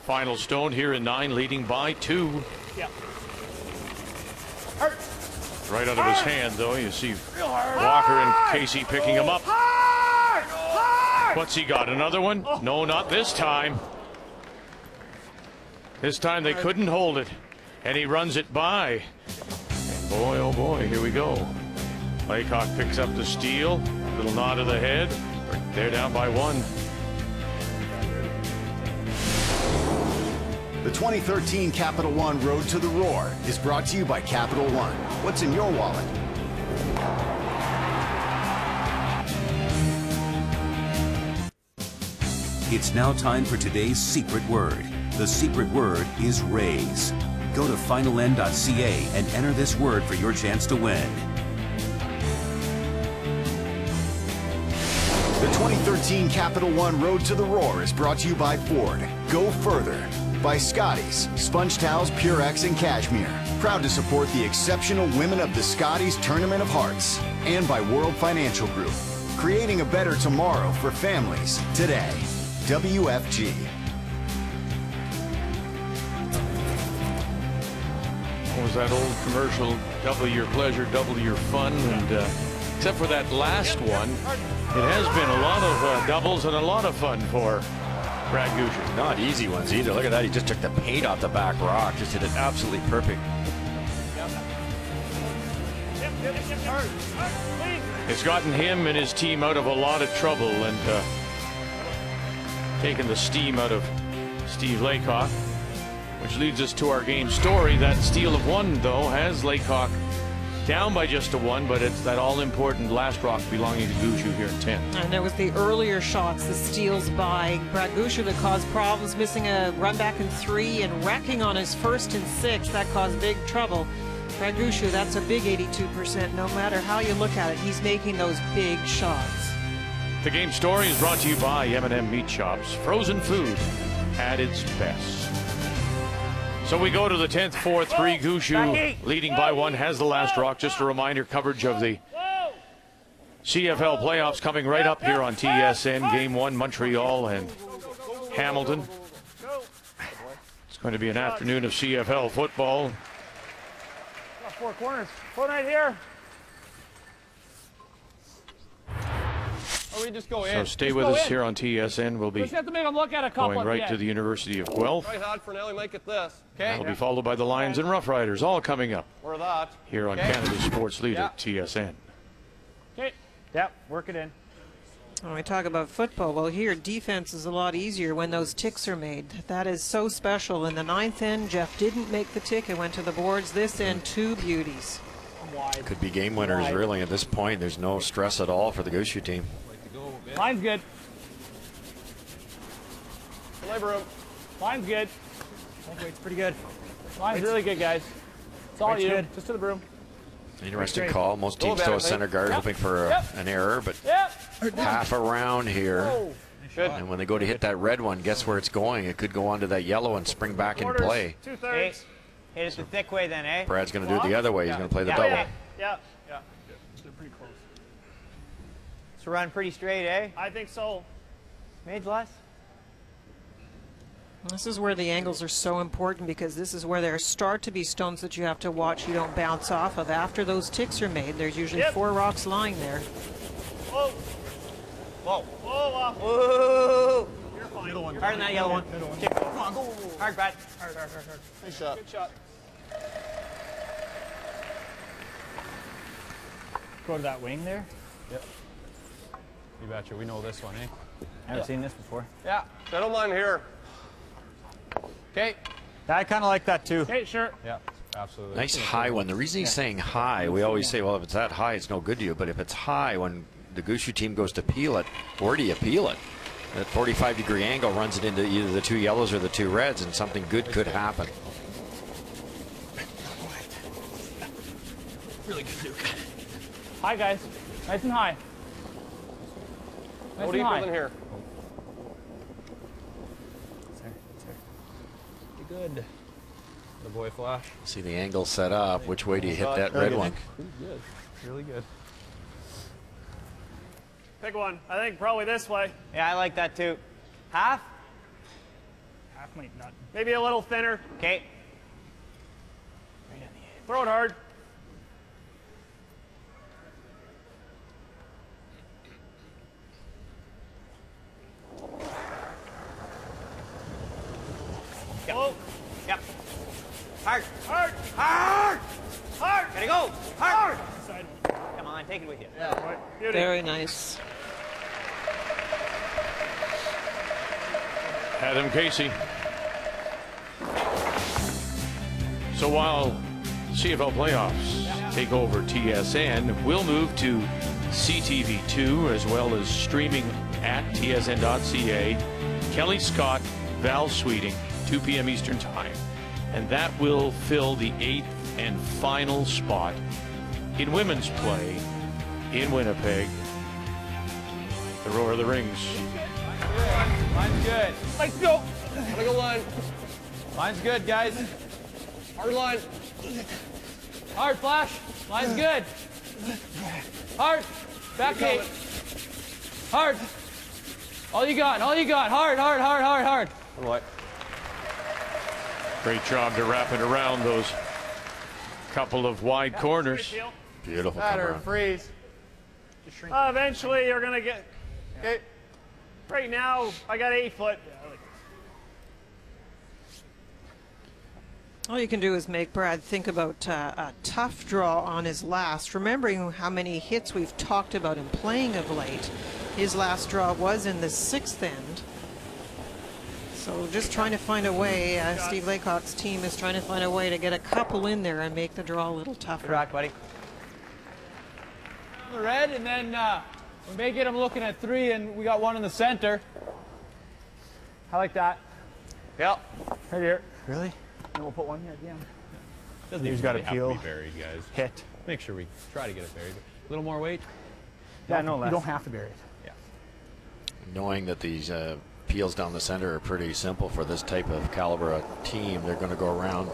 Final stone here in 9, leading by 2. Yeah. Right out of his hand, though. You see Walker and Casey picking him up. What's he got? Another one? No, not this time. This time they couldn't hold it, and he runs it by. And boy, oh boy, here we go. Laycock picks up the steal. Little nod of the head. They're down by 1. The 2013 Capital One Road to the Roar is brought to you by Capital One. What's in your wallet? It's now time for today's secret word. The secret word is raise. Go to finalend.ca and enter this word for your chance to win. The 2013 Capital One Road to the Roar is brought to you by Ford. Go further. By Scotties, Sponge Towels, Purex, and Cashmere. Proud to support the exceptional women of the Scotties Tournament of Hearts. And by World Financial Group. Creating a better tomorrow for families today. WFG. What was that old commercial? Double your pleasure, double your fun. And except for that last one, it has been a lot of doubles and a lot of fun for Brad Gushue. Not easy ones either. Look at that. He just took the paint off the back rock. Just hit it absolutely perfect. It's gotten him and his team out of a lot of trouble and taken the steam out of Steve Laycock, which leads us to our game story. That steal of 1, though, has Laycock down by just a 1, but it's that all-important last rock belonging to Gushue here at 10. And there was the earlier shots, the steals by Brad Gushue that caused problems, missing a run back in 3 and wrecking on his 1st and 6. That caused big trouble. Brad Gushue, that's a big 82%. No matter how you look at it, he's making those big shots. The game story is brought to you by M&M Meat Shops. Frozen food at its best. So we go to the 10th, 4-3. Gushue leading by 1 has the last rock. Just a reminder, coverage of the CFL playoffs coming right up here on TSN. Game 1, Montreal and Hamilton. It's going to be an afternoon of CFL football. 4 corners. 4 right here. Or we just go in? So stay with us here on TSN. We'll be Just have to make them look at a couple. going right to the University of Guelph. Try hard for now. We might get this. Okay. That'll be followed by the Lions and Rough Riders, all coming up Or that. here on Canada's sports leader, TSN. Okay. Yep, work it in. When we talk about football, well, here defense is a lot easier when those ticks are made. That is so special. In the 9th end, Jeff didn't make the tick and went to the boards. This end, 2 beauties. Could be game winners, really, at this point. There's no stress at all for the Gushue team. Line's good. Labor room. Line's good. Weight's pretty good. Line's really good, guys. It's all Weight's you. good. Just to the broom. Interesting call. Most teams throw a center guard hoping for an error, but half around here. Good. And when they go to hit that red one, guess where it's going? It could go onto that yellow and spring back in play. 2/3. Hit it the thick way then, eh? Brad's going to do it the other way. He's going to play the double. Yeah. Yeah. They're pretty close. It's run pretty straight, eh? I think so. Mage less? This is where the angles are so important because this is where there start to be stones that you have to watch you don't bounce off of. After those ticks are made, there's usually 4 rocks lying there. Whoa. Whoa. Whoa, off. Whoa. You're fine. Hard on that yellow one. Come on, go. Hard, Brad. Hard. Nice shot. Good shot. Go to that wing there. Yep. You betcha. We know this one, eh? I haven't seen this before. Yeah. Settle line here. Okay. I kind of like that too. Okay, sure. Yeah, absolutely. Nice high one. The reason he's saying high, we always say, well, if it's that high, it's no good to you. But if it's high, when the Gushue team goes to peel it, where do you peel it? That 45-degree angle runs it into either the 2 yellows or the 2 reds, and something good could happen. Really good, Duke. Hi, guys. Nice and high. Nice Go and deeper high. than here. Good. The boy flash. See the angle set up. Which way do you hit that red one? Pretty good. Really good. Pick one. I think probably this way. Yeah, I like that too. Half? Half might not. Maybe a little thinner. Okay. Throw it hard. Yep. Whoa. Yep. Hard. Hard. Hard. Hard. Gotta go. Hard. Come on, take it with you. Yeah. Beauty. Very nice. Adam Casey. So while CFL playoffs take over TSN, we'll move to CTV2 as well as streaming at tsn.ca. Kelly Scott, Val Sweeting, 2 p.m. Eastern Time. And that will fill the 8th and final spot in women's play in Winnipeg. The Roar of the Rings. Line's good. Let's go. Gotta go line. Line's good, guys. Hard line. Hard flash. Line's good. Hard. Back eight. Hard. All you got. All you got. Hard, hard, hard, hard, hard. What? Great job to wrap it around those couple of wide corners. Beautiful Batter, cover. freeze. Eventually, you're going to get. Okay. Right now, I got 8 foot. All you can do is make Brad think about a tough draw on his last. Remembering how many hits we've talked about him playing of late, his last draw was in the 6th end. So just trying to find a way, Steve Laycock's team is trying to find a way to get a couple in there and make the draw a little tougher. Good rock, buddy. The red, and then we may get him looking at 3, and we got 1 in the center. I like that. Yep. Right here. Really? And we'll put 1 here at the end. Doesn't He's even got to really have peel. to be buried, guys. Hit. Make sure we try to get it buried. A little more weight. Yeah, no less. You don't have to bury it. Yeah. Knowing that these peels down the center are pretty simple for this type of caliber of team, they're going to go around,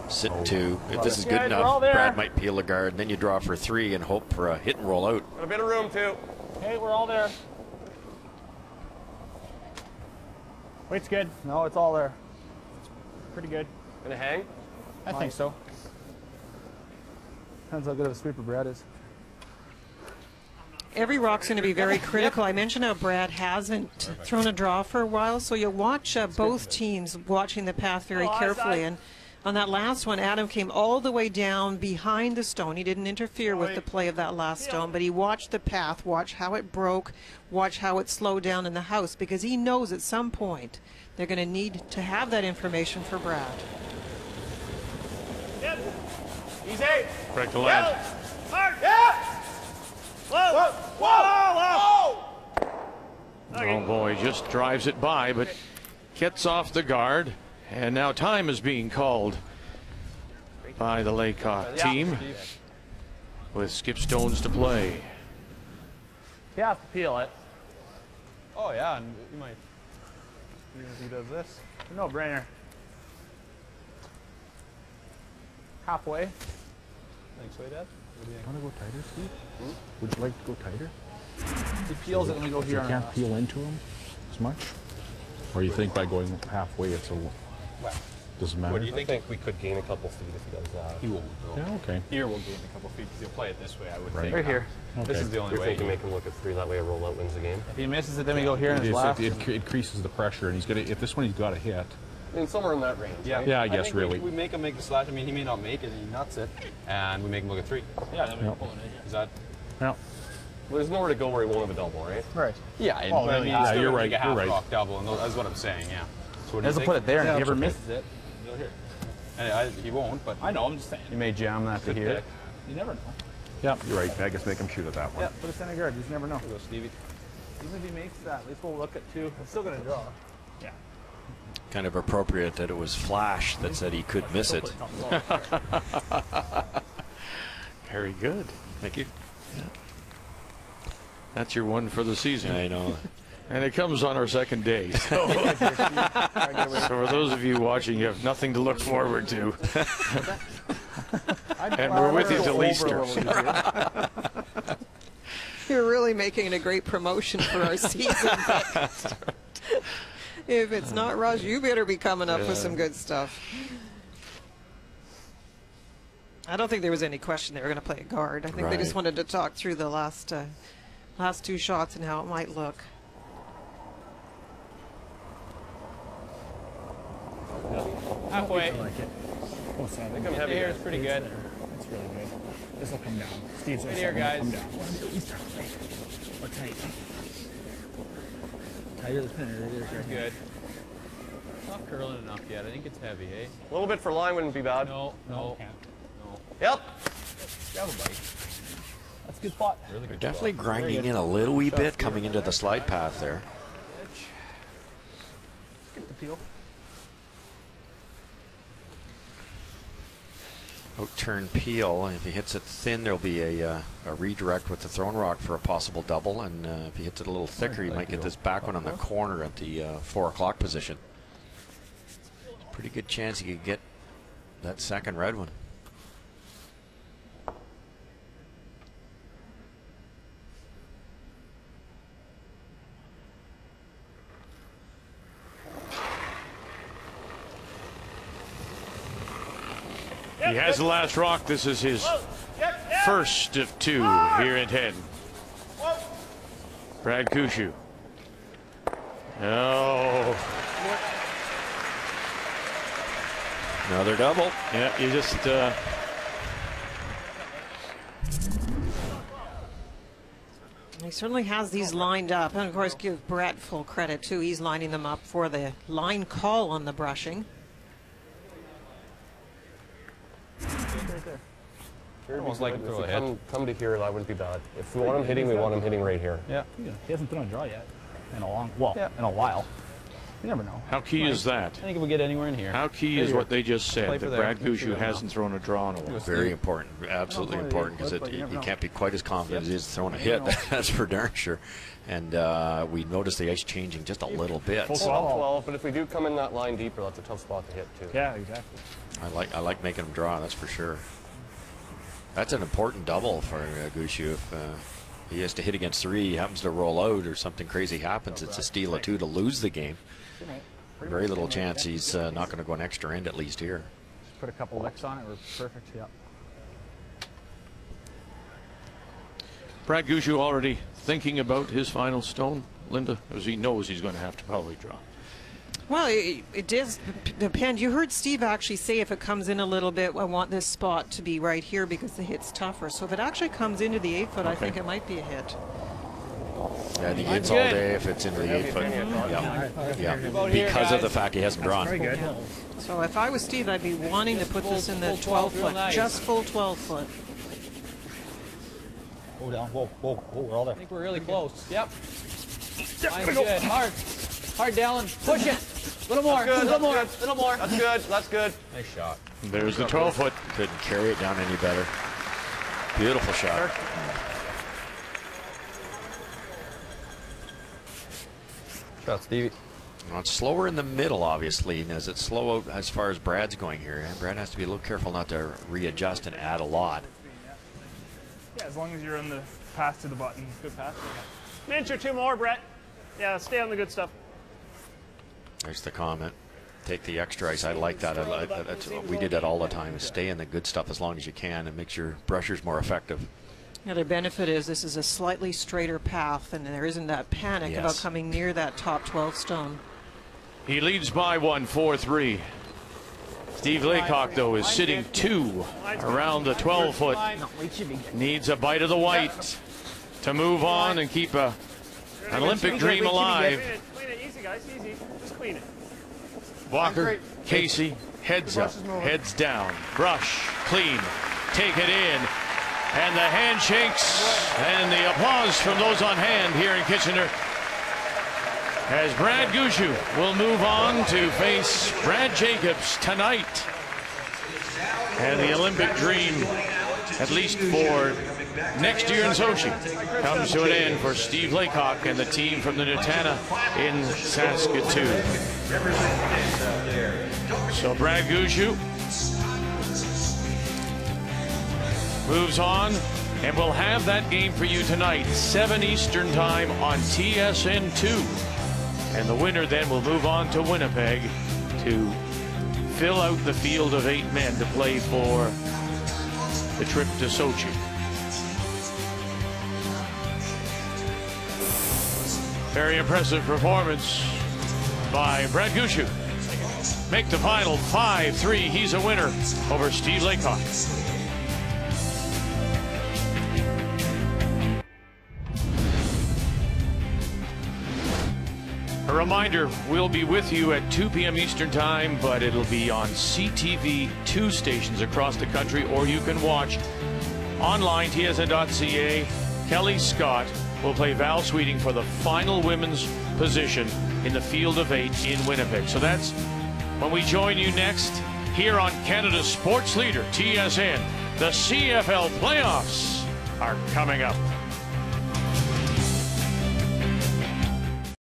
sit 2. If this is good Guys, we're all enough, there. Brad might peel a guard, and then you draw for 3 and hope for a hit and roll out. Got a bit of room too. Okay, we're all there. Weight's good. No, it's all there. Pretty good. Gonna hang. I think so. Depends how good of a sweeper Brad is. Every rock's going to be very critical. I mentioned how Brad hasn't thrown a draw for a while, so you'll watch both teams watching the path very carefully. And on that last one, Adam came all the way down behind the stone. He didn't interfere with the play of that last stone, but he watched the path, watched how it broke, watched how it slowed down in the house, because he knows at some point they're going to need to have that information for Brad. Yep. Easy. Break the land. Hard. Yeah. Whoa. Whoa. Oh boy, just drives it by, but gets off the guard. And now time is being called by the Laycock team with skip stones to play. You have to peel it. Oh yeah, and you might. Even if he does this. No brainer. Halfway. Thanks, way, Dad. Want to go tighter, Steve? Would you like to go tighter? He peels it and we go here. You can't peel into him as much? Or you think by going halfway it's a... Doesn't matter? What do you think we could gain a couple feet if he does that? He won't. Yeah, okay. Here we'll gain a couple feet because he'll play it this way, I would Right. think. Right here. This is the only You're way. thinking make him look at 3, that way a rollout wins the game? If he misses it, then we go here and his left. It increases the pressure, and he's gonna. If this one he's got to hit. I mean, somewhere in that range. Yeah, right? Yeah, I guess think really. We make him make the slash. I mean, he may not make it, and he nuts it, and we make him look at 3. Yeah, then we Yep. pull it in. Is that? Yeah. Well, there's nowhere to go where he won't have a double, right? Right. Yeah, and, Oh, but I mean, yeah, he's still you're gonna right, make a you're half right. rock double, and that's what I'm saying. Yeah. So what do you Doesn't think? put it there, and if he ever okay. misses it, go here. And he won't, but I know, I'm just saying. you may jam that to Good here. pick. You never know. Yeah, you're right. I guess make him shoot at that one. Yeah, put a center guard. You just never know. Go, Stevie. Even if he makes that, at least we'll look at 2. I'm still going to draw. Yeah. Kind of appropriate that it was Flash that said he could miss it. Very good. Thank you. That's your one for the season. I know. And it comes on our second day. So, so for those of you watching, you have nothing to look forward to. And we're with you till Easter. You're really making it a great promotion for our season. If it's not Raj, you better be coming up with some good stuff. I don't think there was any question they were going to play a guard. I think they just wanted to talk through the last 2 shots and how it might look. Halfway. I like it. Oh, I think I'm heavy Here here. is pretty good. That's really good. This will come down. Steve's Right here, guys. Come down. What tight? Tighter the pin. Good. Not curling enough yet. I think it's heavy, eh? A little bit for line wouldn't be bad. No. Yep. Grab a bite. That's a good spot. Really good. Definitely grinding in a little wee bit coming into the slide path there. Get the peel. Out turn peel. If he hits it thin, there'll be a redirect with the thrown rock for a possible double. And if he hits it a little thicker, he might get this back one on the corner at the 4 o'clock position. Pretty good chance he could get that second red one. He has the last rock. This is his first of 2 here at 10. Brad Gushue. Oh. Another double. Yeah, you just... He certainly has these lined up. And, of course, give Brett full credit, too. He's lining them up for the line call on the brushing. Almost like throw a hit. Come to here, that wouldn't be bad. If we want him hitting, we want him hitting right here. Yeah. He hasn't thrown a draw yet. In a while. You never know. How key is that? I think if we get anywhere in here. How key is what they just Play said, for that there. Brad Gushue hasn't thrown a draw in a while. Very important, absolutely important, because you can't be quite as confident as he is throwing a hit. That's for darn sure. And we noticed the ice changing just a little bit. Full 12, but if we do come in that line deeper, that's a tough spot to hit too. Yeah, exactly. I like making him draw. That's for sure. That's an important double for Gushue. If he has to hit against 3, he happens to roll out, or something crazy happens, it's a steal of 2 to lose the game. Very little chance he's not going to go an extra end at least here. Just put a couple licks on it. We're perfect. Yeah. Brad Gushue already thinking about his final stone, Linda, as he knows he's going to have to probably draw. Well, it does depend. You heard Steve actually say if it comes in a little bit, I want this spot to be right here because the hit's tougher. So if it actually comes into the 8 foot, I think it might be a hit. Yeah, I think it's all day if it's into the 8 foot. Yeah. Because of the fact he hasn't drawn. Yeah. So if I was Steve, I'd be wanting to put this in the 12 foot, just full 12 foot. Hold down. Whoa, we're all there. I think we're really close. Yep. Line's good. Hard. Hard, Dallin. Push it. A little more. A little more. A little more. That's good. That's good. Nice shot. There's the 12 foot. Couldn't carry it down any better. Beautiful shot. Shot, Stevie. Well, it's slower in the middle, obviously, and as it's slow out as far as Brad's going here. And Brad has to be a little careful not to readjust and add a lot. Yeah, as long as you're on the path to the button. Good path. An inch or two more, Brett. Yeah, stay on the good stuff. There's the comment. Take the extra ice. I like that. We did that all the time. Is stay in the good stuff as long as you can and makes your brushers more effective. The other benefit is this is a slightly straighter path, and there isn't that panic about coming near that top 12 stone. He leads by 1, 4-3. Steve Laycock, though, is sitting 2 around the 12 foot. Needs a bite of the white to move on and keep an Olympic dream alive. Clean it easy, guys. Easy. Just clean it. Walker, Casey, heads up, heads down, brush, clean, take it in, and the handshakes and the applause from those on hand here in Kitchener as Brad Gushue will move on to face Brad Jacobs tonight. And the Olympic dream, at least for next year in Sochi, comes to an end for Steve Laycock and the team from the Nutana in Saskatchewan. So Brad Gushue moves on, and we'll have that game for you tonight, 7 Eastern time on TSN2. And the winner then will move on to Winnipeg to fill out the field of 8 men to play for the trip to Sochi. Very impressive performance by Brad Gushue. Make the final 5-3. He's a winner over Steve Laycock. A reminder, we'll be with you at 2 p.m. Eastern time, but it'll be on CTV 2 stations across the country, or you can watch online, tsn.ca. Kelly Scott will play Val Sweeting for the final women's position in the field of 8 in Winnipeg. So that's when we join you next here on Canada's sports leader, TSN. The CFL playoffs are coming up.